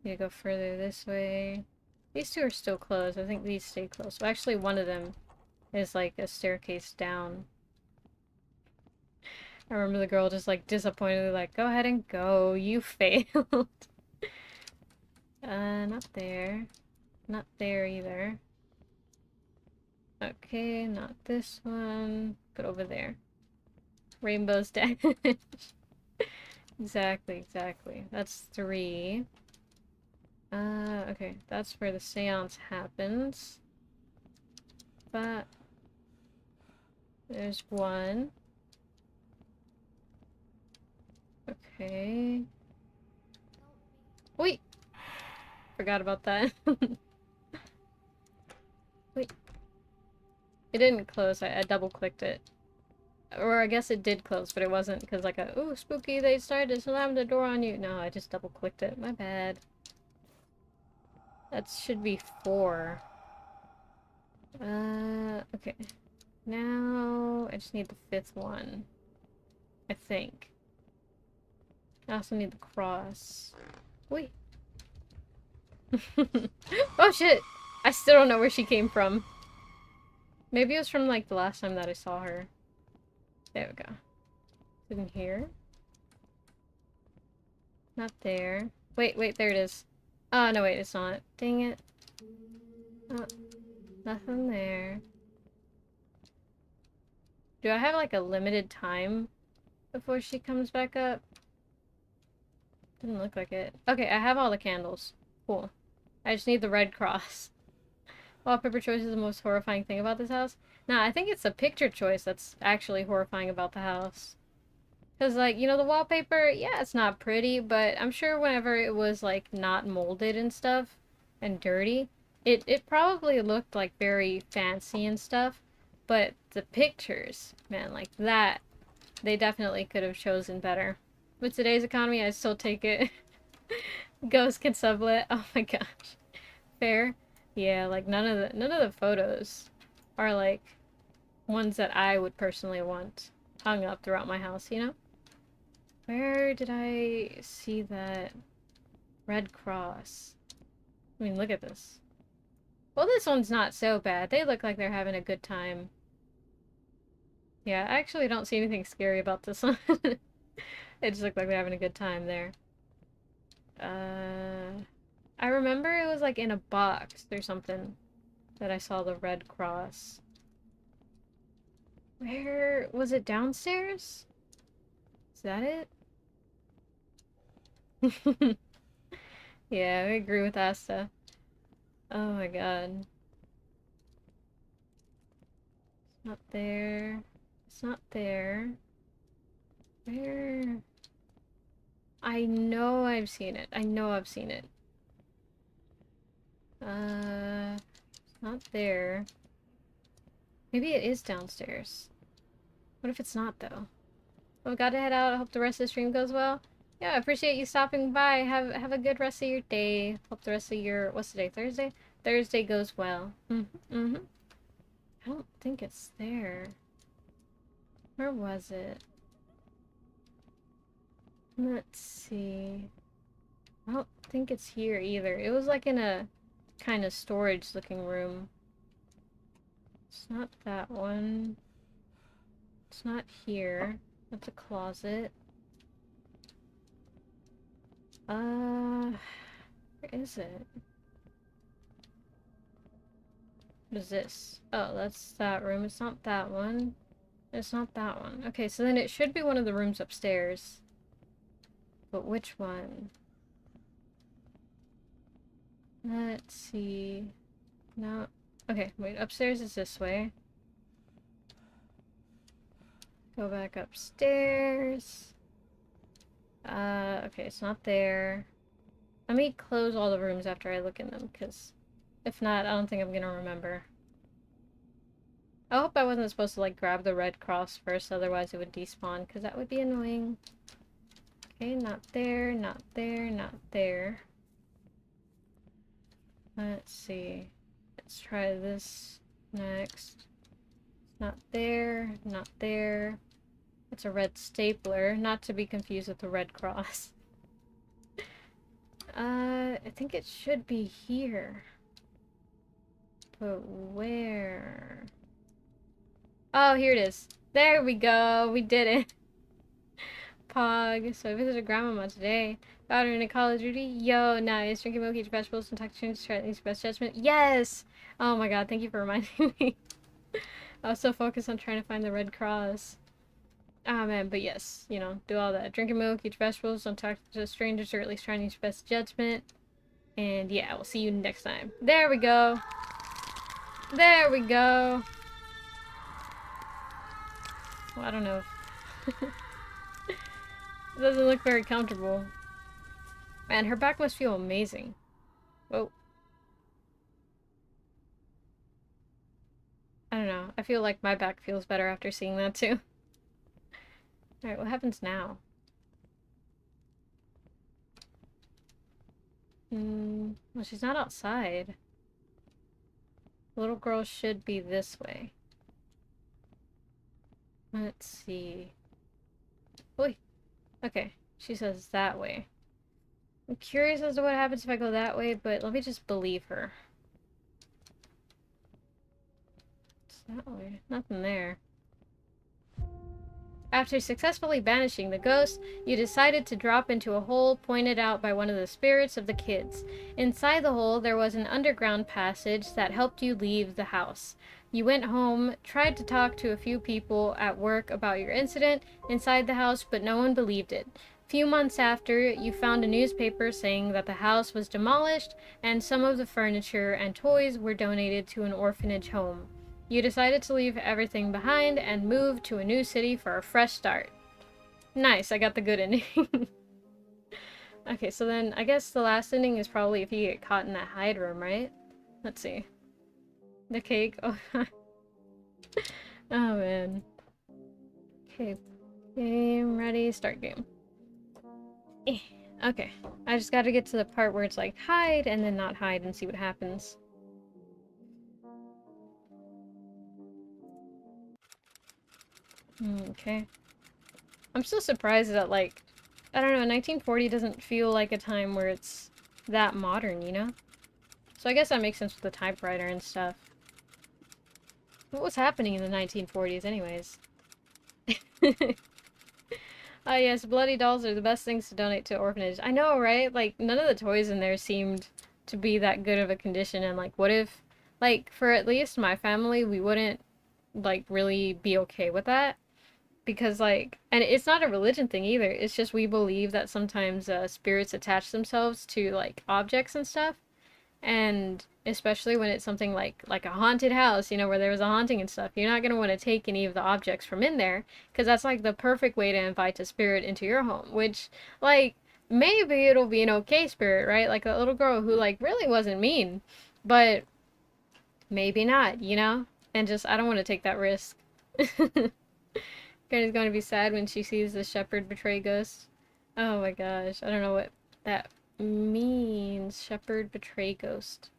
Need to go further this way. These two are still closed. I think these stay closed. Well, actually, one of them is like a staircase down. I remember the girl just like disappointedly like, go ahead and go. You failed. Not there. Not there either. Okay, not this one. But over there. Rainbow's damage. Exactly. That's 3. Okay. That's where the seance happens. But there's 1. Okay. Wait! Forgot about that. Wait. It didn't close. I double-clicked it. Or I guess it did close, but it wasn't because like ooh, spooky, they started to slam the door on you. No, I just double-clicked it. My bad. That should be 4. Okay. Now, I just need the 5th one. I think. I also need the cross. Wait. Oh shit! I still don't know where she came from. Maybe it was from like the last time that I saw her. There we go. Is it in here? Not there. Wait, there it is. Oh, no, wait, it's not. Dang it. Oh, nothing there. Do I have like a limited time before she comes back up? Doesn't look like it. Okay, I have all the candles. Cool. I just need the red cross. Wallpaper choice is the most horrifying thing about this house. Nah, I think it's the picture choice that's actually horrifying about the house. Because, like, you know, the wallpaper, yeah, it's not pretty, but I'm sure whenever it was, like, not molded and stuff, and dirty, it probably looked, like, very fancy and stuff. But the pictures, man, like, that, they definitely could have chosen better. With today's economy, I still take it. Ghosts can sublet. Oh my gosh. Fair. Yeah, like none of the photos are like ones that I would personally want hung up throughout my house, you know? Where did I see that red cross? I mean, look at this. Well, this one's not so bad. They look like they're having a good time. Yeah, I actually don't see anything scary about this one. It just looked like they're having a good time there. I remember it was like in a box or something that I saw the red cross. Where was it? Downstairs? Is that it? Yeah, I agree with Asta. Oh my god. It's not there. It's not there. Where? I know I've seen it. I know I've seen it. It's not there. Maybe it is downstairs. What if it's not, though? Well, we gotta head out. I hope the rest of the stream goes well. Yeah, I appreciate you stopping by. Have a good rest of your day. Hope the rest of your... What's today? Thursday? Thursday goes well. I don't think it's there. Where was it? Let's see. I don't think it's here either. It was like in a kind of storage looking room. It's not that one. It's not here. That's a closet. Where is it? What is this? Oh, that's that room. It's not that one. It's not that one. Okay, so then it should be one of the rooms upstairs. But which one? Let's see. No. Okay, wait. Upstairs is this way. Go back upstairs. Okay, it's not there. Let me close all the rooms after I look in them, because if not, I don't think I'm gonna remember. I hope I wasn't supposed to, like, grab the red cross first, otherwise it would despawn, because that would be annoying. Okay, not there, not there, not there. Let's see. Let's try this next. Not there, not there. It's a red stapler, not to be confused with the red cross. I think it should be here. But where? Oh, here it is. There we go. We did it. Pog. So I visited Grandmama today. Got her into Call of Duty. Yo, nice. Drinking milk, eat vegetables, and talk to change best judgment. Yes! Oh my god, thank you for reminding me. I was so focused on trying to find the red cross. Ah, man, but yes, you know, do all that. Drinking milk, eat vegetables, don't talk to strangers, or at least try and use best judgment. And yeah, we'll see you next time. There we go. There we go. Well, I don't know. It doesn't look very comfortable. Man, her back must feel amazing. Whoa. I don't know. I feel like my back feels better after seeing that too. Alright, what happens now? Well, she's not outside. The little girl should be this way. Let's see. Oi! Okay, she says that way. I'm curious as to what happens if I go that way, but let me just believe her. It's that way. Nothing there. After successfully banishing the ghost, you decided to drop into a hole pointed out by one of the spirits of the kids. Inside the hole, there was an underground passage that helped you leave the house. You went home, tried to talk to a few people at work about your incident inside the house, but no one believed it. Few months after, you found a newspaper saying that the house was demolished and some of the furniture and toys were donated to an orphanage home. You decided to leave everything behind and move to a new city for a fresh start. Nice, I got the good ending. Okay, so then I guess the last ending is probably if you get caught in that hide room, right? Let's see. The cake. Oh, oh man. Okay. Game ready, start game. Okay. I just gotta get to the part where it's like hide and then not hide and see what happens. Okay. I'm still surprised that, like, I don't know, 1940 doesn't feel like a time where it's that modern, you know? So I guess that makes sense with the typewriter and stuff. What was happening in the 1940s anyways? Oh yes, bloody dolls are the best things to donate to orphanage. I know, right? Like, none of the toys in there seemed to be that good of a condition, and like, what if, like, for at least my family, we wouldn't, like, really be okay with that? Because, like, and it's not a religion thing either, it's just we believe that sometimes spirits attach themselves to, like, objects and stuff, and especially when it's something like a haunted house, you know, where there was a haunting and stuff, you're not going to want to take any of the objects from in there because that's like the perfect way to invite a spirit into your home, which, like, maybe it'll be an okay spirit, right? Like that little girl who, like, really wasn't mean, but maybe not, you know? And just I don't want to take that risk. Karen is going to be sad when she sees the shepherd betray Ghost. Oh my gosh, I don't know what that means. Shepherd betray Ghost.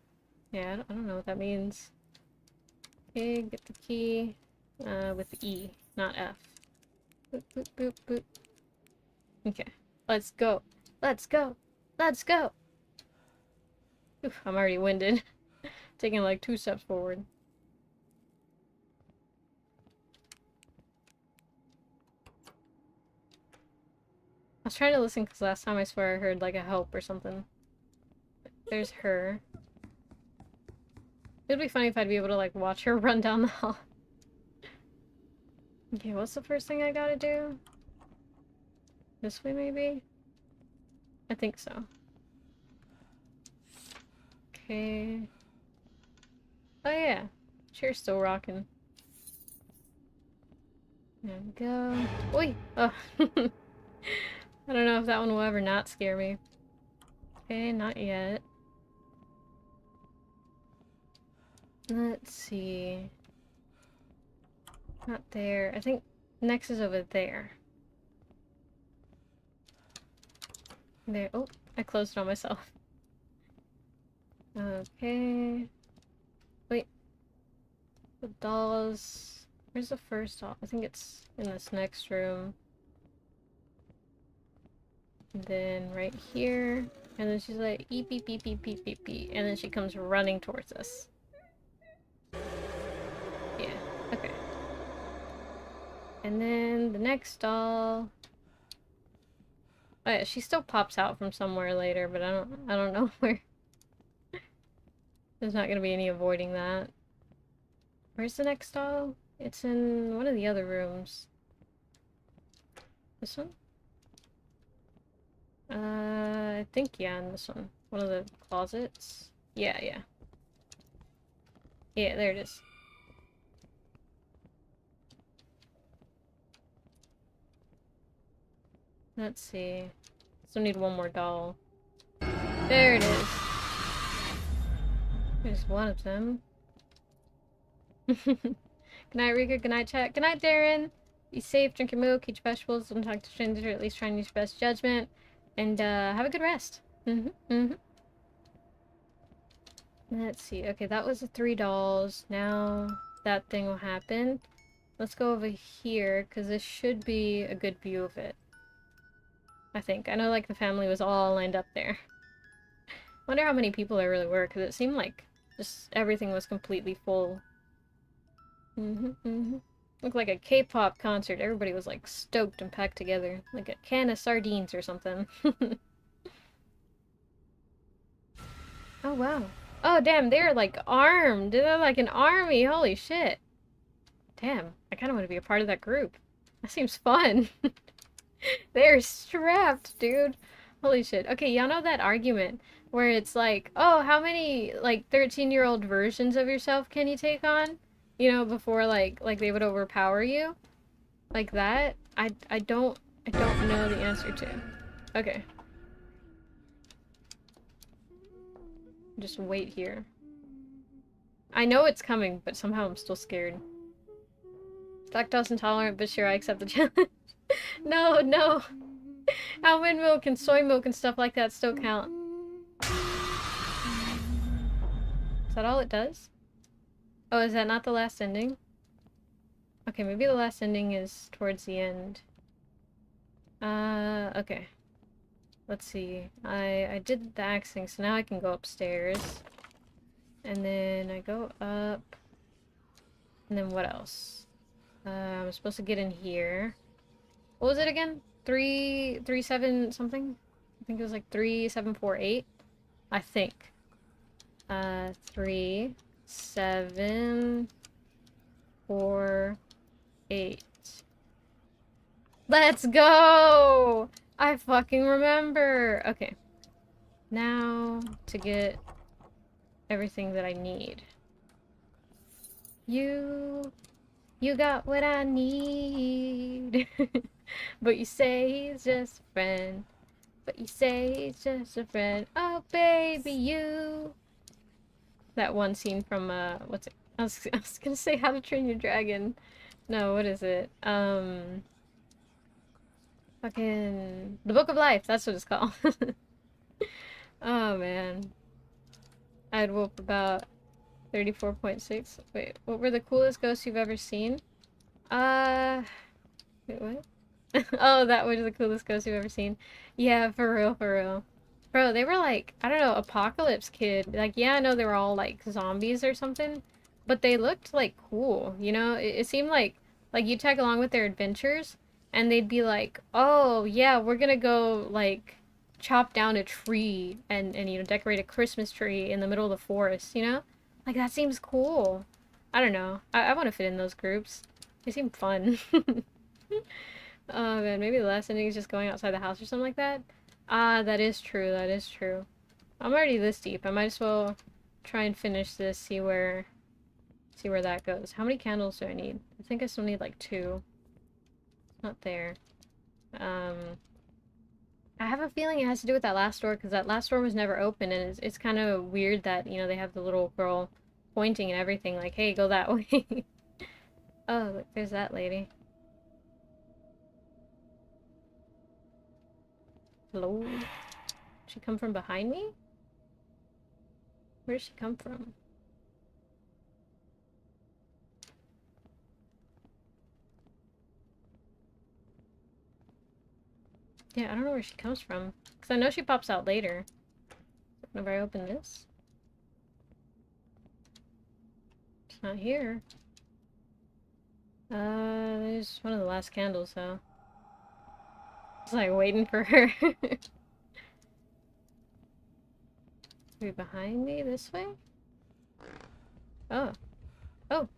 Yeah, I don't know what that means. Okay, get the key. With the E, not F. Boop, boop, boop, boop. Okay, let's go. Let's go. Let's go. Oof, I'm already winded. Taking like 2 steps forward. I was trying to listen because last time I swear I heard like a help or something. There's her. It'd be funny if I'd be able to like watch her run down the hall. Okay, what's the first thing I gotta do? This way maybe? I think so. Okay. Oh yeah. Chair's still rocking. There we go. Oi! Oh. I don't know if that one will ever not scare me. Okay, not yet. Let's see. Not there. I think next is over there. There. Oh, I closed it on myself. Okay. Wait. The dolls. Where's the first doll? I think it's in this next room. And then right here. And then she's like, eep, beep, beep, beep, beep, beep, beep. And then she comes running towards us. Yeah, okay. And then the next doll. Oh yeah, she still pops out from somewhere later, but I don't know where. There's not gonna be any avoiding that. Where's the next doll? It's in one of the other rooms. This one? I think, yeah, in this one. One of the closets. Yeah, yeah. Yeah, there it is. Let's see. Still need one more doll. There it is. There's one of them. Good night, Rika. Good night, chat. Good night, Darren. Be safe, drink your milk, eat your vegetables, don't talk to strangers, or at least try and use your best judgment. And, have a good rest. Let's see. Okay, that was the 3 dolls. Now that thing will happen. Let's go over here, because this should be a good view of it. I think. I know, like, the family was all lined up there. Wonder how many people there really were, because it seemed like just everything was completely full. Looked like a K-pop concert. Everybody was, like, stoked and packed together. Like a can of sardines or something. Oh, wow. Oh, damn, they're, like, armed. They're like an army. Holy shit. Damn, I kind of want to be a part of that group. That seems fun. They're strapped, dude. Holy shit. Okay, y'all know that argument where it's like, oh, how many, like, 13-year-old versions of yourself can you take on? You know, before, like they would overpower you? Like that? I don't know the answer to. Okay. Just wait here. I know it's coming, but somehow I'm still scared. Lactose intolerant, but sure, I accept the challenge. No, no. Almond milk and soy milk and stuff like that still count. Is that all it does? Oh, is that not the last ending? Okay, maybe the last ending is towards the end. Okay. Let's see. I did the axe thing, so now I can go upstairs. And then I go up. And then what else? I'm supposed to get in here. What was it again? 7 something. I think it was like 3748. I think. 3748. Let's go! I fucking remember. Okay. Now to get everything that I need. You got what I need. But you say he's just a friend. But you say he's just a friend. Oh, baby, you. That one scene from, what's it? I was gonna say How to Train Your Dragon. No, what is it? Fucking The Book of Life. That's what it's called. Oh, man. I'd whoop about 34.6. Wait, what were the coolest ghosts you've ever seen? Wait, what? Oh, that was the coolest ghost you've ever seen. Yeah, for real, for real. Bro, they were like, I don't know, Apocalypse Kid. Like, yeah, I know they were all like zombies or something, but they looked like cool, you know? It seemed like you tag along with their adventures, and they'd be like, oh, yeah, we're gonna go, like, chop down a tree and you know, decorate a Christmas tree in the middle of the forest, you know? Like, that seems cool. I don't know. I want to fit in those groups. They seem fun. Oh man, maybe the last ending is just going outside the house or something like that. Ah, that is true, that is true. I'm already this deep. I might as well try and finish this, see where that goes. How many candles do I need? I think I still need like 2. It's not there. I have a feeling it has to do with that last door, because that last door was never open, and it's kind of weird that, you know, they have the little girl pointing and everything, like, hey, go that way. Oh, look, there's that lady. Hello? Did she come from behind me? Where did she come from? Yeah, I don't know where she comes from. Because I know she pops out later. Whenever I open this. It's not here. There's one of the last candles, though. It's like waiting for her. Be behind me this way? Oh. Oh.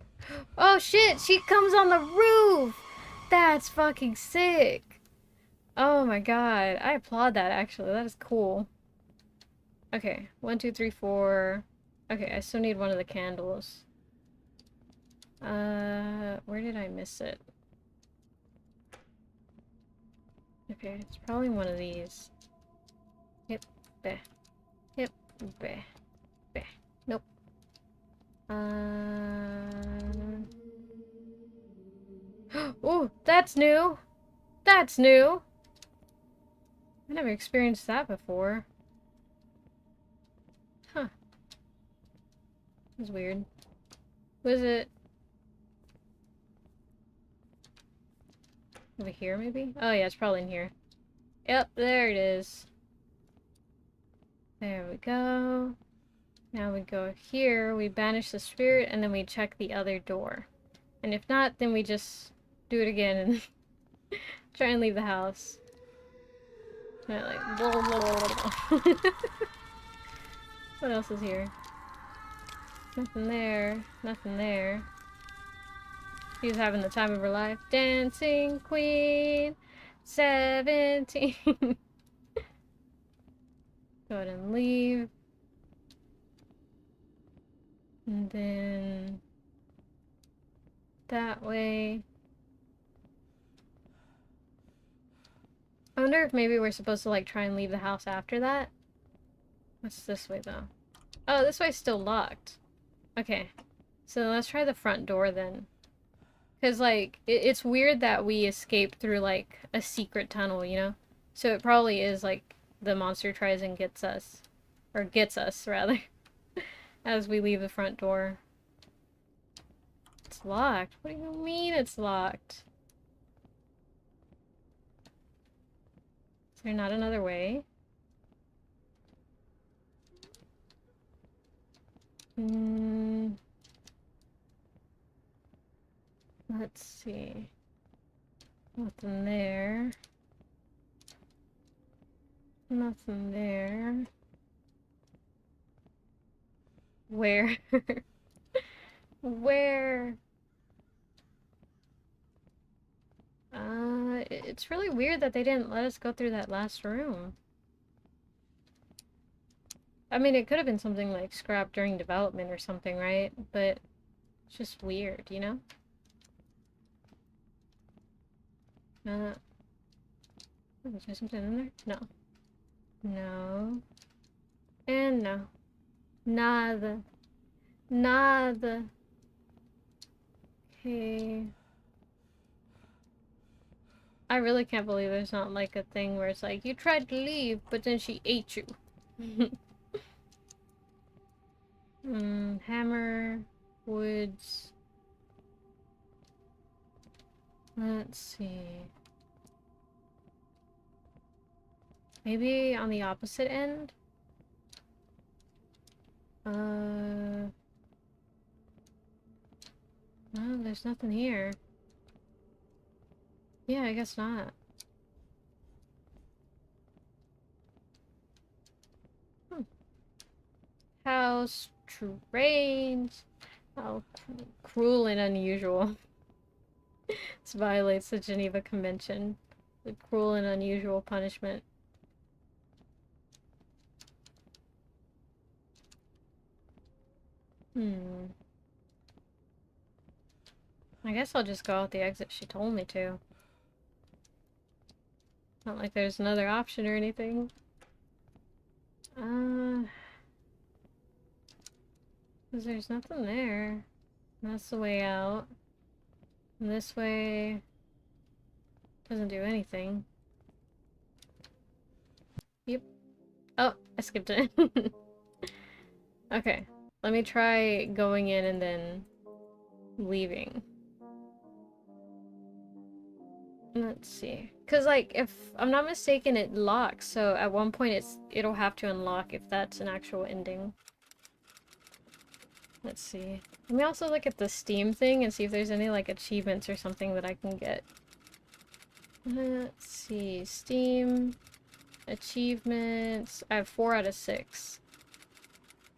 Oh shit! She comes on the roof! That's fucking sick! Oh my god. I applaud that, actually. That is cool. Okay. 1, 2, 3, 4. Okay, I still need one of the candles. Where did I miss it? Okay, it's probably one of these. Yep. Beh. Yep. Beh. Beh. Nope. Oh, that's new! That's new! I never experienced that before. Huh. That's weird. Was it over here, maybe? Oh yeah, it's probably in here. Yep, there it is. There we go. Now we go here, we banish the spirit, and then we check the other door. And if not, then we just do it again and try and leave the house. And like, blah, blah, blah, blah. What else is here? Nothing there. Nothing there. She's having the time of her life. Dancing Queen 17. Go ahead and leave. And then that way. I wonder if maybe we're supposed to like try and leave the house after that. What's this way though? Oh, this way's still locked. Okay. So let's try the front door then. Because like, it's weird that we escaped through like a secret tunnel, you know? So it probably is like the monster tries and gets us. Or gets us, rather. As we leave the front door. It's locked. What do you mean it's locked? Is there not another way? Let's see. Nothing there. Nothing there. Where? Where? It's really weird that they didn't let us go through that last room. I mean, it could have been something like scrapped during development or something, right? But it's just weird, you know? Oh, is there something in there? No. No. And no. Nada. Nada. Okay. I really can't believe there's not like a thing where it's like, you tried to leave, but then she ate you. Hammer. Woods. Let's see. Maybe on the opposite end? No, there's nothing here. Yeah, I guess not. How strange. How cruel and unusual. This violates the Geneva Convention. The cruel and unusual punishment. I guess I'll just go out the exit she told me to. Not like there's another option or anything. Because there's nothing there. That's the way out. And this way doesn't do anything. Yep. Oh, I skipped it. Okay. Let me try going in and then leaving. Let's see. Because, like, if I'm not mistaken, it locks. So at one point it'll have to unlock if that's an actual ending. Let's see. Let me also look at the Steam thing and see if there's any, like, achievements or something that I can get. Let's see. Steam. Achievements. I have 4 out of 6.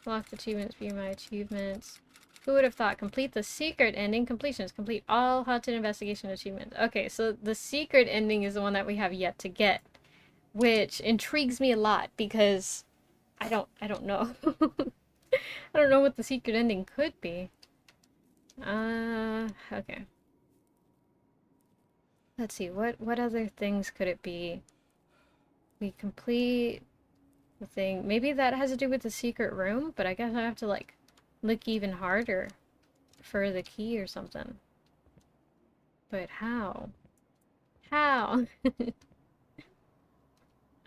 Locked achievements, view my achievements. Who would have thought? Complete the secret ending. Completions. Complete all haunted investigation achievements. Okay, so the secret ending is the one that we have yet to get. Which intrigues me a lot because I don't know. I don't know what the secret ending could be. Okay. Let's see, what other things could it be? We complete the thing. Maybe that has to do with the secret room, but I guess I have to, like, look even harder for the key or something. But how? How?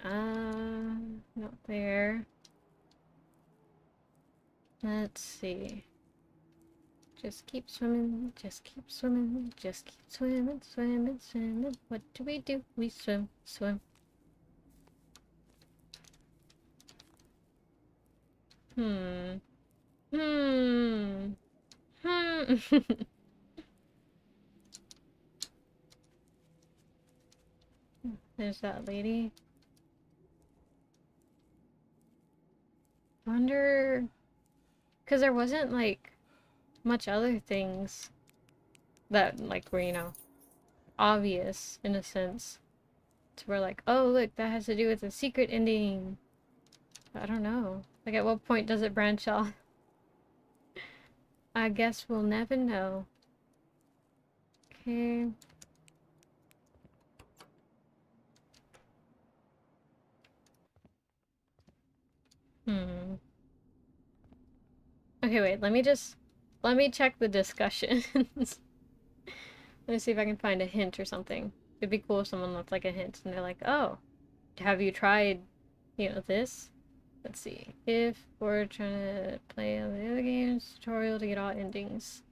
Not there. Let's see. Just keep swimming, just keep swimming, just keep swimming, swimming, swimming. What do? We swim, swim. There's that lady. Wonder... Because there wasn't, like, much other things that, like, were, you know, obvious, in a sense. So we're like, oh, look, that has to do with the secret ending. I don't know. Like, at what point does it branch off? I guess we'll never know. Okay. Okay, wait, let me check the discussions. Let me see if I can find a hint or something. It'd be cool if someone left, like, a hint and they're like, oh, have you tried, you know, this? Let's see. If we're trying to play on the other games, tutorial to get all endings.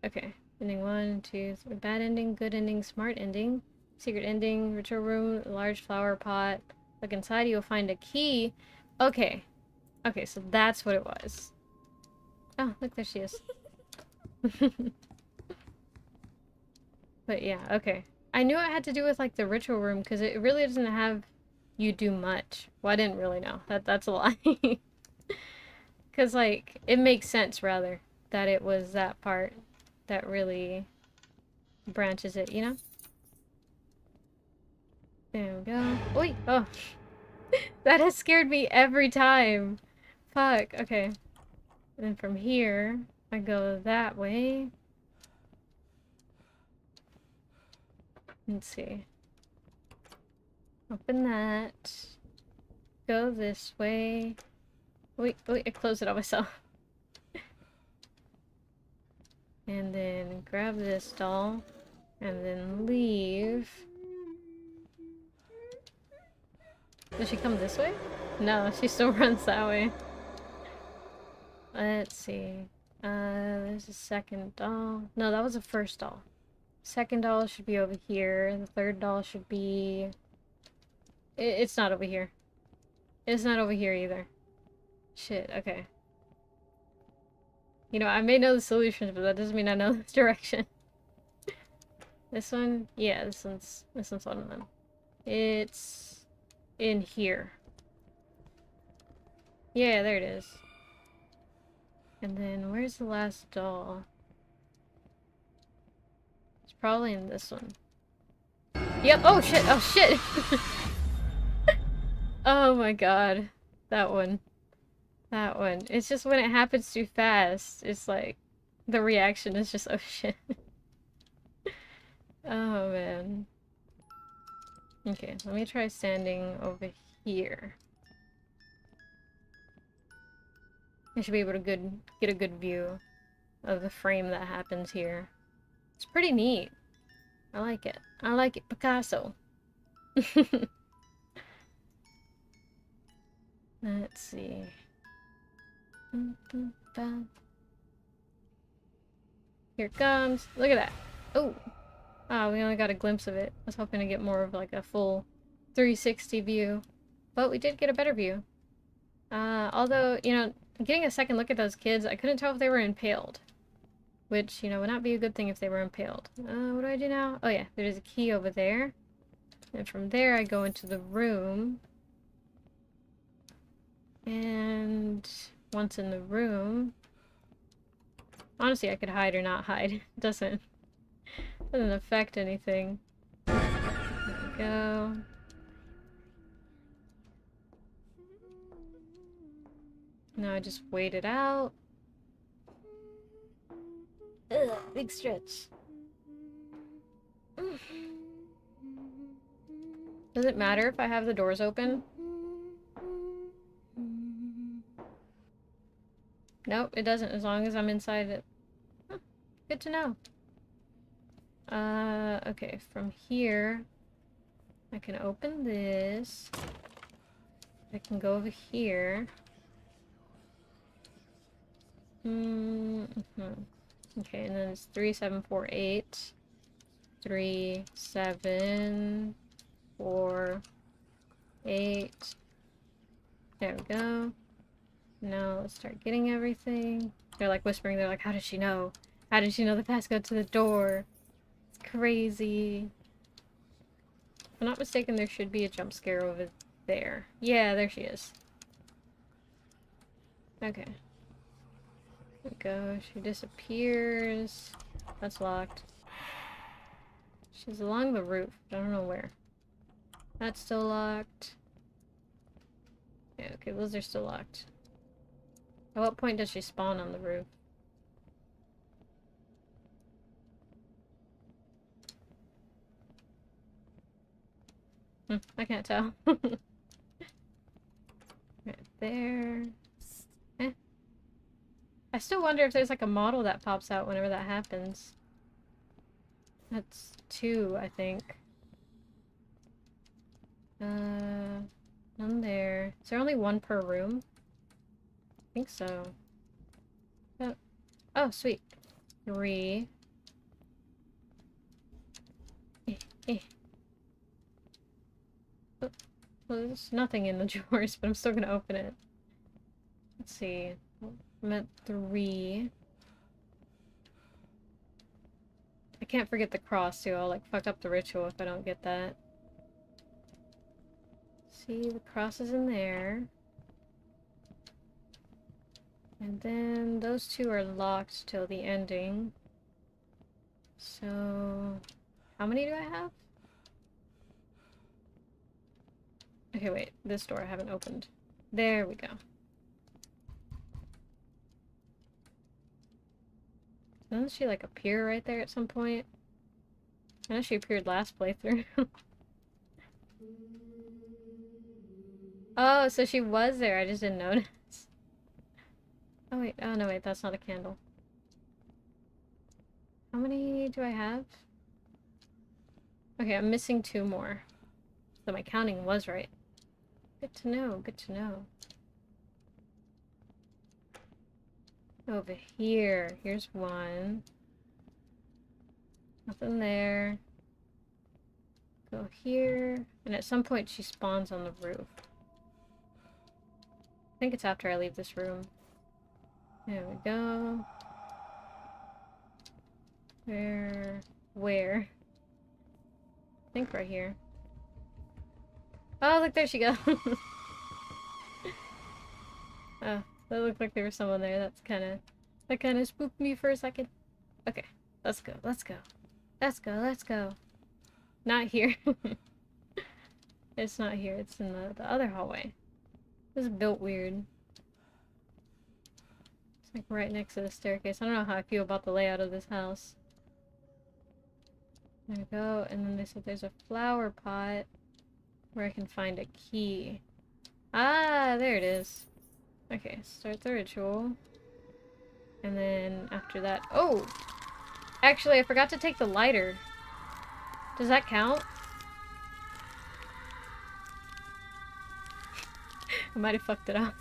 Okay. Ending 1, 2, 3. Bad ending, good ending, smart ending, secret ending, ritual room, large flower pot. Look inside, you'll find a key. Okay. Okay, so that's what it was. Oh, look, there she is. But yeah, okay. I knew it had to do with, like, the ritual room, because it really doesn't have You do much. Well, I didn't really know. That's a lie. Because, like, it makes sense, rather, that it was that part that really branches it, you know? There we go. Oi! Oh, that has scared me every time. Fuck. Okay. And from here, I go that way. Let's see. Open that. Go this way. Wait, wait, I closed it on myself. And then grab this doll. And then leave. Does she come this way? No, she still runs that way. Let's see. There's a second doll. No, that was the first doll. Second doll should be over here. The third doll should be... It's not over here. It's not over here either. Shit, okay. You know, I may know the solutions, but that doesn't mean I know the direction. This one? Yeah, this one's one of them. It's in here. Yeah, there it is. And then where's the last doll? It's probably in this one. Yep. Oh shit. Oh shit. Oh my god. That one. That one. It's just when it happens too fast, it's like the reaction is just oh shit. Oh man. Okay, let me try standing over here. I should be able to get a good view of the frame that happens here. It's pretty neat. I like it. I like it, Picasso. Let's see. Here it comes. Look at that. Oh. Ah, we only got a glimpse of it. I was hoping to get more of like a full 360 view. But we did get a better view. Although, you know, getting a second look at those kids, I couldn't tell if they were impaled. Which, you know, would not be a good thing if they were impaled. What do I do now? Oh yeah, there's a key over there. And from there I go into the room. And once in the room... Honestly, I could hide or not hide. It doesn't affect anything. There we go. Now I just wait it out. Ugh, big stretch. Does it matter if I have the doors open? Nope, it doesn't, as long as I'm inside it. Huh, good to know. Okay, from here, I can open this. I can go over here. Okay, and then it's 3748. 3748. There we go. Now let's start getting everything. They're like whispering, they're like, how did she know? How did she know the passcode to the door? It's crazy. If I'm not mistaken, there should be a jump scare over there. Yeah, there she is. Okay. There we go. She disappears. That's locked. She's along the roof. I don't know where. That's still locked. Yeah, okay, those are still locked. At what point does she spawn on the roof? I can't tell. Right there. Eh. I still wonder if there's like a model that pops out whenever that happens. That's 2, I think. None there. Is there only 1 per room? I think so. Oh, sweet. 3. Oh, well, there's nothing in the drawers, but I'm still gonna open it. Let's see. I'm at 3. I can't forget the cross, too. I'll, like, fuck up the ritual if I don't get that. Let's See, the cross is in there. And then those two are locked till the ending. So, how many do I have? Okay, wait. This door I haven't opened. There we go. Doesn't she, like, appear right there at some point? I know she appeared last playthrough. Oh, so she was there. I just didn't notice. Oh, wait. Oh, no, wait. That's not a candle. How many do I have? Okay, I'm missing 2 more. So my counting was right. Good to know. Good to know. Over here. Here's 1. Nothing there. Go here. And at some point she spawns on the roof. I think it's after I leave this room. There we go. Where? I think right here. Oh, look, there she goes. Oh, that looked like there was someone there. That kind of spooked me for a second. Okay, let's go. Let's go. Let's go. Let's go. Not here. It's not here. It's in the other hallway. This is built weird. It's like right next to the staircase. I don't know how I feel about the layout of this house. There we go. And then they said there's a flower pot where I can find a key. Ah, there it is. Okay, start the ritual. And then after that... Oh! Actually, I forgot to take the lighter. Does that count? I might have fucked it up.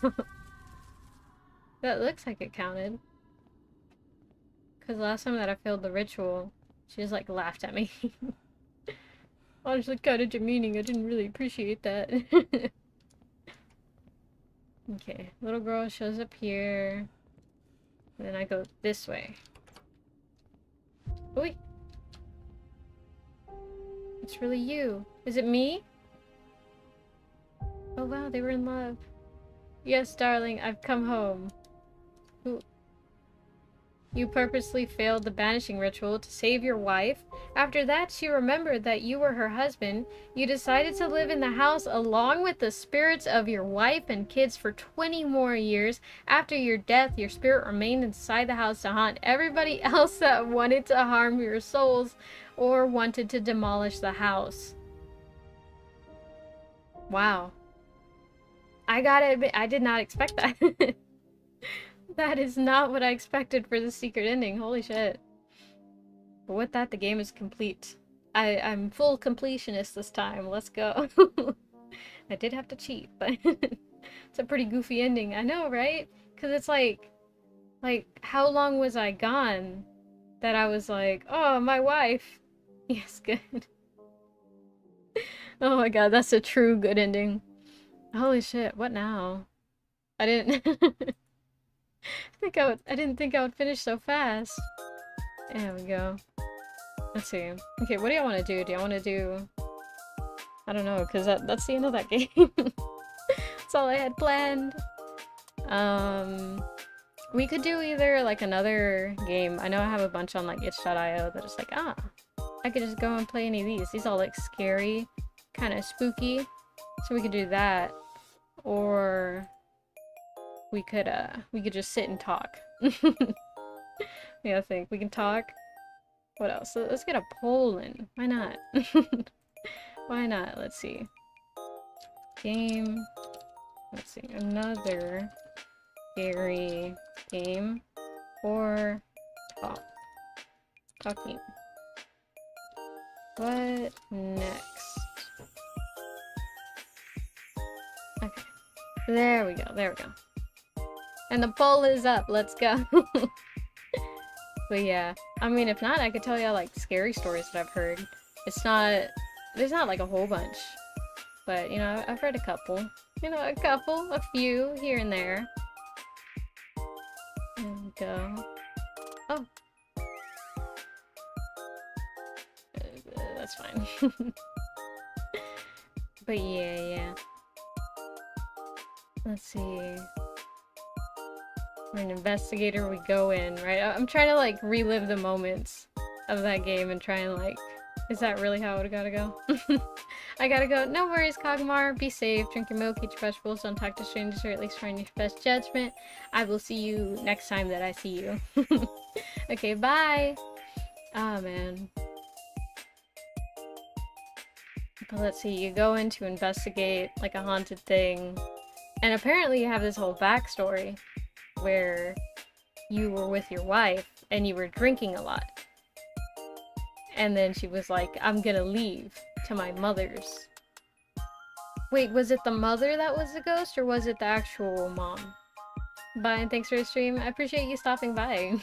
That looks like it counted. Because last time that I failed the ritual, she just like laughed at me. Honestly, kind of demeaning. I didn't really appreciate that. Okay, little girl shows up here. And then I go this way. Oi! It's really you. Is it me? Oh wow, they were in love. Yes, darling, I've come home. Who? You purposely failed the banishing ritual to save your wife. After that, she remembered that you were her husband. You decided to live in the house along with the spirits of your wife and kids for 20 more years. After your death, your spirit remained inside the house to haunt everybody else that wanted to harm your souls or wanted to demolish the house. Wow. I gotta admit, I did not expect that. That is not what I expected for the secret ending. Holy shit. But with that, the game is complete. I'm full completionist this time. Let's go. I did have to cheat, but it's a pretty goofy ending. I know, right? Because it's like, how long was I gone that I was like, oh, my wife. Yes, good. Oh my god, that's a true good ending. Holy shit, what now? I didn't I didn't think I would finish so fast. There we go. Let's see. Okay, what do y'all want to do? Do y'all want to do... I don't know, because that's the end of that game. That's all I had planned. We could do either, like, another game. I know I have a bunch on, like, itch.io that is like, I could just go and play any of these. These all look scary, kind of spooky. So we could do that. Or... we could just sit and talk. Yeah, I think we can talk. What else? So let's get a poll in. Why not? Why not? Let's see. Game. Let's see. Another scary game. Or talk. Talking. What next? Okay. There we go. There we go. And the poll is up. Let's go. But yeah, I mean, if not, I could tell y'all like scary stories that I've heard. There's not like a whole bunch, but you know, I've heard a couple. You know, a few here and there. There we go. Oh. That's fine. But yeah. Let's see. We're an investigator, we go in, right? I'm trying to like relive the moments of that game and try and like, is that really how it gotta go? I gotta go. No worries, Kog'Maw. Be safe. Drink your milk, eat your vegetables, don't talk to strangers, or at least try and use your best judgment. I will see you next time that I see you. Okay, bye! Oh, man. But let's see, you go in to investigate, like, a haunted thing. And apparently you have this whole backstory where you were with your wife and you were drinking a lot. And then she was like, I'm gonna leave to my mother's. Wait, was it the mother that was the ghost, or was it the actual mom? Bye, and thanks for the stream. I appreciate you stopping by.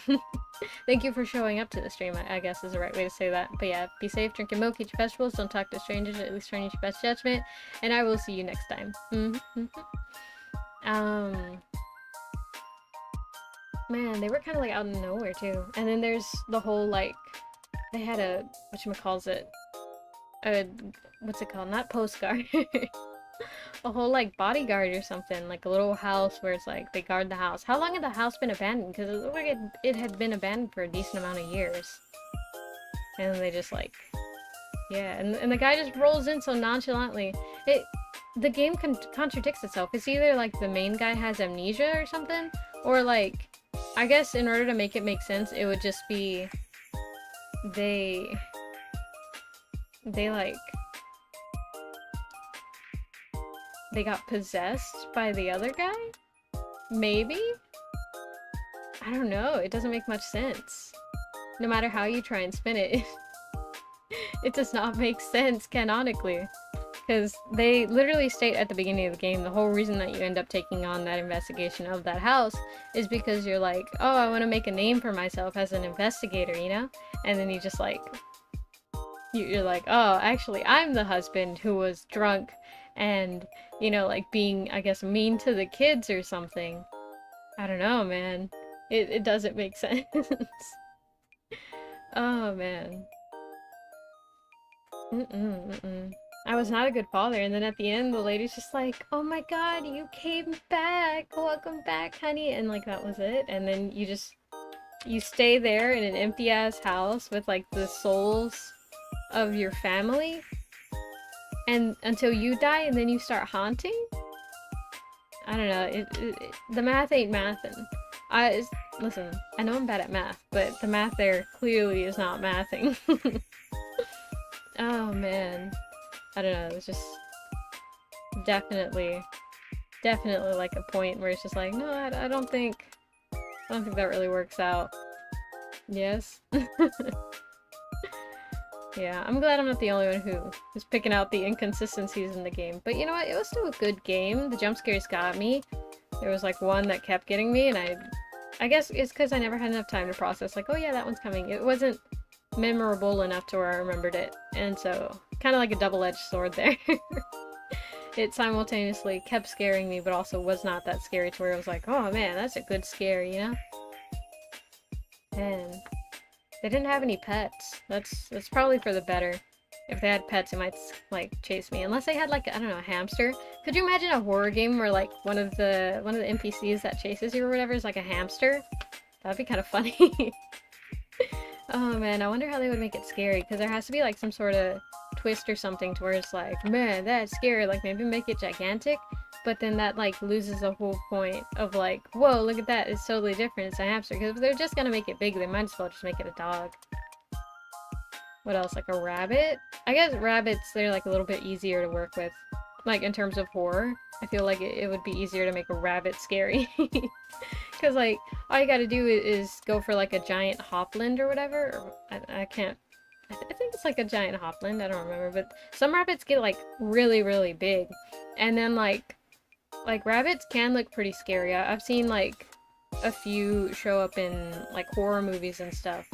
Thank you for showing up to the stream, I guess is the right way to say that. But yeah, be safe, drink your milk, eat your vegetables, don't talk to strangers, at least try and use your best judgment, and I will see you next time. Man, they were kind of like out of nowhere too. And then there's the whole like, they had a, whatchamacallit, what's it called? Not postcard. A whole like bodyguard or something, like a little house where it's like they guard the house. How long had the house been abandoned? Because it looked like it had been abandoned for a decent amount of years. And they just like, yeah, and the guy just rolls in so nonchalantly. The game contradicts itself. It's either like the main guy has amnesia or something, or like, I guess in order to make it make sense, it would just be they got possessed by the other guy? Maybe? I don't know, it doesn't make much sense. No matter how you try and spin it, it does not make sense canonically. Because they literally state at the beginning of the game, the whole reason that you end up taking on that investigation of that house is because you're like, oh, I want to make a name for myself as an investigator, you know? And then you just like, you're like, oh, actually, I'm the husband who was drunk and, you know, like being, I guess, mean to the kids or something. I don't know, man. It doesn't make sense. Oh, man. I was not a good father, and then at the end, the lady's just like, oh my god, you came back! Welcome back, honey! And like, that was it. And then you stay there in an empty-ass house with like the souls of your family and until you die, and then you start haunting? I don't know, the math ain't mathin'. Listen, I know I'm bad at math, but the math there clearly is not mathing. Oh man, I don't know, it's just definitely like a point where it's just like, no, I don't think that really works out. Yes. Yeah, I'm glad I'm not the only one who's picking out the inconsistencies in the game. But you know what? It was still a good game. The jump scares got me. There was like one that kept getting me, and I guess it's because I never had enough time to process, like, oh yeah, that one's coming. It wasn't memorable enough to where I remembered it. And so, kind of like a double-edged sword there. It simultaneously kept scaring me, but also was not that scary to where I was like, oh man, that's a good scare, you know? And they didn't have any pets. That's probably for the better. If they had pets, it might, like, chase me. Unless they had, like, I don't know, a hamster. Could you imagine a horror game where, like, one of the NPCs that chases you or whatever is, like, a hamster? That'd be kind of funny. Oh, man, I wonder how they would make it scary. Because there has to be, like, some sort of twist or something to where it's like, man, that's scary. Like, maybe make it gigantic. But then that, like, loses the whole point of, like, whoa, look at that, it's totally different, it's a hamster. Because if they're just gonna make it big, they might as well just make it a dog. What else? Like a rabbit? I guess rabbits, they're, like, a little bit easier to work with. Like, in terms of horror. I feel like it would be easier to make a rabbit scary. Because, like, all you gotta do is go for, like, a giant hopland or whatever. Or, I can't... I think it's, like, a giant hopland, I don't remember. But some rabbits get, like, really, really big. And then, like, rabbits can look pretty scary. I've seen, like, a few show up in, like, horror movies and stuff.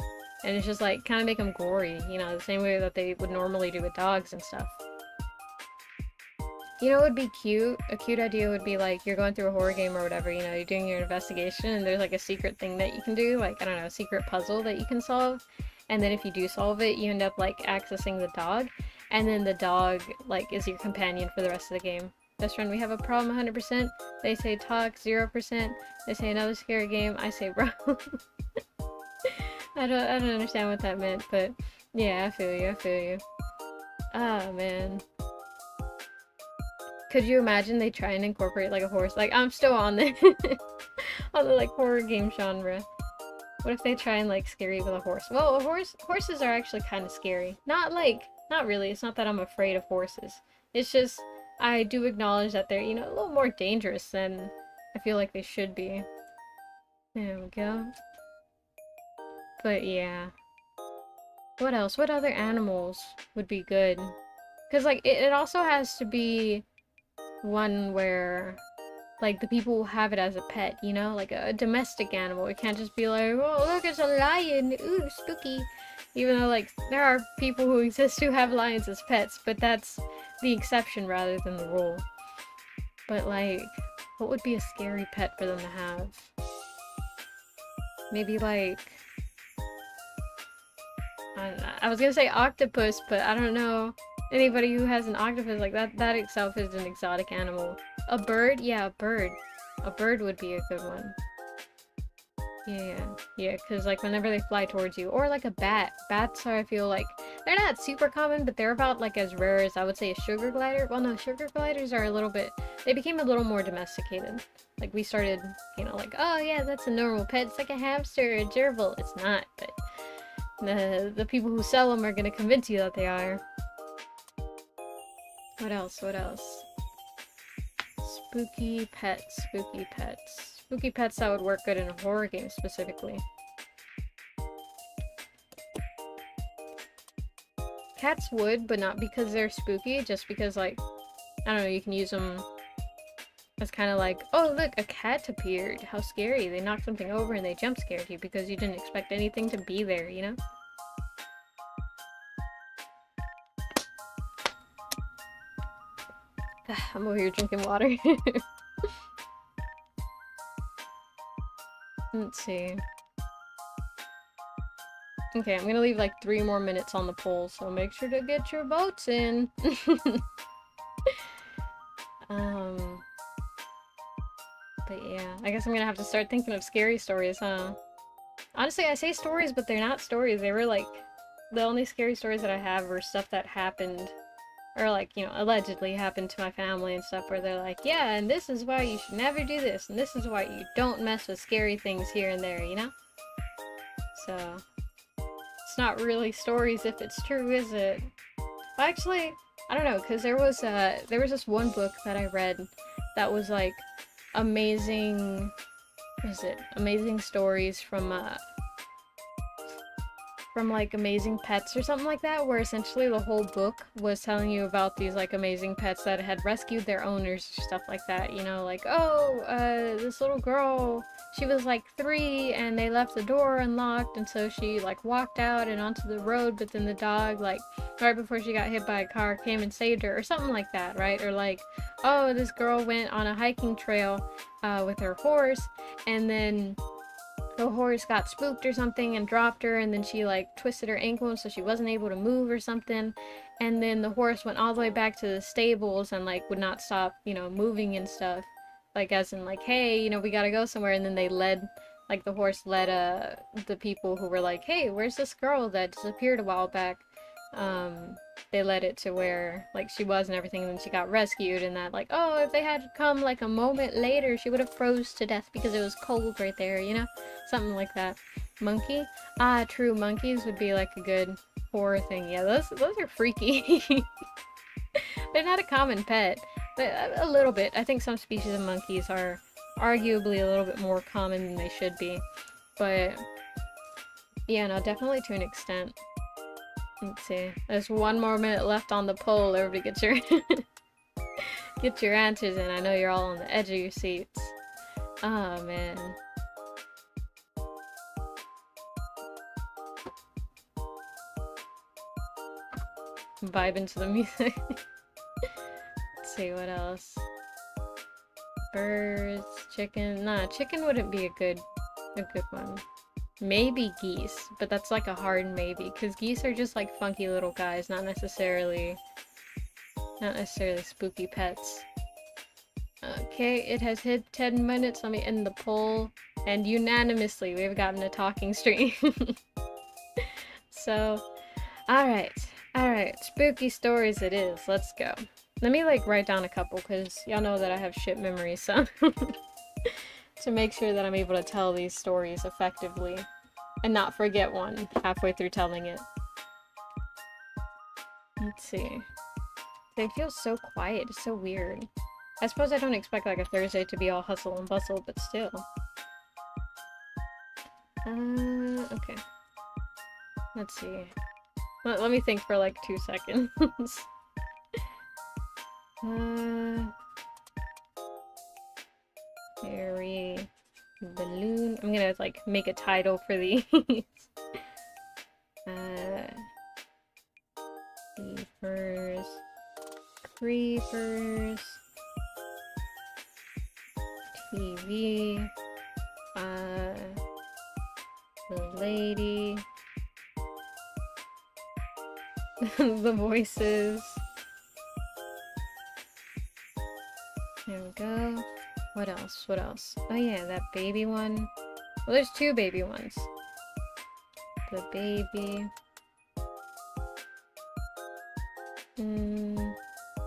And it's just, like, kind of make them gory, you know, the same way that they would normally do with dogs and stuff. You know what would be cute? A cute idea would be, like, you're going through a horror game or whatever, you know, you're doing your investigation, and there's, like, a secret thing that you can do, like, I don't know, a secret puzzle that you can solve. And then if you do solve it, you end up, like, accessing the dog. And then the dog, like, is your companion for the rest of the game. Best friend, we have a problem 100%. They say talk 0%. They say another scary game. I say bro. I don't understand what that meant, but yeah, I feel you, I feel you. Ah, man. Could you imagine they try and incorporate like a horse? Like, I'm still on the on the like horror game genre. What if they try and like scare you with a horse? Well, horses are actually kind of scary. Not really. It's not that I'm afraid of horses. It's just I do acknowledge that they're, you know, a little more dangerous than I feel like they should be. There we go. But yeah. What else? What other animals would be good? Because like it also has to be one where like the people who have it as a pet, you know, like a domestic animal. It can't just be like, oh look, it's a lion, ooh, spooky. Even though like there are people who exist who have lions as pets, but that's the exception rather than the rule. But like, what would be a scary pet for them to have? Maybe like, I was gonna say octopus, but I don't know anybody who has an octopus. Like that itself is an exotic animal. A bird? Yeah, a bird. A bird would be a good one. Yeah, because like whenever they fly towards you. Or like a bat. Bats are, I feel like, they're not super common, but they're about like as rare as I would say a sugar glider. Well, no, sugar gliders are a little bit, they became a little more domesticated. Like we started, you know, like, oh yeah, that's a normal pet. It's like a hamster or a gerbil. It's not, but the people who sell them are gonna convince you that they are. What else? What else? Spooky pets. Spooky pets. Spooky pets that would work good in a horror game specifically. Cats would, but not because they're spooky, just because like, I don't know, you can use them as kind of like, oh look, a cat appeared. How scary. They knocked something over and they jump scared you because you didn't expect anything to be there, you know? I'm over here drinking water. Let's see. Okay, I'm gonna leave like 3 more minutes on the poll, so make sure to get your votes in. But yeah, I guess I'm gonna have to start thinking of scary stories, huh? Honestly, I say stories, but they're not stories. They were like, the only scary stories that I have were stuff that happened, or like, you know, allegedly happened to my family and stuff, where they're like, yeah, and this is why you should never do this, and this is why you don't mess with scary things here and there, you know? So, it's not really stories if it's true, is it? Well, actually, I don't know, because there was this one book that I read that was like amazing, what is it? Amazing stories from like amazing pets or something like that, where essentially the whole book was telling you about these like amazing pets that had rescued their owners or stuff like that, you know, like, oh, this little girl, she was like 3 and they left the door unlocked, and so she like walked out and onto the road, but then the dog, like right before she got hit by a car, came and saved her, or something like that, right? Or like, oh, this girl went on a hiking trail with her horse, and then the horse got spooked or something and dropped her, and then she like twisted her ankle so she wasn't able to move or something, and then the horse went all the way back to the stables and like would not stop, you know, moving and stuff, like as in like, hey, you know, we gotta go somewhere, and then they led, like the horse led the people who were like, hey, where's this girl that disappeared a while back, they led it to where like she was and everything, and then she got rescued, and that like, oh, if they had come like a moment later she would have froze to death because it was cold right there, you know, something like that. Monkey? Ah, true, monkeys would be like a good horror thing. Yeah, those are freaky. They're not a common pet, but a little bit. I think some species of monkeys are arguably a little bit more common than they should be, but yeah, no, definitely to an extent. Let's see. There's 1 more minute left on the poll. Everybody get your get your answers in. I know you're all on the edge of your seats. Oh man. Vibing to the music. Let's see what else. Birds, chicken. Nah, chicken wouldn't be a good one. Maybe geese, but that's like a hard maybe, because geese are just like funky little guys, not necessarily spooky pets. Okay, it has hit 10 minutes. Let me end the poll. And unanimously, we've gotten a talking stream. So, alright. Alright, spooky stories it is. Let's go. Let me, like, write down a couple, because y'all know that I have shit memory, so... to make sure that I'm able to tell these stories effectively. And not forget one halfway through telling it. Let's see. They feel so quiet. It's so weird. I suppose I don't expect like a Thursday to be all hustle and bustle, but still. Okay. Let's see. Let me think for like 2 seconds. Fairy balloon. I'm gonna like make a title for these. Creepers. Creepers. TV. The lady. The voices. There we go. What else? What else? Oh yeah, that baby one. Well, there's 2 baby ones. The baby.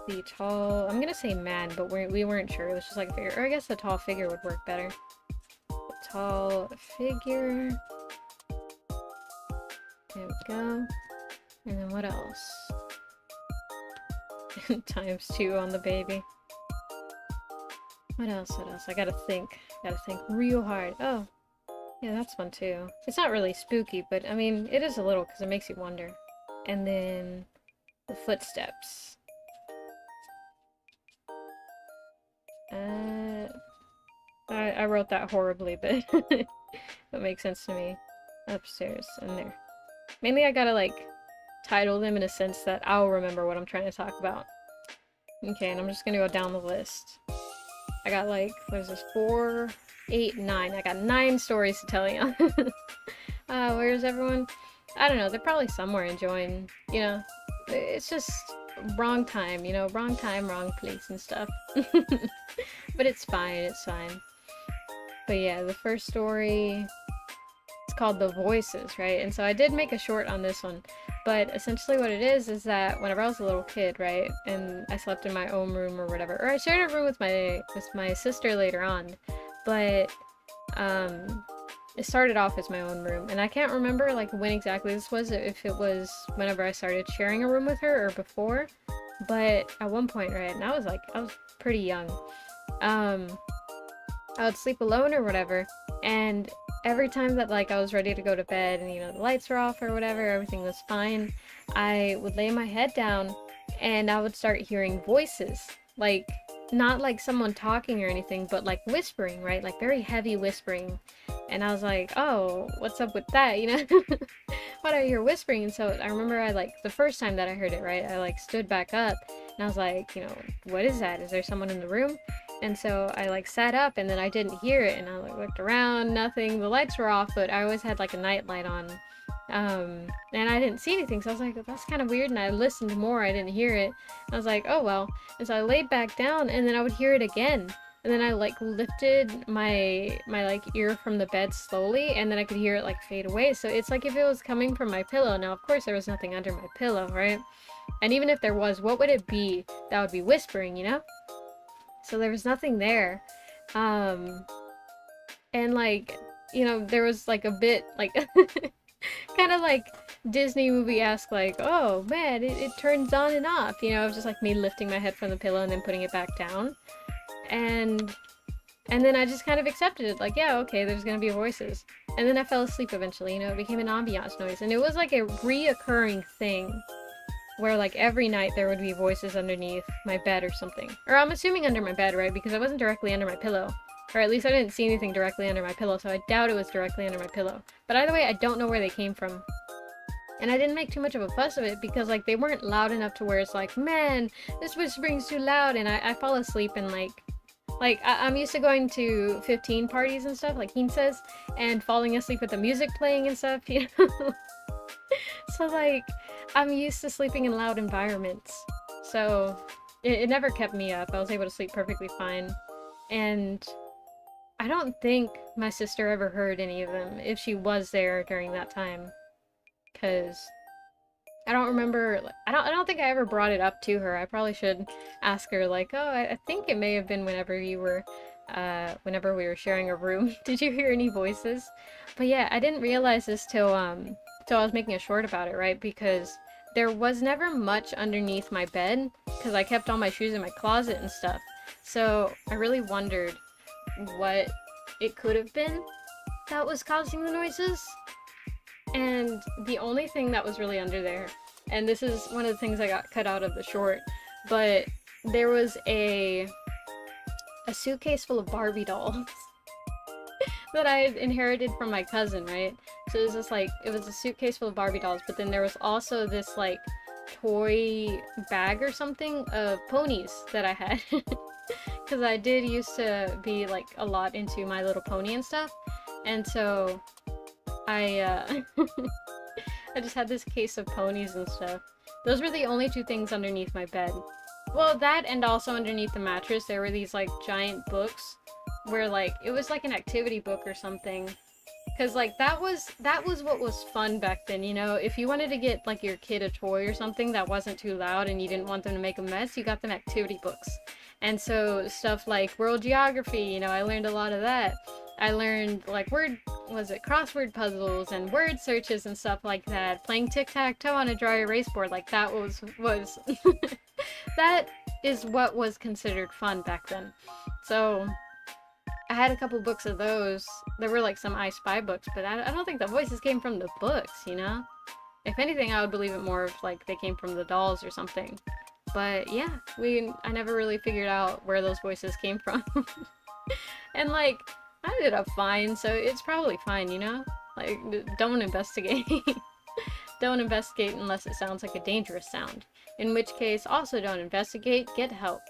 The tall... I'm gonna say man, but we weren't sure. It was just like a figure. Or I guess the tall figure would work better. The tall figure. There we go. And then what else? Times 2 on the baby. What else? What else? I gotta think. Gotta think real hard. Oh. Yeah, that's one too. It's not really spooky, but I mean, it is a little because it makes you wonder. And then the footsteps. I wrote that horribly, but it makes sense to me. Upstairs and there. Mainly I gotta like title them in a sense that I'll remember what I'm trying to talk about. Okay, and I'm just gonna go down the list. I got like, what is this, 4, 8, 9. I got 9 stories to tell you. Where's everyone? I don't know, they're probably somewhere enjoying, you know, it's just wrong time, you know, wrong time, wrong place and stuff. But it's fine, it's fine. But yeah, the first story, it's called The Voices, right? And so I did make a short on this one, but essentially what it is that whenever I was a little kid, right, and I slept in my own room or whatever, or I shared a room with my sister later on, but it started off as my own room, and I can't remember like when exactly this was, if it was whenever I started sharing a room with her or before, but at one point, right, and I was pretty young, I would sleep alone or whatever, and every time that like I was ready to go to bed and, you know, the lights were off or whatever, everything was fine, I would lay my head down and I would start hearing voices, like not like someone talking or anything, but like whispering, right, like very heavy whispering. And I was like, oh, what's up with that, you know? Why do I hear whispering? And so I remember I like the first time that I heard it, right, I like stood back up and I was like, you know, what is that? Is there someone in the room? And so I like sat up and then I didn't hear it, and I like looked around, nothing, the lights were off, but I always had like a night light on, and I didn't see anything, so I was like, that's kind of weird, and I listened more, I didn't hear it. I was like, oh well. And so I laid back down and then I would hear it again, and then I like lifted my like ear from the bed slowly, and then I could hear it like fade away. So it's like if it was coming from my pillow. Now of course there was nothing under my pillow, right? And even if there was, what would it be that would be whispering, you know? So there was nothing there. And like, you know, there was like a bit like kind of like Disney movie-esque, like, oh man, it turns on and off, you know, it was just like me lifting my head from the pillow and then putting it back down. And then I just kind of accepted it, like, yeah, okay, there's gonna be voices. And then I fell asleep eventually, you know, it became an ambiance noise, and it was like a reoccurring thing where like every night there would be voices underneath my bed or something. Or I'm assuming under my bed, right? Because I wasn't directly under my pillow. Or at least I didn't see anything directly under my pillow, so I doubt it was directly under my pillow. But either way, I don't know where they came from. And I didn't make too much of a fuss of it because like they weren't loud enough to where it's like, man, this whispering's too loud, and I fall asleep and like I'm used to going to 15 parties and stuff, like Quinces, and falling asleep with the music playing and stuff, you know? So like, I'm used to sleeping in loud environments, so it never kept me up. I was able to sleep perfectly fine. And I don't think my sister ever heard any of them, if she was there during that time. Because I don't remember, I don't think I ever brought it up to her. I probably should ask her, like, oh, I think it may have been whenever you were, whenever we were sharing a room. Did you hear any voices? But yeah, I didn't realize this till I was making a short about it, right? Because there was never much underneath my bed, because I kept all my shoes in my closet and stuff. So I really wondered what it could have been that was causing the noises. And the only thing that was really under there, and this is one of the things I got cut out of the short, but there was a suitcase full of Barbie dolls that I had inherited from my cousin, right? So it was just like, it was a suitcase full of Barbie dolls, but then there was also this like toy bag or something of ponies that I had. Because I did used to be like a lot into My Little Pony and stuff. And so I I just had this case of ponies and stuff. Those were the only two things underneath my bed. Well, that and also underneath the mattress, there were these like giant books where like, it was like an activity book or something. Cause like that was what was fun back then, you know? If you wanted to get like your kid a toy or something that wasn't too loud and you didn't want them to make a mess, you got them activity books. And so stuff like world geography, you know, I learned a lot of that. I learned like crossword puzzles and word searches and stuff like that. Playing tic-tac-toe on a dry erase board, like that was that is what was considered fun back then. So I had a couple books of those. There were like some I Spy books, but I don't think the voices came from the books, you know? If anything, I would believe it more if like they came from the dolls or something. But yeah, I never really figured out where those voices came from. And like, I ended up fine, so it's probably fine, you know? Like, don't investigate. Don't investigate unless it sounds like a dangerous sound. In which case, also don't investigate, get help.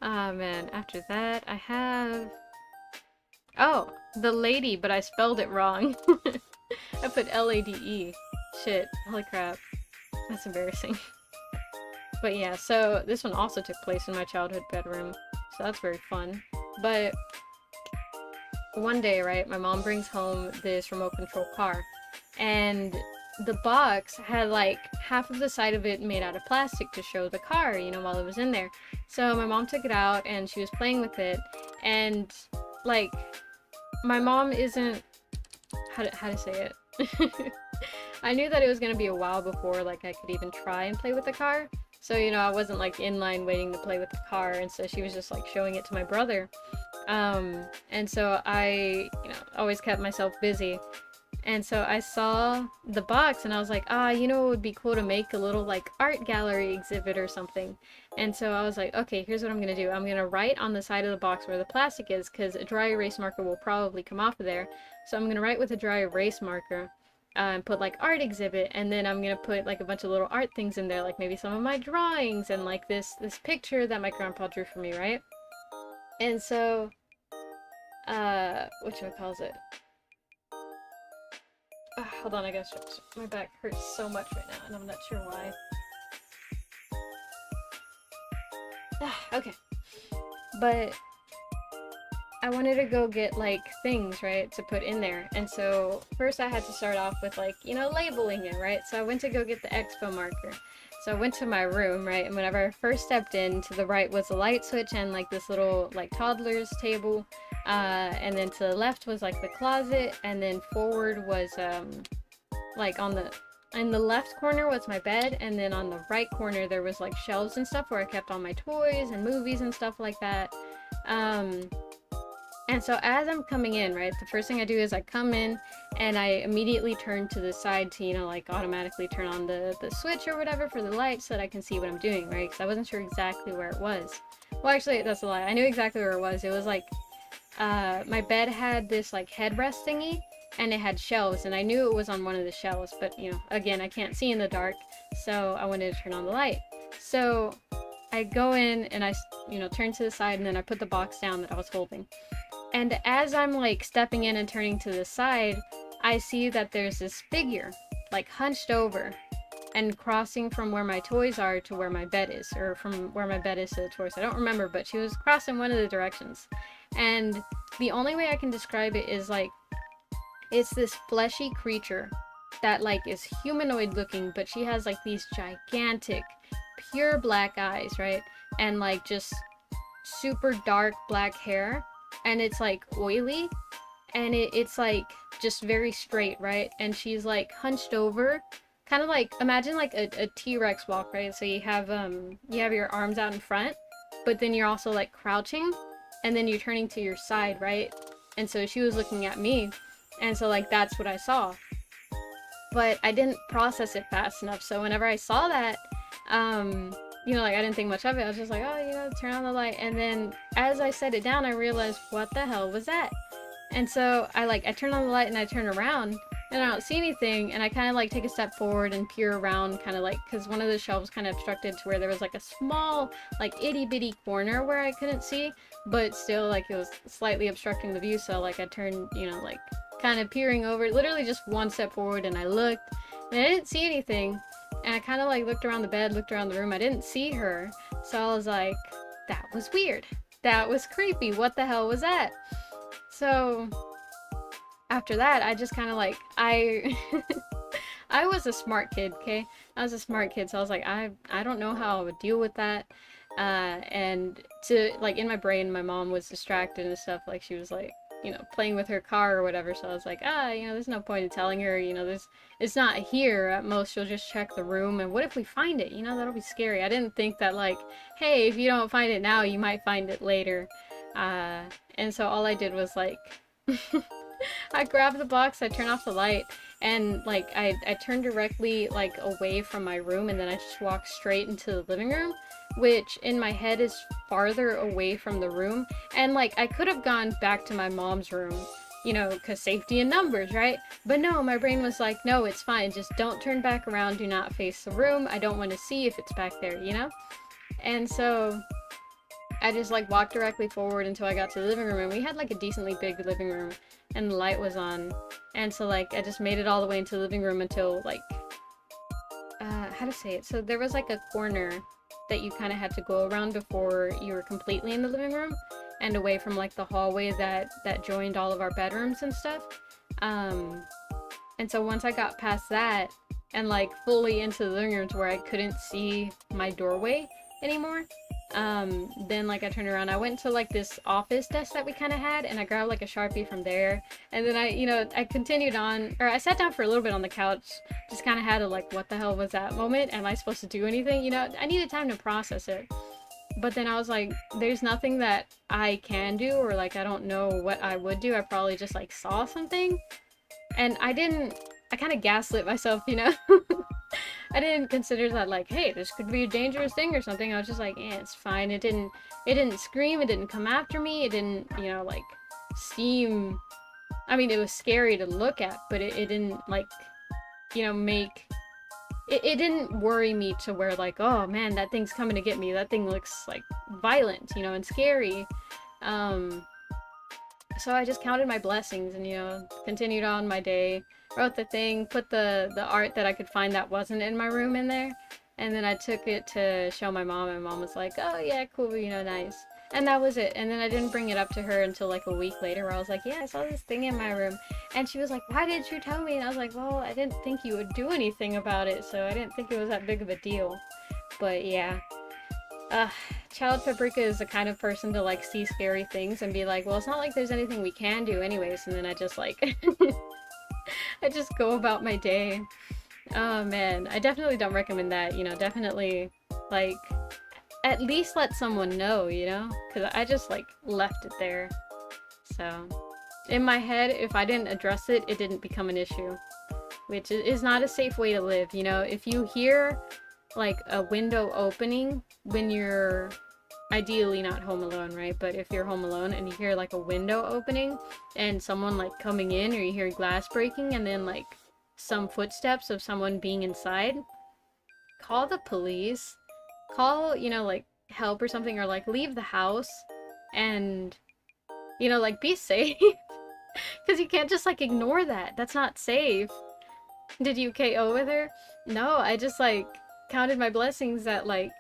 Ah, man, after that, I have... Oh, the lady, but I spelled it wrong. I put L-A-D-E. Shit, holy crap. That's embarrassing. But yeah, so this one also took place in my childhood bedroom, so that's very fun. But one day, right, my mom brings home this remote control car, and the box had like half of the side of it made out of plastic to show the car, you know, while it was in there. So my mom took it out and she was playing with it, and like, my mom isn't, how to say it? I knew that it was gonna be a while before like I could even try and play with the car. So, you know, I wasn't like in line waiting to play with the car, and so she was just like showing it to my brother. And so I, you know, always kept myself busy. And so I saw the box and I was like, ah, you know, it would be cool to make a little like art gallery exhibit or something. And so I was like, okay, here's what I'm gonna do. I'm gonna write on the side of the box where the plastic is, because a dry erase marker will probably come off of there. So I'm gonna write with a dry erase marker. And put like art exhibit, and then I'm gonna put like a bunch of little art things in there, like maybe some of my drawings and like this picture that my grandpa drew for me, right? And so whatchamacalls it? Hold on, I gotta stretch. My back hurts so much right now and I'm not sure why. Okay. But I wanted to go get like things, right, to put in there. And so first I had to start off with like, you know, labeling it, right? So I went to go get the expo marker. So I went to my room, right? And whenever I first stepped in, to the right was a light switch and like this little like toddler's table. And then to the left was like the closet, and then forward was like in the left corner was my bed, and then on the right corner there was like shelves and stuff where I kept all my toys and movies and stuff like that. And so as I'm coming in, right, the first thing I do is I come in and I immediately turn to the side to, you know, like automatically turn on the switch or whatever for the light so that I can see what I'm doing, right? Because I wasn't sure exactly where it was. Well, actually, that's a lie. I knew exactly where it was. It was like, my bed had this like headrest thingy, and it had shelves, and I knew it was on one of the shelves, but, you know, again, I can't see in the dark, so I wanted to turn on the light. So I go in and I, you know, turn to the side, and then I put the box down that I was holding. And as I'm like stepping in and turning to the side, I see that there's this figure like hunched over, and crossing from where my toys are to where my bed is, or from where my bed is to the toys. I don't remember, but she was crossing one of the directions. And the only way I can describe it is like, it's this fleshy creature that like is humanoid looking, but she has like these gigantic, pure black eyes, right? And like just super dark black hair, and it's like oily, and it's like just very straight, right? And she's like hunched over, kind of like, imagine like a T-Rex walk, right? So you have your arms out in front, but then you're also like crouching, and then you're turning to your side, right? And so she was looking at me, and so like that's what I saw. But I didn't process it fast enough, so whenever I saw that, you know, like I didn't think much of it. I was just like, oh, you know, turn on the light. And then as I set it down, I realized, what the hell was that? And so I turn on the light and I turn around and I don't see anything, and I kind of like take a step forward and peer around, kind of like, because one of the shelves kind of obstructed to where there was like a small, like itty bitty corner where I couldn't see, but still like it was slightly obstructing the view. So like I turned, you know, like kind of peering over, literally just one step forward, and I looked and I didn't see anything. And I kind of like looked around the bed, looked around the room. I didn't see her. So I was like, that was weird. That was creepy. What the hell was that? So after that, I just kind of like, I was a smart kid, okay? I was a smart kid. So I was like, I don't know how I would deal with that. And to like, in my brain, my mom was distracted and stuff. Like she was like, you know, playing with her car or whatever. So I was like, you know, there's no point in telling her, you know, it's not here. At most she'll just check the room, and what if we find it? You know, that'll be scary. I didn't think that like, hey, if you don't find it now, you might find it later. And so all I did was like, I grabbed the box, I turned off the light, and like I turned directly like away from my room, and then I just walked straight into the living room, which in my head is farther away from the room. And like I could have gone back to my mom's room, you know, because safety in numbers, right? But no, my brain was like, no, it's fine, just don't turn back around, do not face the room, I don't want to see if it's back there, you know? And so I just like walked directly forward until I got to the living room, and we had like a decently big living room, and the light was on. And so like I just made it all the way into the living room until like, how to say it? So there was like a corner that you kind of had to go around before you were completely in the living room and away from like the hallway that joined all of our bedrooms and stuff. And so once I got past that and like fully into the living room to where I couldn't see my doorway anymore, then like I turned around, I went to like this office desk that we kind of had, and I grabbed like a Sharpie from there, and then I continued on, or I sat down for a little bit on the couch, just kind of had a like, what the hell was that moment? Am I supposed to do anything? You know, I needed time to process it. But then I was like, there's nothing that I can do, or like I don't know what I would do. I probably just like saw something, and I kind of gaslit myself, you know. I didn't consider that like, hey, this could be a dangerous thing or something. I was just like, it's fine. It didn't scream, it didn't come after me, it didn't, you know, like seem, I mean, it was scary to look at, but it didn't like, you know, make it didn't worry me to where like, oh man, that thing's coming to get me, that thing looks like violent, you know, and scary. So I just counted my blessings and, you know, continued on my day, wrote the thing, put the art that I could find that wasn't in my room in there, and then I took it to show my mom, and mom was like, oh yeah, cool, you know, nice. And that was it. And then I didn't bring it up to her until like a week later, where I was like, yeah, I saw this thing in my room. And she was like, why didn't you tell me? And I was like, well, I didn't think you would do anything about it, so I didn't think it was that big of a deal. But yeah. Child Paprika is the kind of person to like see scary things and be like, well, it's not like there's anything we can do anyways, and then I just like I just go about my day. Oh man, I definitely don't recommend that, you know, definitely like at least let someone know, you know, because I just like left it there. So in my head, if I didn't address it, it didn't become an issue, which is not a safe way to live, you know. If you hear like a window opening when you're ideally not home alone, right? But if you're home alone and you hear like a window opening and someone like coming in, or you hear glass breaking and then like some footsteps of someone being inside, call the police, call, you know, like help or something, or like leave the house and, you know, like be safe. Because you can't just like ignore that. That's not safe. Did you KO with her? No, I just like counted my blessings that like,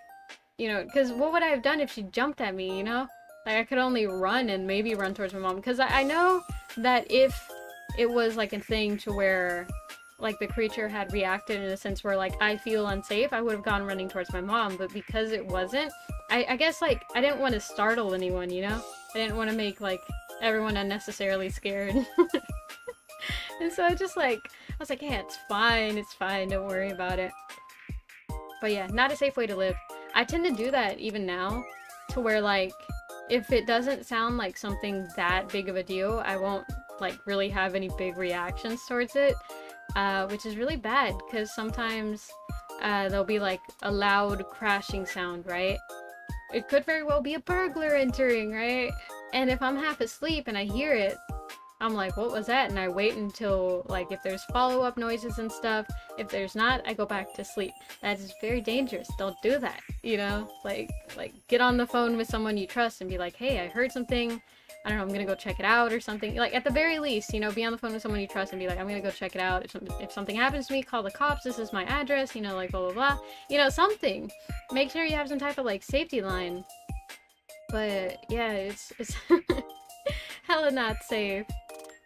you know, because what would I have done if she jumped at me, you know? Like I could only run and maybe run towards my mom. Because I know that if it was like a thing to where like the creature had reacted in a sense where like I feel unsafe, I would have gone running towards my mom. But because it wasn't, I guess like I didn't want to startle anyone, you know? I didn't want to make like everyone unnecessarily scared. And so I just like, I was like, yeah, it's fine, don't worry about it. But yeah, not a safe way to live. I tend to do that even now, to where like, if it doesn't sound like something that big of a deal, I won't like really have any big reactions towards it, which is really bad, because sometimes there'll be like a loud crashing sound, right? It could very well be a burglar entering, right? And if I'm half asleep and I hear it, I'm like, what was that? And I wait until, like, if there's follow-up noises and stuff. If there's not, I go back to sleep. That is very dangerous. Don't do that, you know? Like, get on the phone with someone you trust and be like, hey, I heard something. I don't know, I'm gonna go check it out or something. Like, at the very least, you know, be on the phone with someone you trust and be like, I'm gonna go check it out. If something happens to me, call the cops. This is my address, you know, like, blah, blah, blah. You know, something. Make sure you have some type of, like, safety line. But, yeah, it's hella not safe.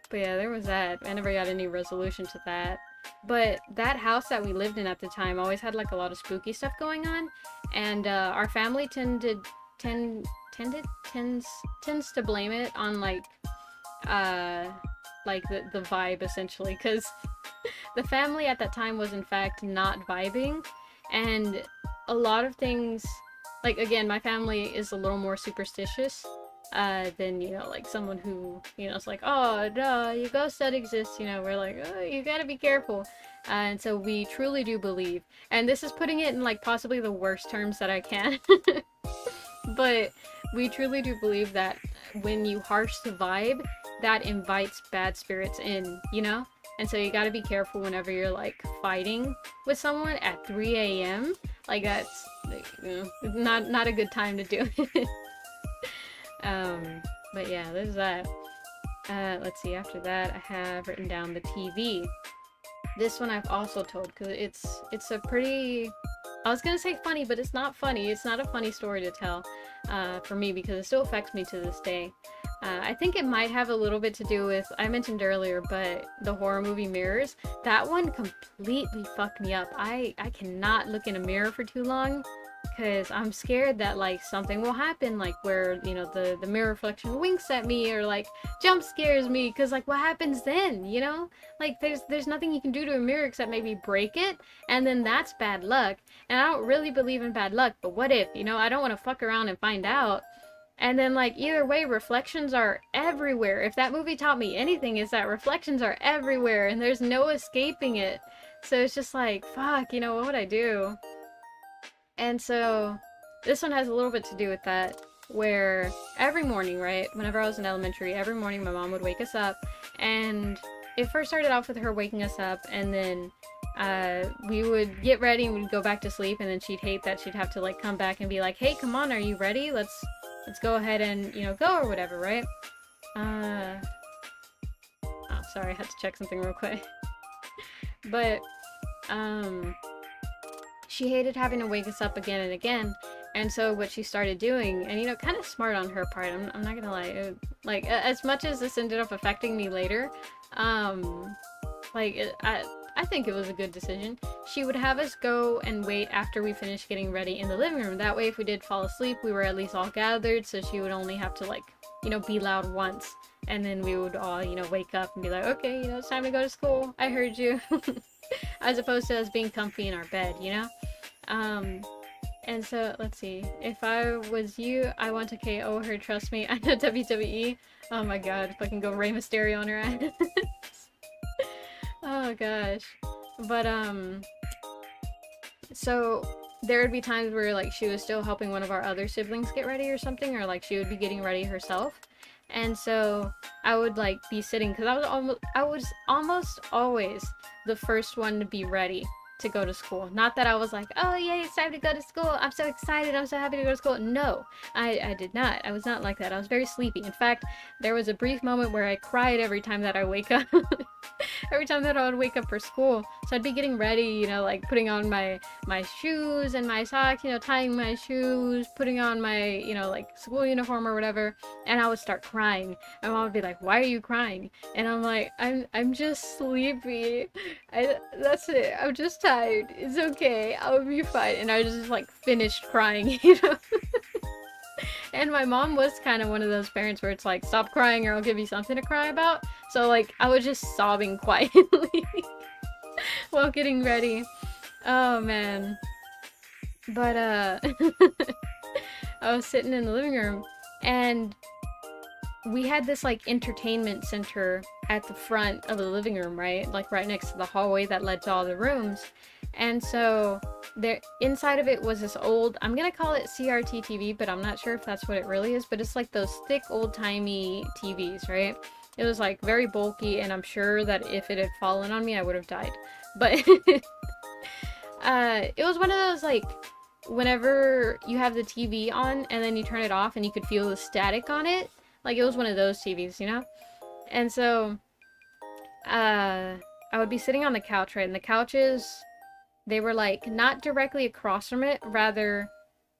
But yeah, there was that. I never got any resolution to that. But that house that we lived in at the time always had like a lot of spooky stuff going on, and our family tends to blame it on like the vibe, essentially, because the family at that time was in fact not vibing, and a lot of things, like, again, my family is a little more superstitious than, you know, like someone who, you know, it's like, oh, duh, your ghost that exists, you know, we're like, oh, you gotta be careful. And so we truly do believe, and this is putting it in like possibly the worst terms that I can, but we truly do believe that when you harsh the vibe, that invites bad spirits in, you know? And so you gotta be careful whenever you're like fighting with someone at 3 a.m. Like, that's, you know, not a good time to do it. But yeah, there's that. Let's see, after that I have written down the TV. This one I've also told, because it's a pretty, I was gonna say funny, but it's not funny. It's not a funny story to tell, for me, because it still affects me to this day. I think it might have a little bit to do with, I mentioned earlier, but the horror movie Mirrors, that one completely fucked me up. I cannot look in a mirror for too long, because I'm scared that like something will happen, like where, you know, the mirror reflection winks at me or like jump scares me, because like what happens then, you know? Like there's nothing you can do to a mirror except maybe break it, and then that's bad luck. And I don't really believe in bad luck, but what if, you know, I don't want to fuck around and find out. And then like either way, reflections are everywhere. If that movie taught me anything, is that reflections are everywhere and there's no escaping it. So it's just like, fuck, you know, what would I do? And so this one has a little bit to do with that, where every morning, right, whenever I was in elementary, every morning my mom would wake us up, and it first started off with her waking us up, and then we would get ready and we'd go back to sleep, and then she'd hate that she'd have to like come back and be like, hey, come on, are you ready? Let's go ahead and, you know, go or whatever, right? Oh, sorry, I had to check something real quick. But she hated having to wake us up again and again, and so what she started doing, and, you know, kind of smart on her part, I'm not gonna lie, like, as much as this ended up affecting me later, like, I think it was a good decision. She would have us go and wait after we finished getting ready in the living room. That way, if we did fall asleep, we were at least all gathered, so she would only have to, like, you know, be loud once, and then we would all, you know, wake up and be like, okay, you know, it's time to go to school, I heard you. As opposed to us being comfy in our bed, you know? And so, let's see. If I was you, I want to KO her, trust me. I know WWE. Oh my god, fucking go Rey Mysterio on her ass. Oh gosh. But, so there would be times where, like, she was still helping one of our other siblings get ready or something, or, like, she would be getting ready herself. And so I would, like, be sitting, because I was almost always the first one to be ready to go to school. Not that I was like, oh yay, it's time to go to school, I'm so excited, I'm so happy to go to school. No, I did not. I was not like that. I was very sleepy. In fact, there was a brief moment where I cried every time that I wake up. every time that I would wake up for school. So I'd be getting ready, you know, like putting on my shoes and my socks, you know, tying my shoes, putting on my, you know, like school uniform or whatever, and I would start crying. And mom would be like, "Why are you crying?" And I'm like, I'm just sleepy. That's it. I'm just tired. It's okay. I'll be fine." And I just like finished crying, you know. And my mom was kind of one of those parents where it's like, "Stop crying or I'll give you something to cry about." So like I was just sobbing quietly while getting ready. Oh man. But I was sitting in the living room and we had this like entertainment center at the front of the living room, right? Like right next to the hallway that led to all the rooms. And so there inside of it was this old, I'm gonna call it CRT TV, but I'm not sure if that's what it really is, but it's like those thick old-timey TVs, right? It was like very bulky, and I'm sure that if it had fallen on me I would have died. But it was one of those like whenever you have the TV on and then you turn it off and you could feel the static on it. Like it was one of those TVs, you know? And so I would be sitting on the couch, right? And the couches, they were like not directly across from it, rather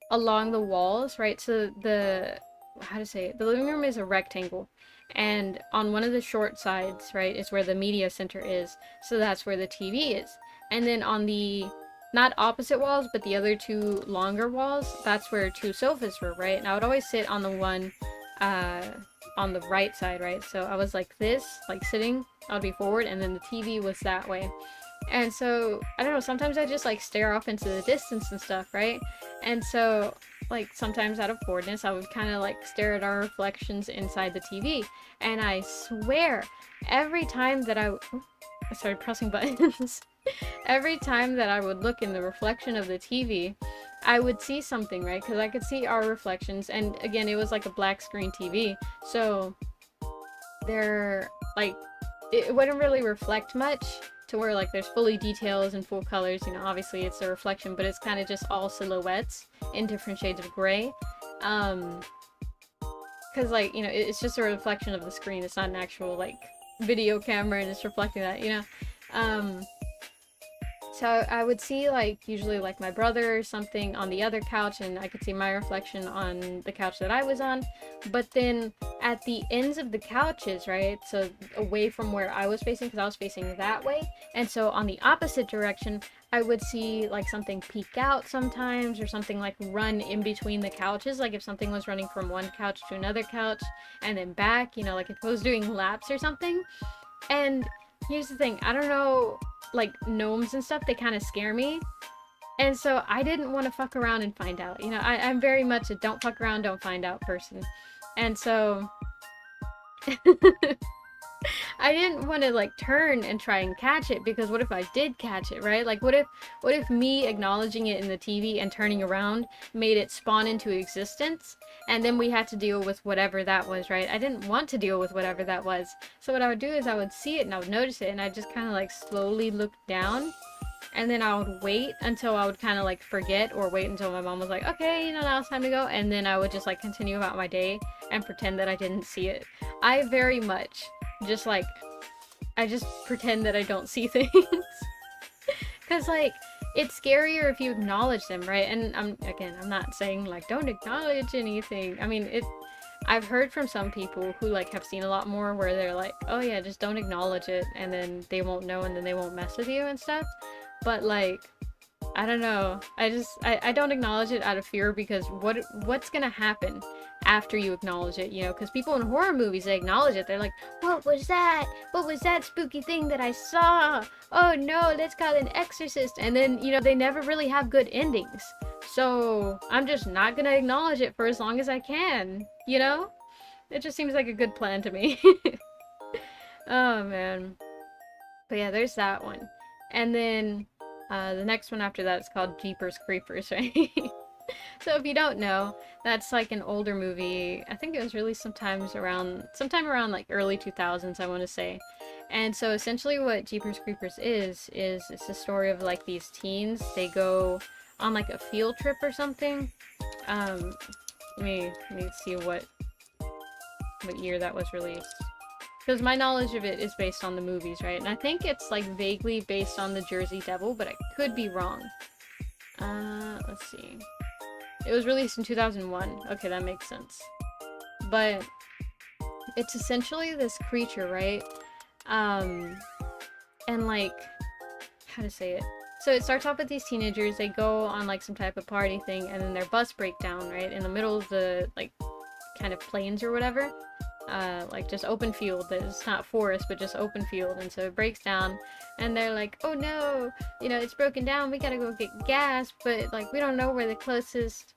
along the walls, right? So the, how to say it, the living room is a rectangle, and on one of the short sides, right, is where the media center is. So that's where the TV is. And then on the not opposite walls, but the other two longer walls, that's where two sofas were, right? And I would always sit on the one on the right side, right? So I was like this, like sitting, I would be forward, and then the TV was that way. And so, I don't know, sometimes I just like stare off into the distance and stuff, right? And so, like, sometimes out of boredness, I would kind of like stare at our reflections inside the TV. And I swear, every time that I started pressing buttons. Every time that I would look in the reflection of the TV, I would see something, right? Because I could see our reflections, and again, it was like a black screen TV, so there, like, it wouldn't really reflect much to where like there's fully details and full colors, you know. Obviously it's a reflection, but it's kind of just all silhouettes in different shades of gray, because like, you know, it's just a reflection of the screen. It's not an actual like video camera and it's reflecting that, you know. So I would see like usually like my brother or something on the other couch, and I could see my reflection on the couch that I was on. But then at the ends of the couches, right, so away from where I was facing, because I was facing that way, and so on the opposite direction, I would see like something peek out sometimes, or something like run in between the couches, like if something was running from one couch to another couch and then back, you know, like if it was doing laps or something. And here's the thing, I don't know, like gnomes and stuff, they kind of scare me, and so I didn't want to fuck around and find out, you know. I'm very much a don't fuck around, don't find out person, and so I didn't want to like turn and try and catch it, because what if I did catch it, right? Like what if me acknowledging it in the TV and turning around made it spawn into existence, and then we had to deal with whatever that was, right? I didn't want to deal with whatever that was. So what I would do is I would see it and I would notice it, and I just kind of like slowly look down, and then I would wait until I would kind of like forget, or wait until my mom was like, "Okay, you know, now it's time to go," and then I would just like continue about my day and pretend that I didn't see it. I very much just like, I just pretend that I don't see things. Because like, it's scarier if you acknowledge them, right? And I'm not saying like don't acknowledge anything. I mean, I've heard from some people who like have seen a lot more, where they're like, "Oh yeah, just don't acknowledge it, and then they won't know, and then they won't mess with you and stuff." But like, I don't know. I don't acknowledge it out of fear, because what's gonna happen after you acknowledge it, you know? Because people in horror movies, they acknowledge it. They're like, "What was that? What was that spooky thing that I saw? Oh no, let's call an exorcist." And then, you know, they never really have good endings. So I'm just not gonna acknowledge it for as long as I can, you know? It just seems like a good plan to me. Oh man. But yeah, there's that one. And then the next one after that is called Jeepers Creepers, right? So if you don't know, that's like an older movie. I think it was released sometime around like early 2000s, I want to say. And so essentially what Jeepers Creepers is it's the story of like these teens. They go on like a field trip or something. Let me see what year that was released. Because my knowledge of it is based on the movies, right? And I think it's like vaguely based on the Jersey Devil, but I could be wrong. Let's see. It was released in 2001. Okay, that makes sense. But it's essentially this creature, right? And like, how to say it? So it starts off with these teenagers. They go on like some type of party thing, and then their bus break down, right? In the middle of the like kind of plains or whatever. Like just open field. It's not forest, but just open field. And so it breaks down, and they're like, oh no, you know, it's broken down. We gotta go get gas, but like we don't know where the closest,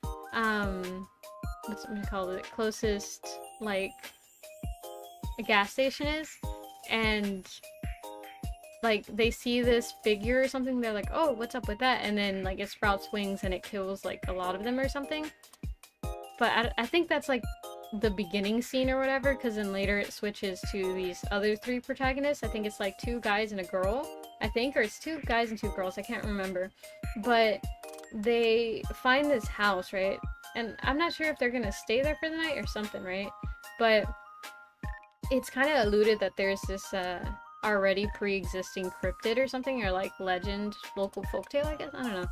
what's it called? The closest like a gas station is, and like they see this figure or something. They're like, oh, what's up with that? And then like it sprouts wings and it kills like a lot of them or something. But I think that's like the beginning scene or whatever, because then later it switches to these other three protagonists. I think it's like 2 guys and a girl, I think, or it's 2 guys and 2 girls, I can't remember. But they find this house, right? And I'm not sure if they're gonna stay there for the night or something, right? But it's kind of alluded that there's this already pre-existing cryptid or something, or like legend, local folktale, I guess, I don't know.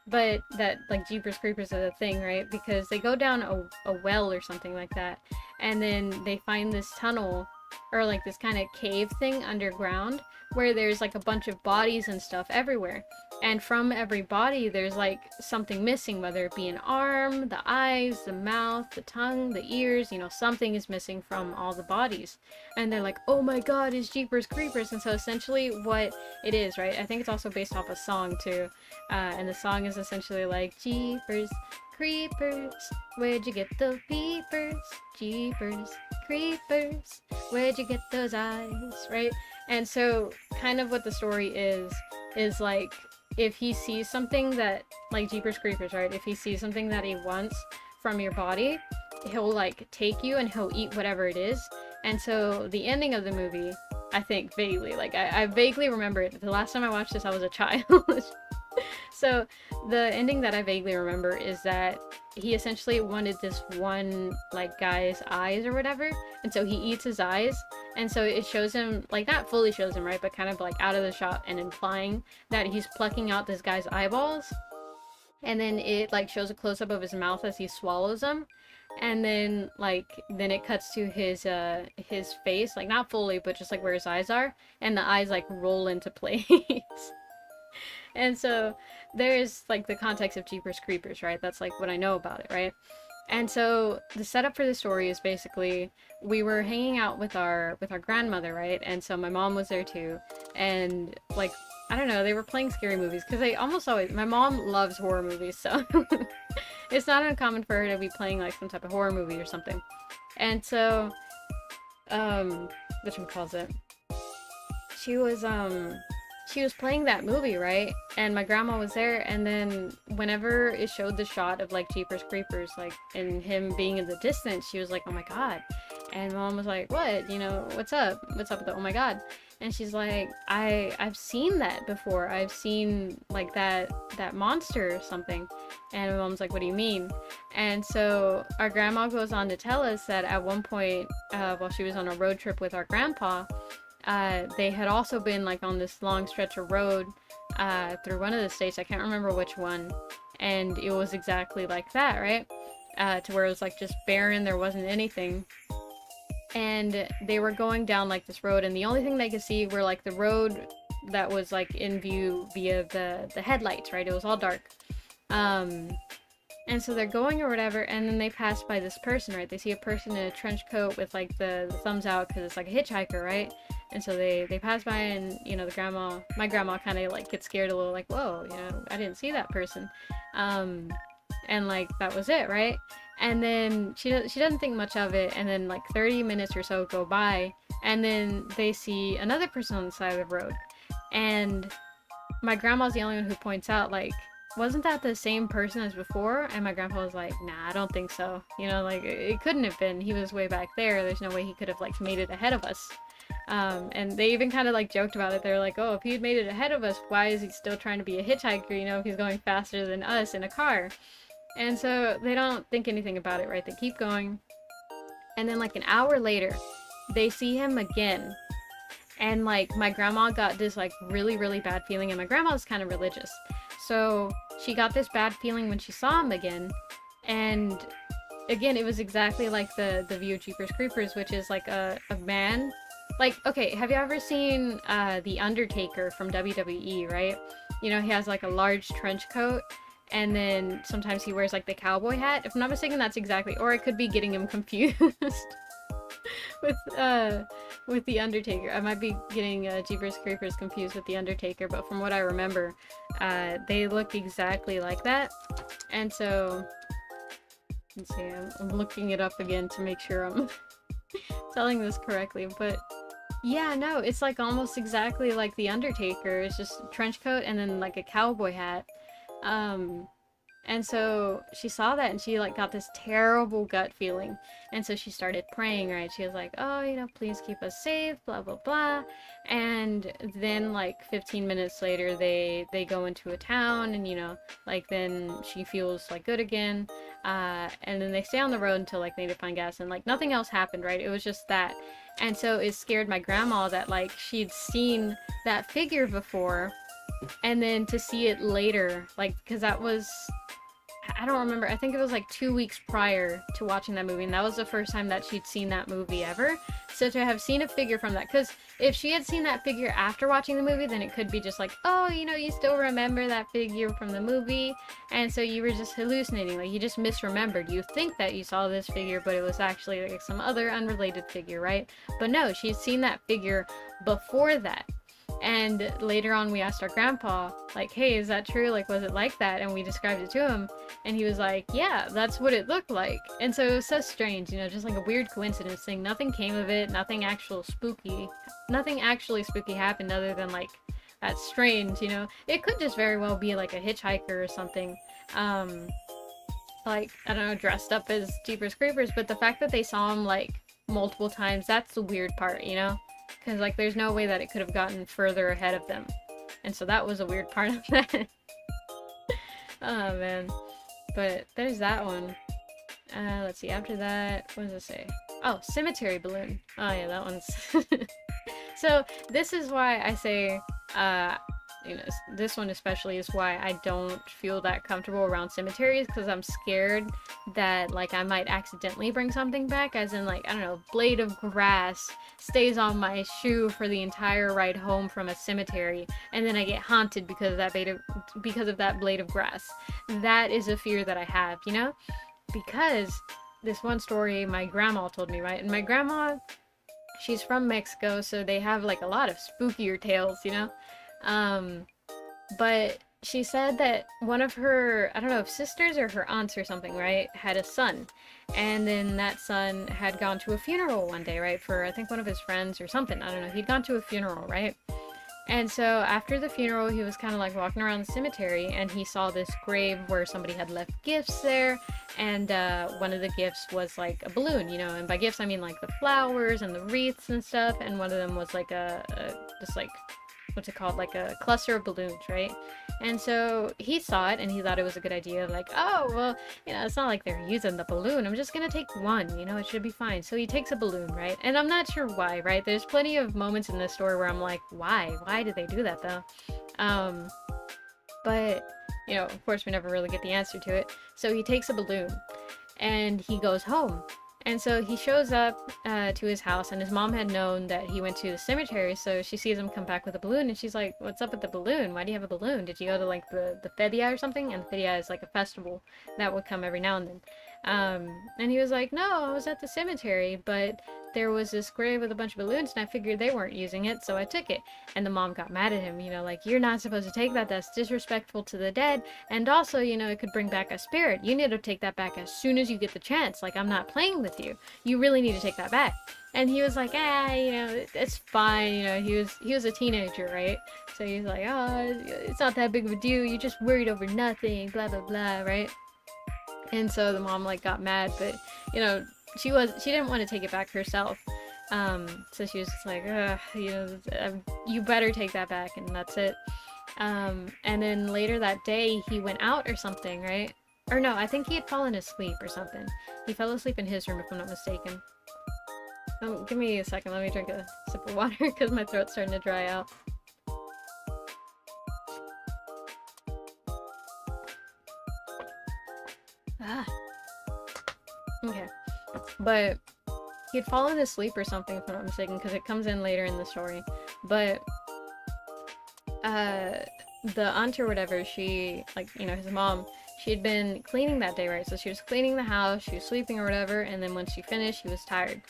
But that like Jeepers Creepers is a thing, right? Because they go down a well or something like that, and then they find this tunnel or like this kind of cave thing underground where there's like a bunch of bodies and stuff everywhere. And from every body there's like something missing, whether it be an arm, the eyes, the mouth, the tongue, the ears, you know, something is missing from all the bodies. And they're like, oh my god, it's Jeepers Creepers. And so essentially what it is, right? I think it's also based off a song too. And the song is essentially like, Jeepers Creepers, where'd you get the peepers? Jeepers Creepers, where'd you get those eyes, right? And so kind of what the story is like, if he sees something that, like Jeepers Creepers, right? If he sees something that he wants from your body, he'll like take you and he'll eat whatever it is. And so the ending of the movie, I think vaguely, like I vaguely remember it. The last time I watched this, I was a child. So the ending that I vaguely remember is that he essentially wanted this one like guy's eyes or whatever, and so he eats his eyes. And so it shows him, like not fully shows him, right, but kind of like out of the shot and implying that he's plucking out this guy's eyeballs. And then it like shows a close-up of his mouth as he swallows them. And then then it cuts to his face, like not fully, but just like where his eyes are, and the eyes like roll into place. And so there's like the context of Jeepers Creepers, right? That's like what I know about it, right? And so the setup for the story is basically we were hanging out with our grandmother, right? And so my mom was there too, and like I don't know, they were playing scary movies because they almost always, my mom loves horror movies, so it's not uncommon for her to be playing like some type of horror movie or something. And so whatchamacallit, she was playing that movie, right? And my grandma was there, and then whenever it showed the shot of like Jeepers Creepers, like and him being in the distance, she was like, oh my god. And mom was like, what, you know, what's up with the oh my god? And she's like, I've seen that before. I've seen like that monster or something. And mom's like, what do you mean? And so our grandma goes on to tell us that at one point while she was on a road trip with our grandpa, they had also been like on this long stretch of road through one of the states, I can't remember which one, and it was exactly like that, right? To where it was like just barren, there wasn't anything. And they were going down like this road, and the only thing they could see were like the road that was like in view via the headlights, right? It was all dark. And so they're going or whatever, and then they pass by this person, right? They see a person in a trench coat with like the thumbs out because it's like a hitchhiker, right? And so they pass by, and you know, my grandma kind of like gets scared a little, like, whoa, you know, I didn't see that person. And like that was it, right? And then she doesn't think much of it, and then like 30 minutes or so go by, and then they see another person on the side of the road. And my grandma's the only one who points out, like, wasn't that the same person as before? And my grandpa was like, nah, I don't think so. You know, like, it couldn't have been. He was way back there. There's no way he could have, like, made it ahead of us. And they even kind of, like, joked about it. They were like, oh, if he had made it ahead of us, why is he still trying to be a hitchhiker, you know, if he's going faster than us in a car? And so they don't think anything about it, right? They keep going. And then, like, an hour later, they see him again. And like my grandma got this like really, really bad feeling, and my grandma's kind of religious. So she got this bad feeling when she saw him again. And again, it was exactly like the view of Jeepers Creepers, which is like a man. Like, okay, have you ever seen The Undertaker from WWE, right? You know, he has like a large trench coat, and then sometimes he wears like the cowboy hat. If I'm not mistaken, that's exactly, or I could be getting him confused with The Undertaker. I might be getting Jeepers Creepers confused with The Undertaker, but from what I remember, they look exactly like that. And so, let's see, I'm looking it up again to make sure I'm telling this correctly, but yeah, no, it's like almost exactly like The Undertaker. It's just a trench coat and then like a cowboy hat. Um, and so she saw that and she like got this terrible gut feeling. And so she started praying, right? She was like, oh, you know, please keep us safe, blah, blah, blah. And then like 15 minutes later, they go into a town and, you know, like then she feels like good again. And then they stay on the road until like they need to find gas, and like nothing else happened, right? It was just that. And so it scared my grandma that like she'd seen that figure before, and then to see it later, like, because that was, I don't remember, I think it was like 2 weeks prior to watching that movie, and that was the first time that she'd seen that movie ever. So to have seen a figure from that, because if she had seen that figure after watching the movie, then it could be just like, oh, you know, you still remember that figure from the movie, and so you were just hallucinating, like you just misremembered. You think that you saw this figure, but it was actually like some other unrelated figure, right? But no, she'd seen that figure before that. And later on, we asked our grandpa, like, hey, is that true? Like, was it like that? And we described it to him, and he was like, yeah, that's what it looked like. And so it was so strange, you know, just like a weird coincidence thing. Nothing came of it, nothing actually spooky happened other than, like, that's strange, you know? It could just very well be, like, a hitchhiker or something, like, I don't know, dressed up as Jeepers Creepers, but the fact that they saw him, like, multiple times, that's the weird part, you know? Because, like, there's no way that it could have gotten further ahead of them. And so that was a weird part of that. Oh, man. But there's that one. Let's see. After that, what does it say? Oh, cemetery balloon. Oh, yeah, that one's... So, this is why I say, you know, this one especially is why I don't feel that comfortable around cemeteries, because I'm scared that, like, I might accidentally bring something back, as in, like, I don't know, blade of grass stays on my shoe for the entire ride home from a cemetery, and then I get haunted because of that blade of grass. That is a fear that I have, you know? Because this one story my grandma told me, right? And my grandma, she's from Mexico, so they have, like, a lot of spookier tales, you know? But she said that one of her, I don't know if sisters or her aunts or something, right, had a son. And then that son had gone to a funeral one day, right, for I think one of his friends or something. I don't know. He'd gone to a funeral, right? And so after the funeral, he was kind of like walking around the cemetery, and he saw this grave where somebody had left gifts there. And one of the gifts was like a balloon, you know, and by gifts I mean like the flowers and the wreaths and stuff. And one of them was like just like, what's it called, like a cluster of balloons, right? And so he saw it and he thought it was a good idea, like, oh, well, you know, it's not like they're using the balloon, I'm just gonna take one, you know, it should be fine. So he takes a balloon, right? And I'm not sure why, right? There's plenty of moments in this story where I'm like, why did they do that though? But you know, of course we never really get the answer to it. So he takes a balloon and he goes home. And so he shows up to his house, and his mom had known that he went to the cemetery, so she sees him come back with a balloon, and she's like, what's up with the balloon? Why do you have a balloon? Did you go to, like, the feria or something? And feria is, like, a festival that would come every now and then. And he was like, no, I was at the cemetery, but there was this grave with a bunch of balloons, and I figured they weren't using it, so I took it. And the mom got mad at him, you know, like, you're not supposed to take that, that's disrespectful to the dead, and also, you know, it could bring back a spirit. You need to take that back as soon as you get the chance. Like, I'm not playing with you. You really need to take that back. And he was like, you know, it's fine, you know, he was a teenager, right? So he's like, oh, it's not that big of a deal, you just worried over nothing, blah, blah, blah, right? And so the mom, like, got mad, but, you know, she didn't want to take it back herself. So she was just like, you know, you better take that back, and that's it. And then later that day, he went out or something, right? Or no, I think he had fallen asleep or something. He fell asleep in his room, if I'm not mistaken. Give me a second. Let me drink a sip of water because my throat's starting to dry out. Ah. Okay. But he'd fallen asleep or something, if I'm not mistaken, because it comes in later in the story. But the aunt or whatever, she, like, you know, his mom, she had been cleaning that day, right? So she was cleaning the house, she was sleeping or whatever, and then when she finished, she was tired.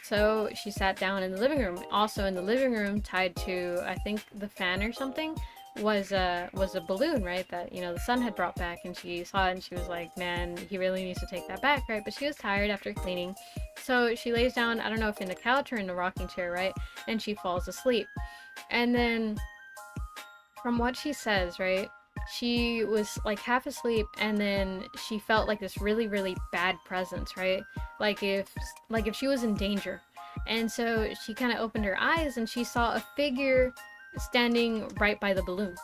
So she sat down in the living room. Also in the living room, tied to, I think, the fan or something, was a balloon, right? That, you know, the son had brought back, and she saw it and she was like, man, he really needs to take that back, right? But she was tired after cleaning. So she lays down, I don't know if in the couch or in the rocking chair, right? And she falls asleep. And then from what she says, right? She was like half asleep and then she felt like this really, really bad presence, right? Like if she was in danger. And so she kind of opened her eyes and she saw a figure standing right by the balloon.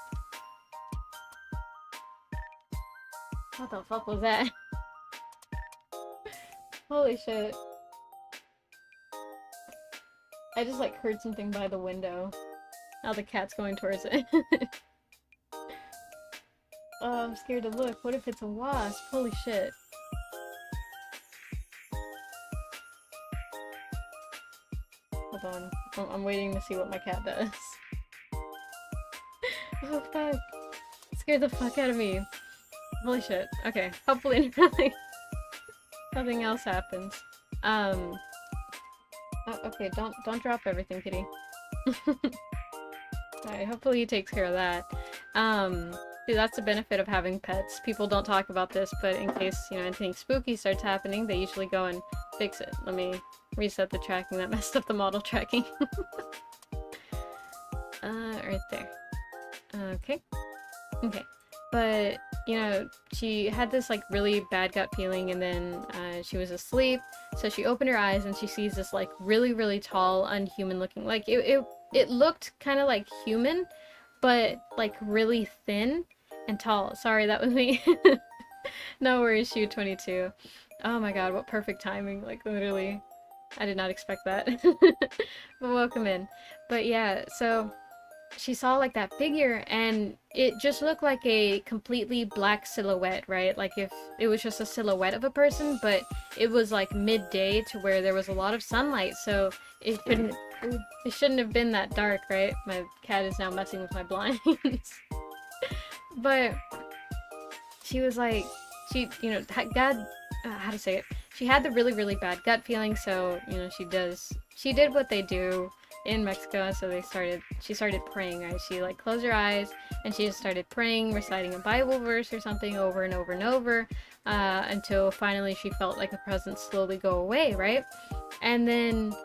What the fuck was that? Holy shit. I just like heard something by the window. Now the cat's going towards it. Oh, I'm scared to look. What if it's a wasp? Holy shit. Hold on. I'm waiting to see what my cat does. Oh fuck. It scared the fuck out of me. Holy shit. Okay. Hopefully nothing else happens. Oh, okay, don't drop everything, kitty. Alright, hopefully he takes care of that. See, that's the benefit of having pets. People don't talk about this, but in case, you know, anything spooky starts happening, they usually go and fix it. Let me reset the tracking. That messed up the model tracking. Right there. Okay. Okay. But, you know, she had this, like, really bad gut feeling, and then, she was asleep, so she opened her eyes, and she sees this, like, really, really tall, unhuman-looking, like, it looked kind of like human, but, like, really thin and tall. Sorry, that was me. No worries, Shoe 22. Oh my god, what perfect timing, like, literally. I did not expect that. But welcome in. But yeah, so she saw like that figure and it just looked like a completely black silhouette, right? Like if it was just a silhouette of a person, but it was like midday to where there was a lot of sunlight, so it shouldn't have been that dark, right? My cat is now messing with my blinds. But she was like, she, you know, God, how to say it? She had the really, really bad gut feeling, so, you know, she did what they do in Mexico, so she started praying, right? She, like, closed her eyes, and she just started praying, reciting a Bible verse or something over and over and over, until finally she felt like the presence slowly go away, right? And then,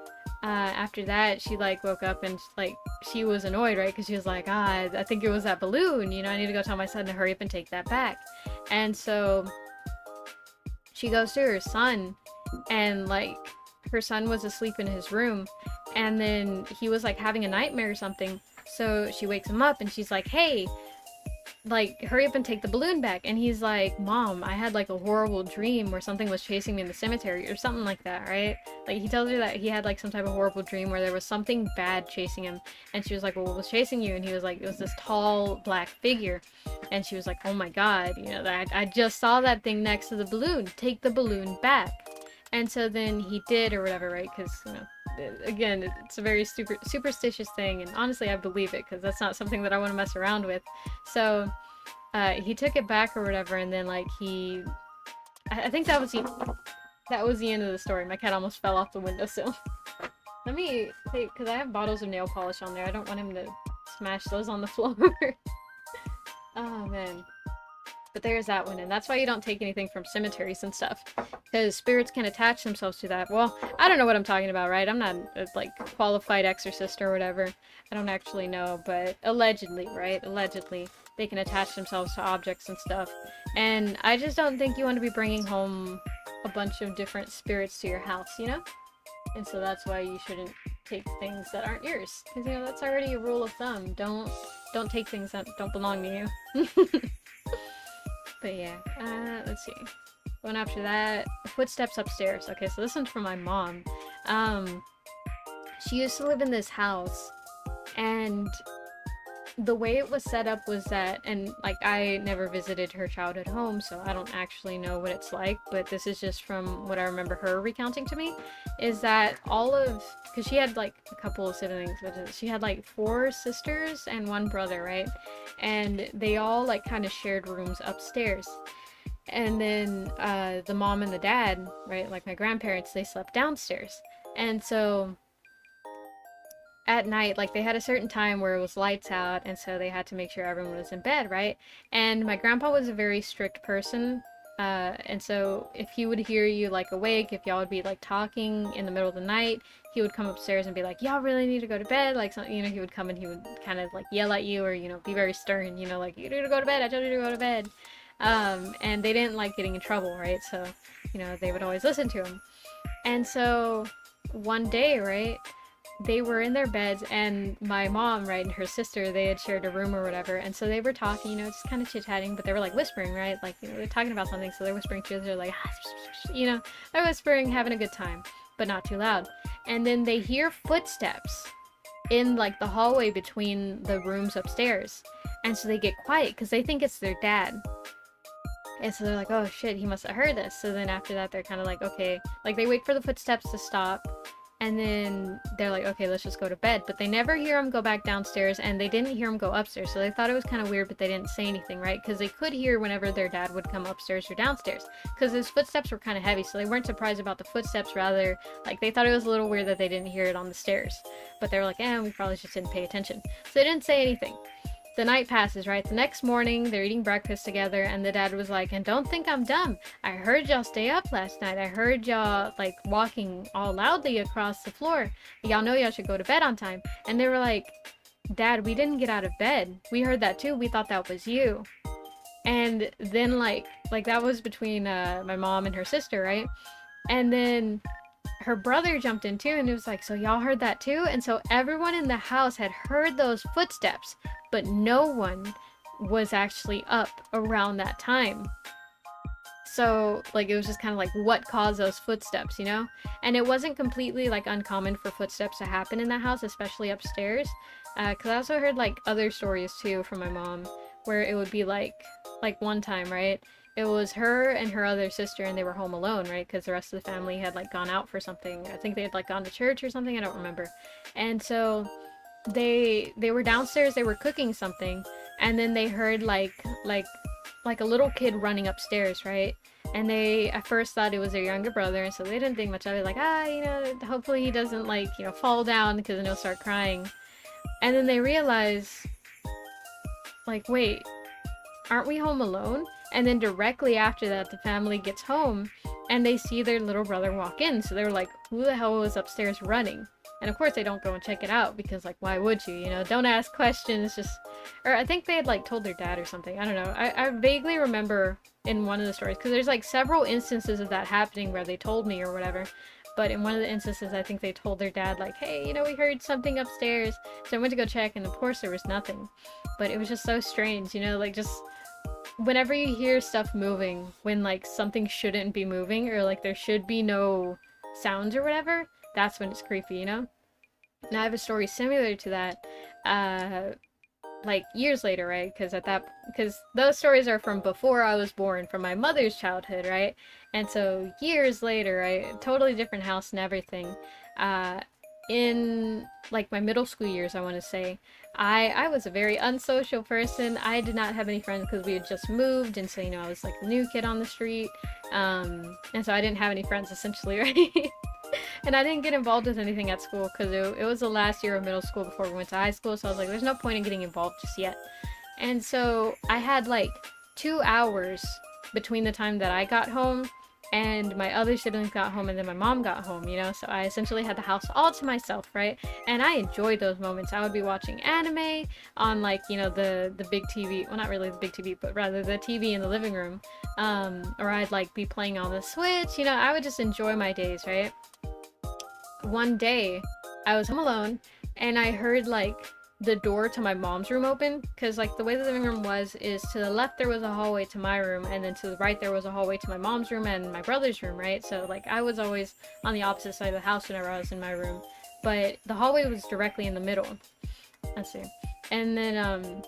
after that, she, like, woke up and, like, she was annoyed, right? Because she was like, I think it was that balloon, you know, I need to go tell my son to hurry up and take that back. And so she goes to her son, and, like, her son was asleep in his room, and then he was, like, having a nightmare or something, so she wakes him up, and she's like, hey, like, hurry up and take the balloon back. And he's like, Mom, I had, like, a horrible dream where something was chasing me in the cemetery, or something like that, right? Like, he tells her that he had, like, some type of horrible dream where there was something bad chasing him, and she was like, well, what was chasing you? And he was like, it was this tall, black figure. And she was like, oh my god, you know, I just saw that thing next to the balloon. Take the balloon back. And so then he did, or whatever, right? Because, you know, again, it's a very superstitious thing, and honestly, I believe it, because that's not something that I want to mess around with. So, he took it back, or whatever, and then, like, I think that was the end of the story. My cat almost fell off the windowsill. Let me take, because I have bottles of nail polish on there. I don't want him to smash those on the floor. Oh, man. But there's that one, and that's why you don't take anything from cemeteries and stuff, because spirits can attach themselves to that. Well, I don't know what I'm talking about, right? I'm not a, like, qualified exorcist or whatever. I don't actually know, but allegedly, right? Allegedly, they can attach themselves to objects and stuff. And I just don't think you want to be bringing home a bunch of different spirits to your house, you know? And so that's why you shouldn't take things that aren't yours, because, you know, that's already a rule of thumb. Don't take things that don't belong to you. But yeah, let's see. Going after that, footsteps upstairs. Okay, so this one's from my mom. she used to live in this house, and the way it was set up was that, and like I never visited her childhood home, so I don't actually know what it's like, but this is just from what I remember her recounting to me, is that because she had like a couple of siblings, but she had like 4 sisters and 1 brother, right? And they all like kind of shared rooms upstairs. And then the mom and the dad, right, like my grandparents, they slept downstairs. And so at night, like they had a certain time where it was lights out, and so they had to make sure everyone was in bed, right? And my grandpa was a very strict person, and so if he would hear you like awake, if y'all would be like talking in the middle of the night, he would come upstairs and be like, y'all really need to go to bed, like, so, he would come and he would kind of like yell at you, or be very stern, like, you need to go to bed, I told you to go to bed. And they didn't like getting in trouble, right? So they would always listen to him. And so one day, right, they were in their beds, and my mom, right, and her sister, they had shared a room or whatever, and so they were talking, just kind of chit-chatting, but they were like whispering, right, like, they're talking about something, so they're whispering to each other, like, they're whispering, having a good time, but not too loud. And then they hear footsteps in like the hallway between the rooms upstairs, and so they get quiet because they think it's their dad. And so they're like, oh shit, he must have heard this. So then after that, they're kind of like, okay, like they wait for the footsteps to stop, and then they're like, okay, let's just go to bed. But they never hear him go back downstairs, and they didn't hear him go upstairs. So they thought it was kind of weird, but they didn't say anything, right? Because they could hear whenever their dad would come upstairs or downstairs. Because his footsteps were kind of heavy, so they weren't surprised about the footsteps. Rather, like they thought it was a little weird that they didn't hear it on the stairs. But they were like, we probably just didn't pay attention. So they didn't say anything. The night passes, right? The next morning, they're eating breakfast together, and the dad was like, and don't think I'm dumb. I heard y'all stay up last night. I heard y'all, like, walking all loudly across the floor. Y'all know y'all should go to bed on time. And they were like, Dad, we didn't get out of bed. We heard that too. We thought that was you. And then, like that was between my mom and her sister, right? And then her brother jumped in too, and it was like, so y'all heard that too? And so everyone in the house had heard those footsteps, but no one was actually up around that time. So like it was just kind of like, what caused those footsteps, And it wasn't completely like uncommon for footsteps to happen in that house, especially upstairs, because I also heard like other stories too from my mom where it would be like one time, right, it was her and her other sister, and they were home alone, right? Because the rest of the family had like gone out for something. I think they had like gone to church or something. I don't remember. And so they were downstairs. They were cooking something, and then they heard like a little kid running upstairs, right? And they at first thought it was their younger brother, and so they didn't think much of it. Like, hopefully he doesn't like fall down, because then he'll start crying. And then they realize, like, wait, aren't we home alone? And then directly after that, the family gets home, and they see their little brother walk in. So they were like, who the hell was upstairs running? And of course they don't go and check it out, because like, why would you? Don't ask questions, or I think they had like told their dad or something. I don't know. I vaguely remember in one of the stories, because there's like several instances of that happening where they told me or whatever. But in one of the instances, I think they told their dad, like, hey, we heard something upstairs. So I went to go check, and of course there was nothing. But it was just so strange, like just whenever you hear stuff moving when like something shouldn't be moving, or like there should be no sounds or whatever, that's when it's creepy, And I have a story similar to that, like years later, right? Because those stories are from before I was born, from my mother's childhood, right? And so years later, right, totally different house and everything. In like my middle school years, I want to say, I was a very unsocial person. I did not have any friends because we had just moved, and so I was like the new kid on the street, and so I didn't have any friends essentially, right? And I didn't get involved with anything at school because it was the last year of middle school before we went to high school, so I was like, there's no point in getting involved just yet. And so I had like 2 hours between the time that I got home and my other siblings got home, and then my mom got home, so I essentially had the house all to myself, right? And I enjoyed those moments. I would be watching anime on like the big TV, well, not really the big TV, but rather the TV in the living room, or I'd like be playing on the Switch. I would just enjoy my days, right? One day I was home alone, and I heard like the door to my mom's room open, because like the way the living room is to the left there was a hallway to my room, and then to the right there was a hallway to my mom's room and my brother's room, right? So like I was always on the opposite side of the house whenever I was in my room, but the hallway was directly in the middle. Let's see. And then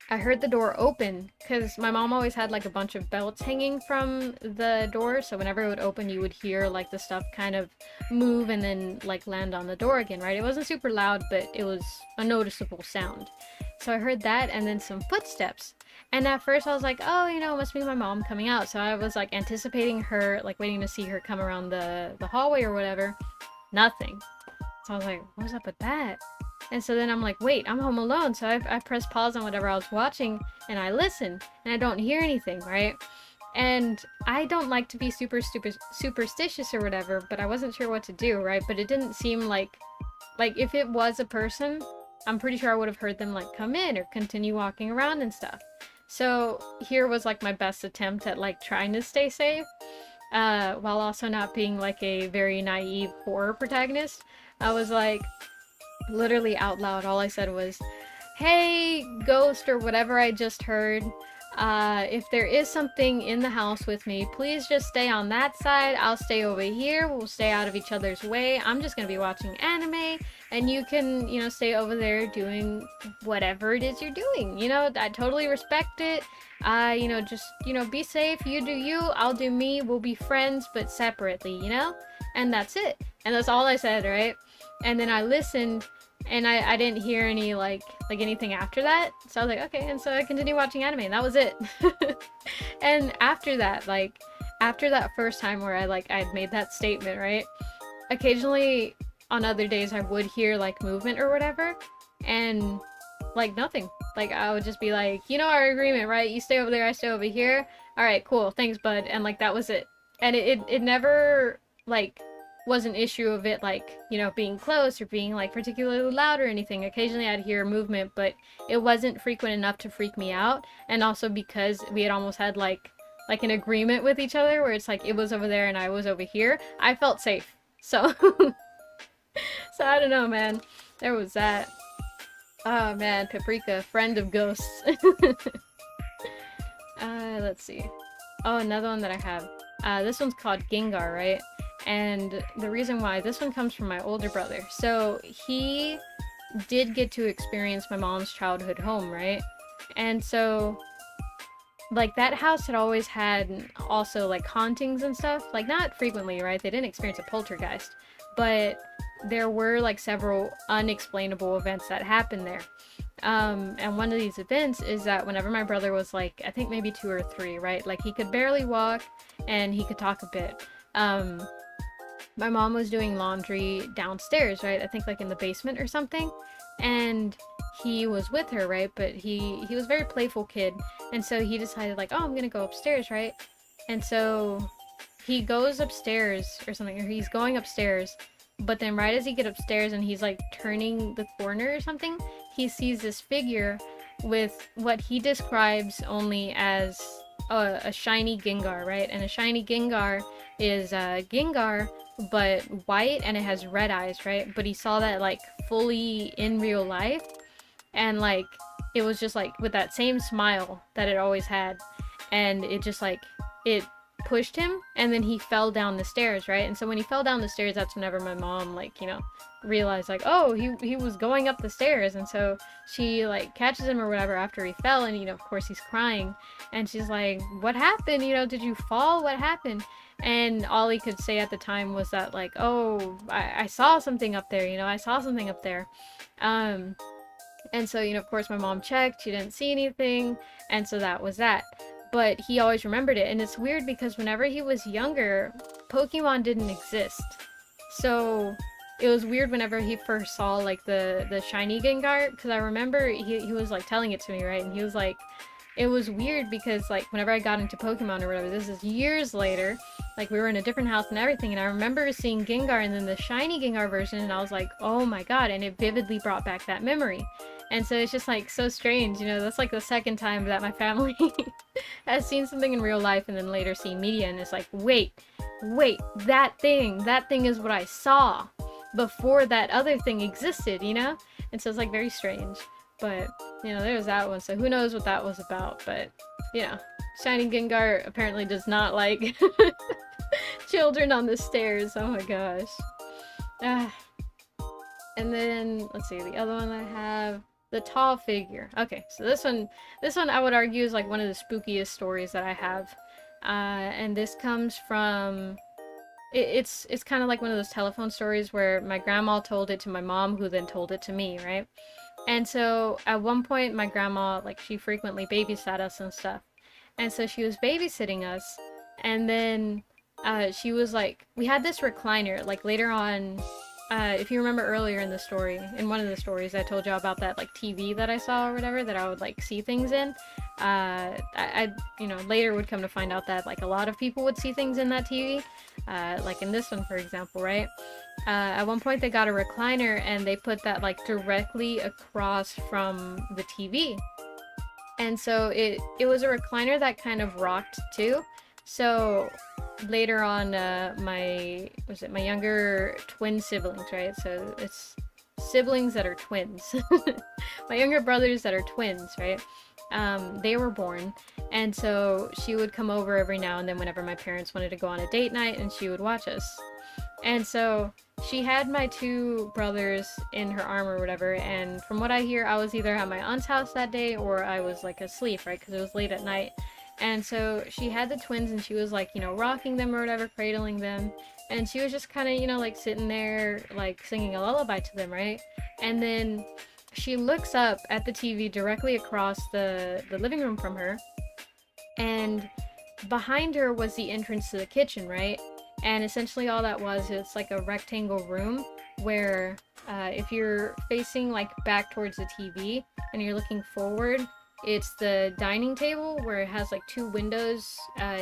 I heard the door open because my mom always had like a bunch of belts hanging from the door, so whenever it would open you would hear like the stuff kind of move and then like land on the door again, right? It wasn't super loud, but it was a noticeable sound. So I heard that and then some footsteps. And at first I was like, oh, you know, it must be my mom coming out. So I was like anticipating her, like waiting to see her come around the hallway or whatever. Nothing. So I was like, what's up with that? And so then I'm like, wait, I'm home alone. So I press pause on whatever I was watching and I listen and I don't hear anything, right? And I don't like to be superstitious or whatever, but I wasn't sure what to do, right? But it didn't seem like if it was a person, I'm pretty sure I would have heard them like come in or continue walking around and stuff. So here was like my best attempt at like trying to stay safe, while also not being like a very naive horror protagonist. I was like, literally out loud, all I said was, hey, ghost or whatever I just heard, if there is something in the house with me, please just stay on that side. I'll stay over here. We'll stay out of each other's way. I'm just gonna be watching anime, and you can, you know, stay over there doing whatever it is you're doing. You know, I totally respect it. You know, just, you know, be safe. You do you, I'll do me. We'll be friends, but separately, you know? And that's it. And that's all I said, right? And then I listened, and I didn't hear any like anything after that. So I was like, okay. And so I continued watching anime, and that was it. And after that, like after that first time where I'd made that statement, right? Occasionally on other days I would hear like movement or whatever, and like nothing. Like I would just be like, you know, our agreement, right? You stay over there, I stay over here. All right, cool. Thanks, bud. And like that was it. And it never like was an issue of it, like, you know, being close or being like particularly loud or anything. Occasionally I'd hear movement, but it wasn't frequent enough to freak me out. And also because we had almost had like an agreement with each other where it's like it was over there and I was over here, I felt safe. So so I don't know, man. There was that. Oh man, Paprika, friend of ghosts. Let's see. Oh, another one that I have. This one's called Gengar, right? And the reason why, this one comes from my older brother. So he did get to experience my mom's childhood home, right? And so like that house had always had also like hauntings and stuff. Like not frequently, right? They didn't experience a poltergeist, but there were like several unexplainable events that happened there. And one of these events is that whenever my brother was like, I think maybe 2 or 3, right? Like he could barely walk and he could talk a bit. My mom was doing laundry downstairs, right? I think like in the basement or something. And he was with her, right? But he was a very playful kid. And so he decided like, oh, I'm gonna go upstairs, right? And so he goes upstairs or something, or he's going upstairs. But then right as he gets upstairs and he's like turning the corner or something, he sees this figure with what he describes only as a shiny Gengar, right? And a shiny Gengar is Gengar, but white, and it has red eyes, right? But he saw that like fully in real life, and like it was just like with that same smile that it always had, and it just like it pushed him, and then he fell down the stairs, right? And so when he fell down the stairs, that's whenever my mom like, you know, realized like, oh, he was going up the stairs. And so she like catches him or whatever after he fell, and you know, of course he's crying, and she's like, what happened, you know, did you fall, what happened? And all he could say at the time was that like, oh, I saw something up there, you know, I saw something up there. And so, you know, of course my mom checked, she didn't see anything, and so that was that. But he always remembered it. And it's weird because whenever he was younger, Pokemon didn't exist. So it was weird whenever he first saw like the shiny Gengar, because I remember he was like telling it to me, right? And he was like, it was weird because like whenever I got into Pokemon or whatever, this is years later, like we were in a different house and everything, and I remember seeing Gengar and then the shiny Gengar version, and I was like, oh my god, and it vividly brought back that memory. And so it's just like so strange, you know, that's like the second time that my family has seen something in real life and then later seen media, and it's like, wait, that thing is what I saw before that other thing existed, you know? And so it's like very strange. But, you know, there's that one, so who knows what that was about. But, you know, shiny Gengar apparently does not like children on the stairs. Oh my gosh. And then let's see, the other one I have, the tall figure. Okay, so this one I would argue is like one of the spookiest stories that I have. And this comes from it's kind of like one of those telephone stories where my grandma told it to my mom, who then told it to me, right? And so at one point, my grandma, like, she frequently babysat us and stuff. And so she was babysitting us. And then she was like, we had this recliner, like, later on. If you remember earlier in the story, in one of the stories, I told you about that, like, TV that I saw or whatever, that I would, like, see things in. Later would come to find out that, like, a lot of people would see things in that TV. Like in this one, for example, right? At one point they got a recliner and they put that like directly across from the TV. And so it was a recliner that kind of rocked too. So later on, my younger twin siblings, right? So it's siblings that are twins. My younger brothers that are twins, right? They were born, and so she would come over every now and then whenever my parents wanted to go on a date night, and she would watch us. And so she had my two brothers in her arm or whatever, and from what I hear, I was either at my aunt's house that day or I was like asleep, right? Because it was late at night. And so she had the twins and she was like, rocking them or whatever, cradling them. And she was just kind of, like sitting there, like singing a lullaby to them, right? And then she looks up at the TV directly across the living room from her. And behind her was the entrance to the kitchen, right? And essentially all that was, it's like a rectangle room where if you're facing like back towards the TV and you're looking forward, it's the dining table where it has like two windows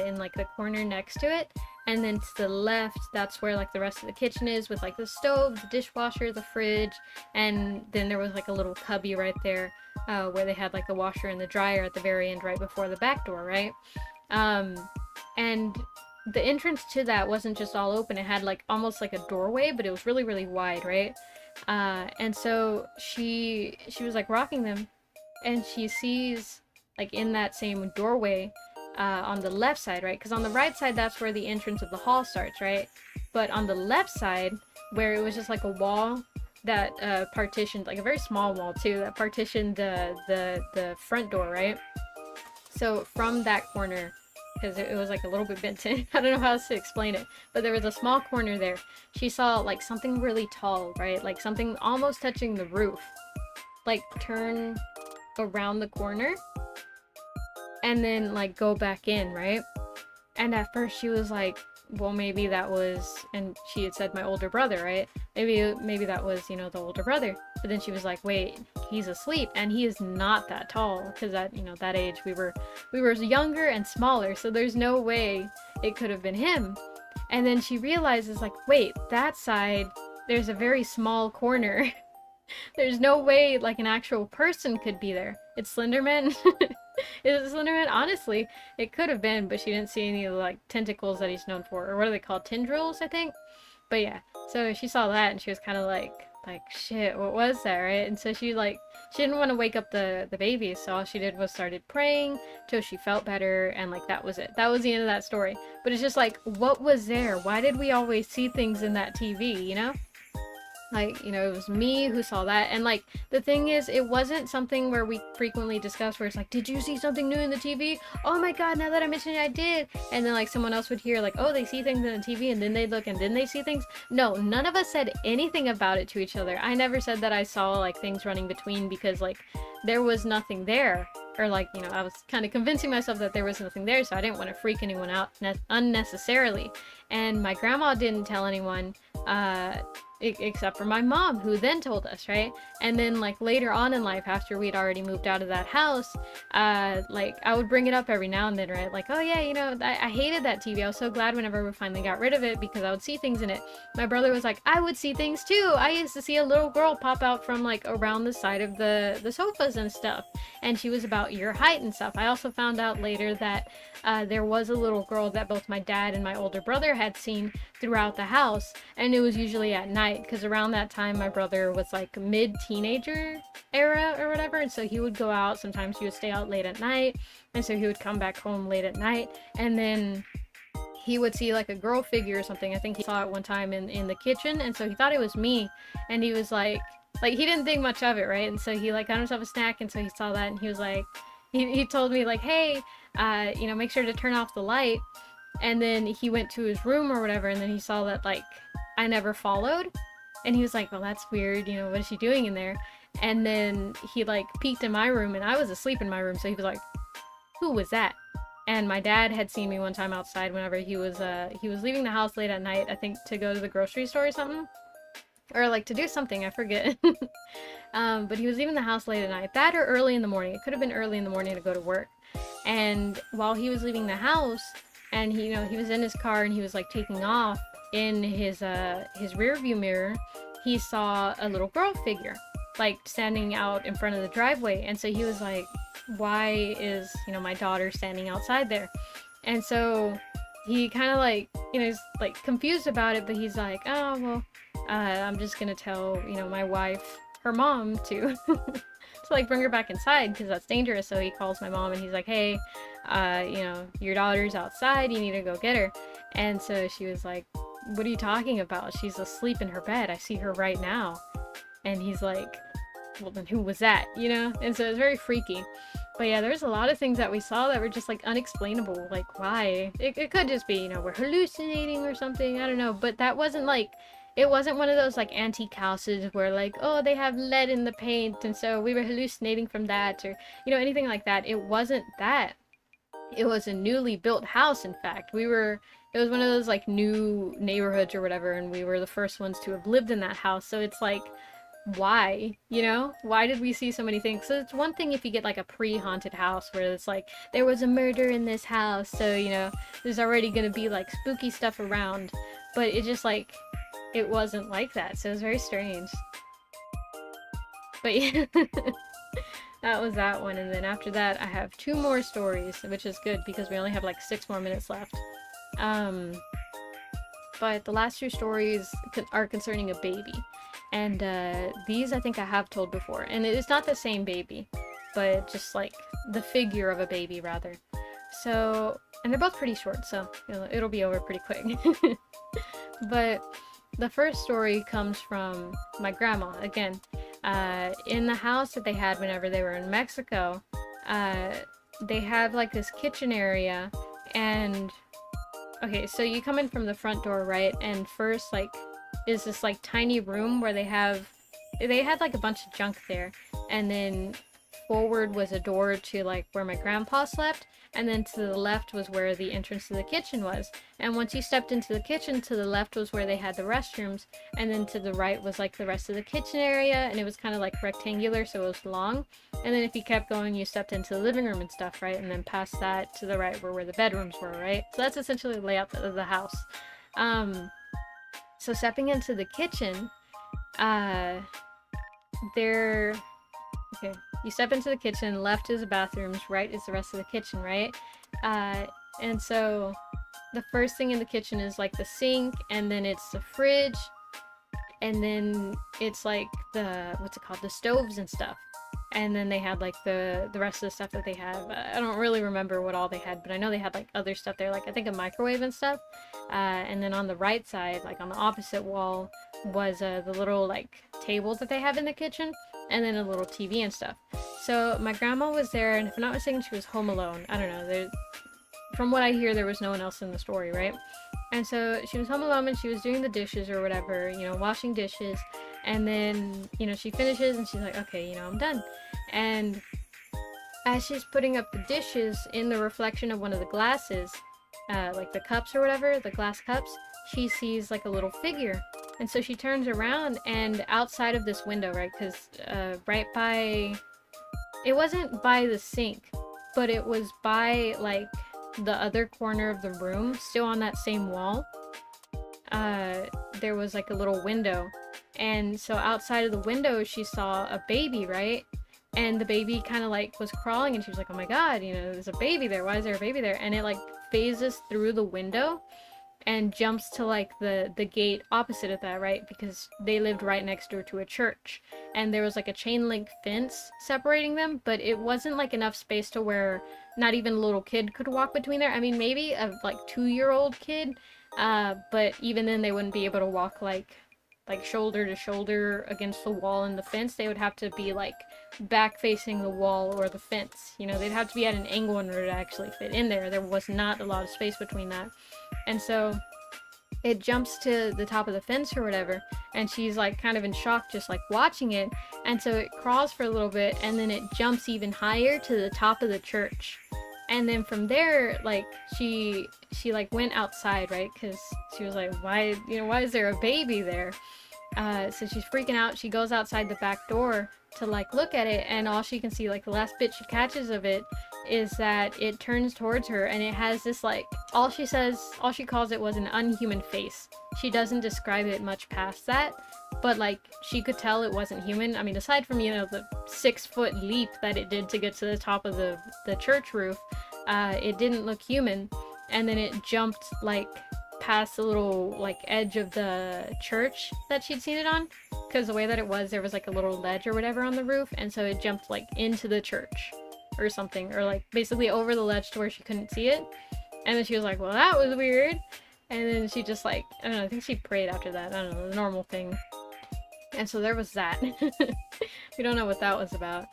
in like the corner next to it. And then to the left, that's where like the rest of the kitchen is, with like the stove, the dishwasher, the fridge, and then there was like a little cubby right there where they had like the washer and the dryer at the very end right before the back door, right? And the entrance to that wasn't just all open, it had like almost like a doorway, but it was really, really wide, right? And so she was like rocking them, and she sees like in that same doorway on the left side, right? Because on the right side, that's where the entrance of the hall starts, right? But on the left side, where it was just like a wall that partitioned, like a very small wall too, that partitioned the front door, right? So from that corner, because it was like a little bit bent in, I don't know how else to explain it, but there was a small corner there. She saw like something really tall, right? Like something almost touching the roof, like turn around the corner and then like go back in, right? And at first she was like, well, maybe that was, and she had said my older brother, right? Maybe that was, the older brother. But then she was like, wait, he's asleep, and he is not that tall, because at that age we were younger and smaller, so there's no way it could have been him. And then she realizes like, wait, that side, there's a very small corner. There's no way like an actual person could be there. It's Slenderman. Is it Slenderman? Honestly, it could have been, but she didn't see any of the like tentacles that he's known for, or what are they called? Tendrils, I think. But yeah, so she saw that and she was kind of like shit, what was that, right? And so she didn't want to wake up the baby, so all she did was started praying till she felt better, and like that was it. That was the end of that story. But it's just like, what was there? Why did we always see things in that TV, Like, it was me who saw that. And like, the thing is, it wasn't something where we frequently discuss where it's like, did you see something new in the TV? Oh my god, now that I mentioned it, I did. And then like someone else would hear like, oh, they see things in the TV, and then they look and then they see things. No, none of us said anything about it to each other. I never said that I saw like things running between, because like there was nothing there. Or like, I was kind of convincing myself that there was nothing there, so I didn't want to freak anyone out unnecessarily. And my grandma didn't tell anyone, except for my mom, who then told us, right? And then like later on in life, after we'd already moved out of that house, like I would bring it up every now and then, right? Like, oh yeah, I hated that TV. I was so glad whenever we finally got rid of it, because I would see things in it. My brother was like, I would see things too. I used to see a little girl pop out from like around the side of the sofas and stuff, and she was about your height and stuff. I also found out later that there was a little girl that both my dad and my older brother had seen throughout the house, and it was usually at night, because around that time my brother was like mid-teenager era or whatever, and so he would go out. Sometimes he would stay out late at night, and so he would come back home late at night, and then he would see like a girl figure or something. I think he saw it one time in the kitchen, and so he thought it was me, and he was like he didn't think much of it, right? And so he like got himself a snack, and so he saw that, and he was like, he told me like, hey, you know, make sure to turn off the light. And then he went to his room or whatever, and then he saw that like I never followed, and he was like, well, that's weird, you know, what is she doing in there? And then he like peeked in my room, and I was asleep in my room, so he was like, who was that? And my dad had seen me one time outside whenever he was leaving the house late at night, I think to go to the grocery store or something, or like to do something, I forget. But he was leaving the house late at night, that or early in the morning. It could have been early in the morning to go to work. And while he was leaving the house, and he, you know, he was in his car and he was like taking off, in his rear view mirror, he saw a little girl figure like standing out in front of the driveway. And so he was like, why is, you know, my daughter standing outside there? And so he kind of like, you know, he's like confused about it, but he's like, oh well, I'm just gonna tell, you know, my wife, her mom, to to like bring her back inside because that's dangerous. So he calls my mom and he's like, hey, you know, your daughter's outside, you need to go get her. And so she was like, what are you talking about? She's asleep in her bed, I see her right now. And he's like, well then who was that, you know? And so it was very freaky. But yeah, there's a lot of things that we saw that were just like unexplainable. Like, why? It could just be, you know, we're hallucinating or something, I don't know. But that wasn't like, it wasn't one of those like antique houses where like, oh, they have lead in the paint and so we were hallucinating from that, or, you know, anything like that. It wasn't that. It was a newly built house, in fact. It was one of those like new neighborhoods or whatever, and we were the first ones to have lived in that house. So it's like, why, you know, why did we see so many things? So it's one thing if you get like a pre-haunted house where it's like, there was a murder in this house, so, you know, there's already gonna be like spooky stuff around. But it just like, it wasn't like that, so it was very strange. But yeah, that was that one. And then after that I have 2 more stories, which is good because we only have like 6 more minutes left. But the last 2 stories are concerning a baby. And these I think I have told before, and it's not the same baby, but just like the figure of a baby rather. So, and they're both pretty short, so it'll be over pretty quick. But the first story comes from my grandma again. In the house that they had whenever they were in Mexico, they have like this kitchen area, and okay, so you come in from the front door, right? And first like is this like tiny room where they had like a bunch of junk there, and then forward was a door to like where my grandpa slept, and then to the left was where the entrance to the kitchen was. And once you stepped into the kitchen, to the left was where they had the restrooms, and then to the right was like the rest of the kitchen area, and it was kind of like rectangular, so it was long. And then if you kept going, you stepped into the living room and stuff, right? And then past that to the right were where the bedrooms were, right? So that's essentially the layout of the house. So stepping into the kitchen, okay, you step into the kitchen, left is the bathrooms, right is the rest of the kitchen, right? And so the first thing in the kitchen is like the sink, and then it's the fridge, and then it's like the, what's it called, the stoves and stuff. And then they had like the rest of the stuff that they have. I don't really remember what all they had, but I know they had like other stuff there, like I think a microwave and stuff. And then on the right side, like on the opposite wall, was the little like table that they have in the kitchen, and then a little TV and stuff. So my grandma was there, and if I'm not mistaken, she was home alone. I don't know. From what I hear, there was no one else in the story, right? And so she was home alone, and she was doing the dishes or whatever, you know, washing dishes. And then, you know, she finishes and she's like, okay, you know, I'm done. And as she's putting up the dishes, in the reflection of one of the glasses, like the cups or whatever, the glass cups, she sees like a little figure. And so she turns around, and outside of this window, right, because right by, it wasn't by the sink, but it was by like the other corner of the room, still on that same wall, there was like a little window. And so outside of the window, she saw a baby, right? And the baby kind of like was crawling, and she was like, oh my god, you know, there's a baby there. Why is there a baby there? And it like phases through the window, and jumps to like the gate opposite of that, right? Because they lived right next door to a church, and there was like a chain link fence separating them, but it wasn't like enough space to where not even a little kid could walk between there. I mean, maybe a like 2-year-old kid, but even then they wouldn't be able to walk like shoulder to shoulder against the wall and the fence. They would have to be like back facing the wall or the fence. You know, they'd have to be at an angle in order to actually fit in there. There was not a lot of space between that. And so it jumps to the top of the fence or whatever, and she's like kind of in shock just like watching it. And so it crawls for a little bit, and then it jumps even higher to the top of the church. And then from there, like she like went outside, right? Because she was like, why is there a baby there? So she's freaking out. She goes outside the back door to like look at it, and all she can see, like the last bit she catches of it, is that it turns towards her, and it has this like, all she calls it was an unhuman face. She doesn't describe it much past that, but like she could tell it wasn't human. I mean, aside from, you know, the 6-foot leap that it did to get to the top of the church roof, it didn't look human. And then it jumped like past the little like edge of the church that she'd seen it on, because the way that it was, there was like a little ledge or whatever on the roof, and so it jumped like into the church or something, or like basically over the ledge to where she couldn't see it. And then she was like, well, that was weird. And then she just like, I don't know, I think she prayed after that. I don't know, the normal thing. And so there was that. We don't know what that was about.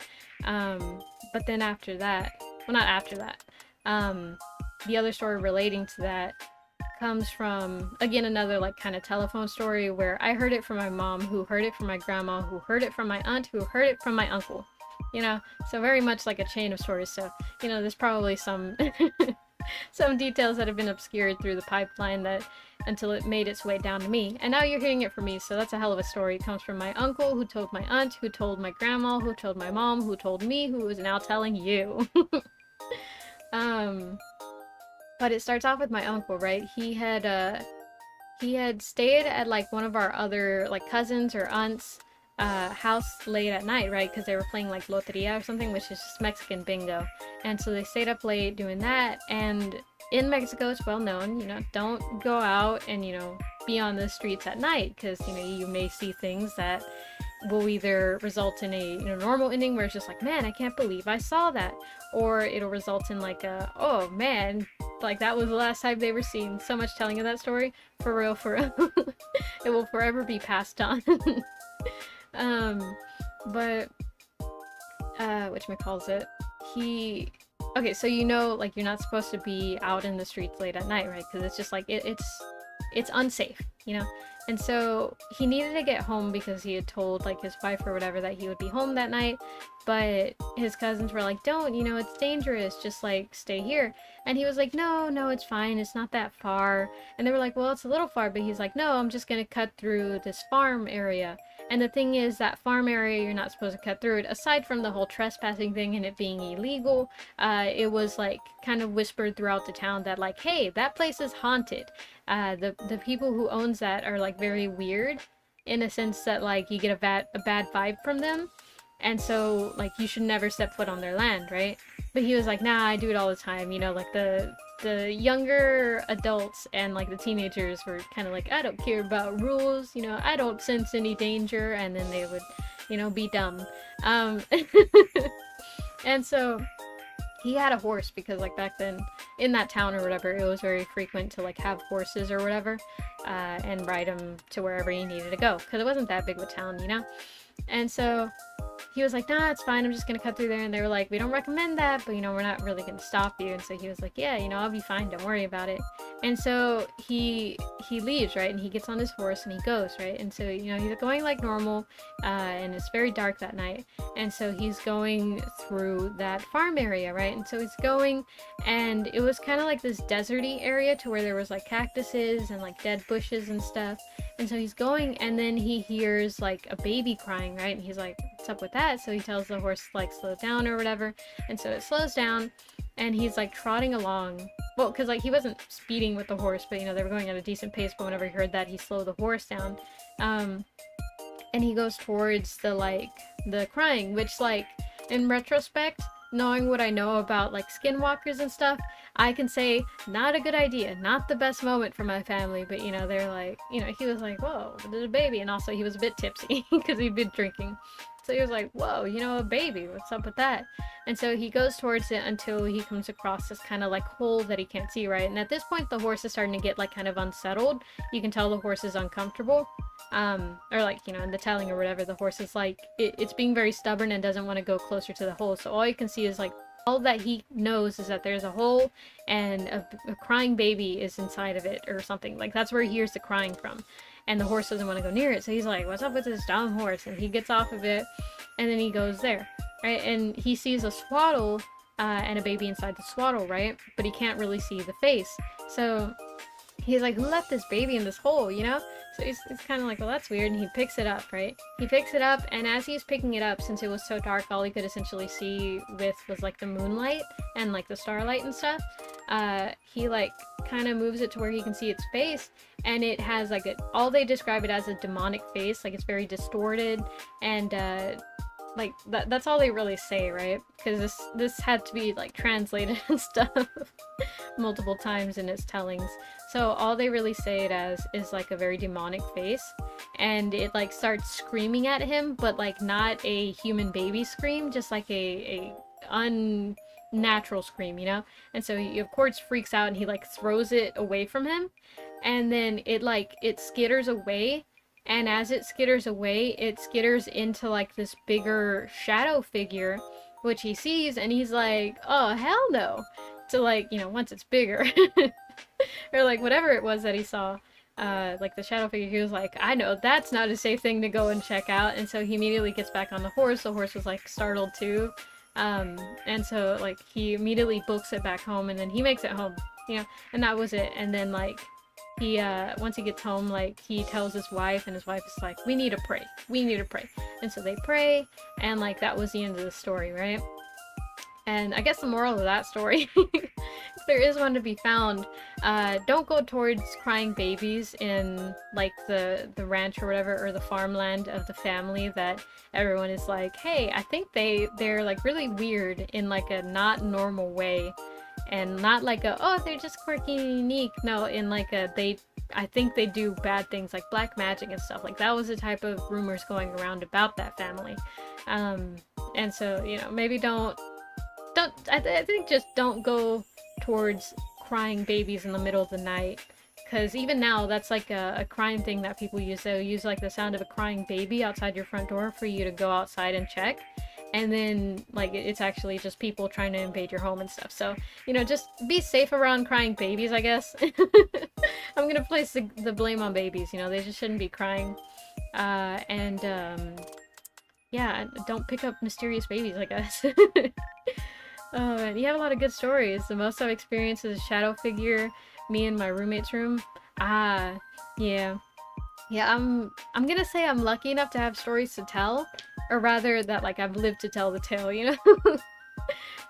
But then after that, well, not after that, the other story relating to that comes from, again, another like kind of telephone story where I heard it from my mom, who heard it from my grandma, who heard it from my aunt, who heard it from my uncle. You know, so very much like a chain of stories. So, you know, there's probably some some details that have been obscured through the pipeline that until it made its way down to me. And now you're hearing it from me, so that's a hell of a story. It comes from my uncle, who told my aunt, who told my grandma, who told my mom, who told me, who is now telling you. But it starts off with my uncle, right? He had stayed at like one of our other like cousins or aunts' house late at night, right? Because they were playing like loteria or something, which is just Mexican bingo. And so they stayed up late doing that. And in Mexico, it's well known, you know, don't go out and, you know, be on the streets at night, because, you know, you may see things that will either result in a, you know, normal ending where it's just like, man, I can't believe I saw that, or it'll result in like a, oh man, like that was the last time they were seen. So much telling of that story, for real, for real. It will forever be passed on. But whatchamacallit, okay, so you know, like you're not supposed to be out in the streets late at night, right? Because it's just like it's unsafe, you know. And so he needed to get home because he had told like his wife or whatever that he would be home that night, but his cousins were like, don't, you know, it's dangerous, just like stay here. And he was like, no, it's fine, it's not that far. And they were like, well, it's a little far, but he's like, no, I'm just gonna cut through this farm area. And the thing is, that farm area, you're not supposed to cut through it. Aside from the whole trespassing thing and it being illegal, it was like kind of whispered throughout the town that like, hey, that place is haunted. The people who owns that are like very weird, in a sense that like you get a bad vibe from them. And so like you should never step foot on their land, right? But he was like, nah, I do it all the time, you know, like the younger adults and like the teenagers were kind of like, I don't care about rules, you know, I don't sense any danger, and then they would, you know, be dumb. And so he had a horse, because like back then in that town or whatever, it was very frequent to like have horses or whatever, and ride them to wherever he needed to go, because it wasn't that big of a town, you know. And so he was like, nah, it's fine, I'm just gonna cut through there. And they were like, we don't recommend that, but you know, we're not really gonna stop you. And so he was like, yeah, you know, I'll be fine, don't worry about it. And so he leaves, right? And he gets on his horse and he goes, right? And so, you know, he's going like normal, and it's very dark that night. And so he's going through that farm area, right? And so he's going, and it was kind of like this deserty area to where there was like cactuses and like dead bushes and stuff. And so he's going, and then he hears like a baby crying, right? And he's like, what's up with that? So he tells the horse to like slow down or whatever. And so it slows down, and he's like trotting along. Well, because like he wasn't speeding with the horse, but you know, they were going at a decent pace. But whenever he heard that, he slowed the horse down. And he goes towards the crying, which like in retrospect, knowing what I know about like skinwalkers and stuff, I can say, not a good idea, not the best moment for my family, but you know, they're like, you know, he was like, whoa, there's a baby, and also he was a bit tipsy because he'd been drinking. So he was like, whoa, you know, a baby, what's up with that? And so he goes towards it until he comes across this kind of like hole that he can't see, right? And at this point, the horse is starting to get like kind of unsettled. You can tell the horse is uncomfortable. Or like, you know, in the telling or whatever, the horse is like, it's being very stubborn and doesn't want to go closer to the hole. So all you can see is like, all that he knows is that there's a hole and a crying baby is inside of it or something. Like, that's where he hears the crying from. And the horse doesn't want to go near it. So he's like, what's up with this dumb horse? And he gets off of it and then he goes there, right? And he sees a swaddle and a baby inside the swaddle, right? But he can't really see the face. So he's like, who left this baby in this hole, you know? So it's kind of like, well, that's weird. And he picks it up, right? He picks it up, and as he's picking it up, since it was so dark, all he could essentially see with was like the moonlight and like the starlight and stuff. He like kind of moves it to where he can see its face, and it has like all they describe it as a demonic face. Like, it's very distorted, and like that's all they really say, right? Because this had to be like translated and stuff multiple times in its tellings. So all they really say it as is like a very demonic face, and it like starts screaming at him, but like not a human baby scream, just like a unnatural scream, you know? And so he of course freaks out and he like throws it away from him, and then it skitters away. And as it skitters away, it skitters into like this bigger shadow figure, which he sees, and he's like, oh, hell no. To like, you know, once it's bigger. Or like whatever it was that he saw, like the shadow figure, he was like, I know that's not a safe thing to go and check out. And so he immediately gets back on the horse. The horse was like startled too. And so like he immediately books it back home, and then he makes it home, you know, and that was it. And then like he once he gets home, like he tells his wife, and his wife is like, we need to pray, and so they pray, and like that was the end of the story, right? And I guess the moral of that story, if there is one to be found, don't go towards crying babies in like the ranch or whatever, or the farmland of the family that everyone is like, hey, I think they're like really weird in like a not normal way. And not like a, oh, they're just quirky and unique. No, in like a, I think they do bad things like black magic and stuff. Like that was the type of rumors going around about that family. And so, you know, maybe I think just don't go towards crying babies in the middle of the night. Because even now, that's like a crime thing that people use. They'll use like the sound of a crying baby outside your front door for you to go outside and check. And then like it's actually just people trying to invade your home and stuff. So, you know, just be safe around crying babies, I guess. I'm gonna place the blame on babies, you know, they just shouldn't be crying. Yeah, don't pick up mysterious babies, I guess. Oh man, you have a lot of good stories. The most I've experienced is a shadow figure, me in my roommate's room. Yeah. Yeah, I'm gonna say I'm lucky enough to have stories to tell, or rather that like I've lived to tell the tale, you know?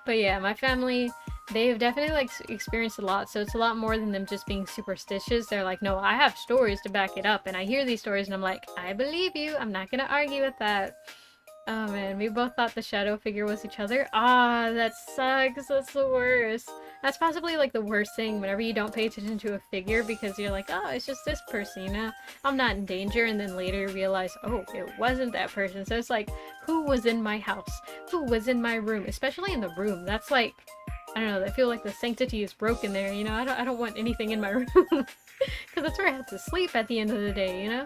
But yeah, my family, they've definitely like experienced a lot, so it's a lot more than them just being superstitious. They're like, no, I have stories to back it up, and I hear these stories and I'm like, I believe you, I'm not gonna argue with that. Oh man, we both thought the shadow figure was each other. Ah, that sucks, that's the worst. That's possibly like the worst thing whenever you don't pay attention to a figure, because you're like, oh, it's just this person, you know? I'm not in danger, and then later realize, oh, it wasn't that person. So it's like, who was in my house? Who was in my room? Especially in the room. That's like, I don't know, I feel like the sanctity is broken there, you know? I don't want anything in my room. Because that's where I have to sleep at the end of the day, you know?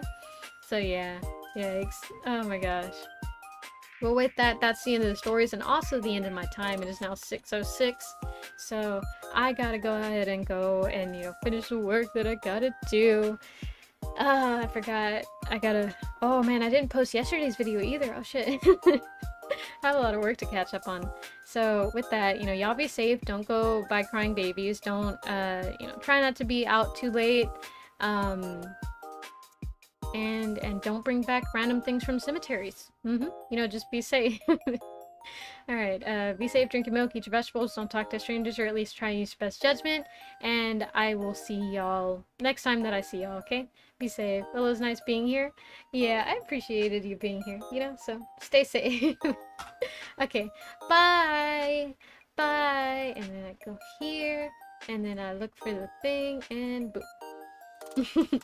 So yeah, yikes. Oh my gosh. Well, with that, that's the end of the stories, and also the end of my time. It is now 6:06, so I gotta go ahead and go and, you know, finish the work that I gotta do. I forgot. Oh man, I didn't post yesterday's video either. Oh shit. I have a lot of work to catch up on. So with that, you know, y'all be safe. Don't go buy crying babies. Don't, you know, try not to be out too late. And don't bring back random things from cemeteries. You know, just be safe. Alright, be safe, drink your milk, eat your vegetables, don't talk to strangers, or at least try and use your best judgment. And I will see y'all next time that I see y'all, okay? Be safe. Well, it was nice being here. Yeah, I appreciated you being here, you know, so stay safe. Okay, bye! Bye! And then I go here. And then I look for the thing and boom.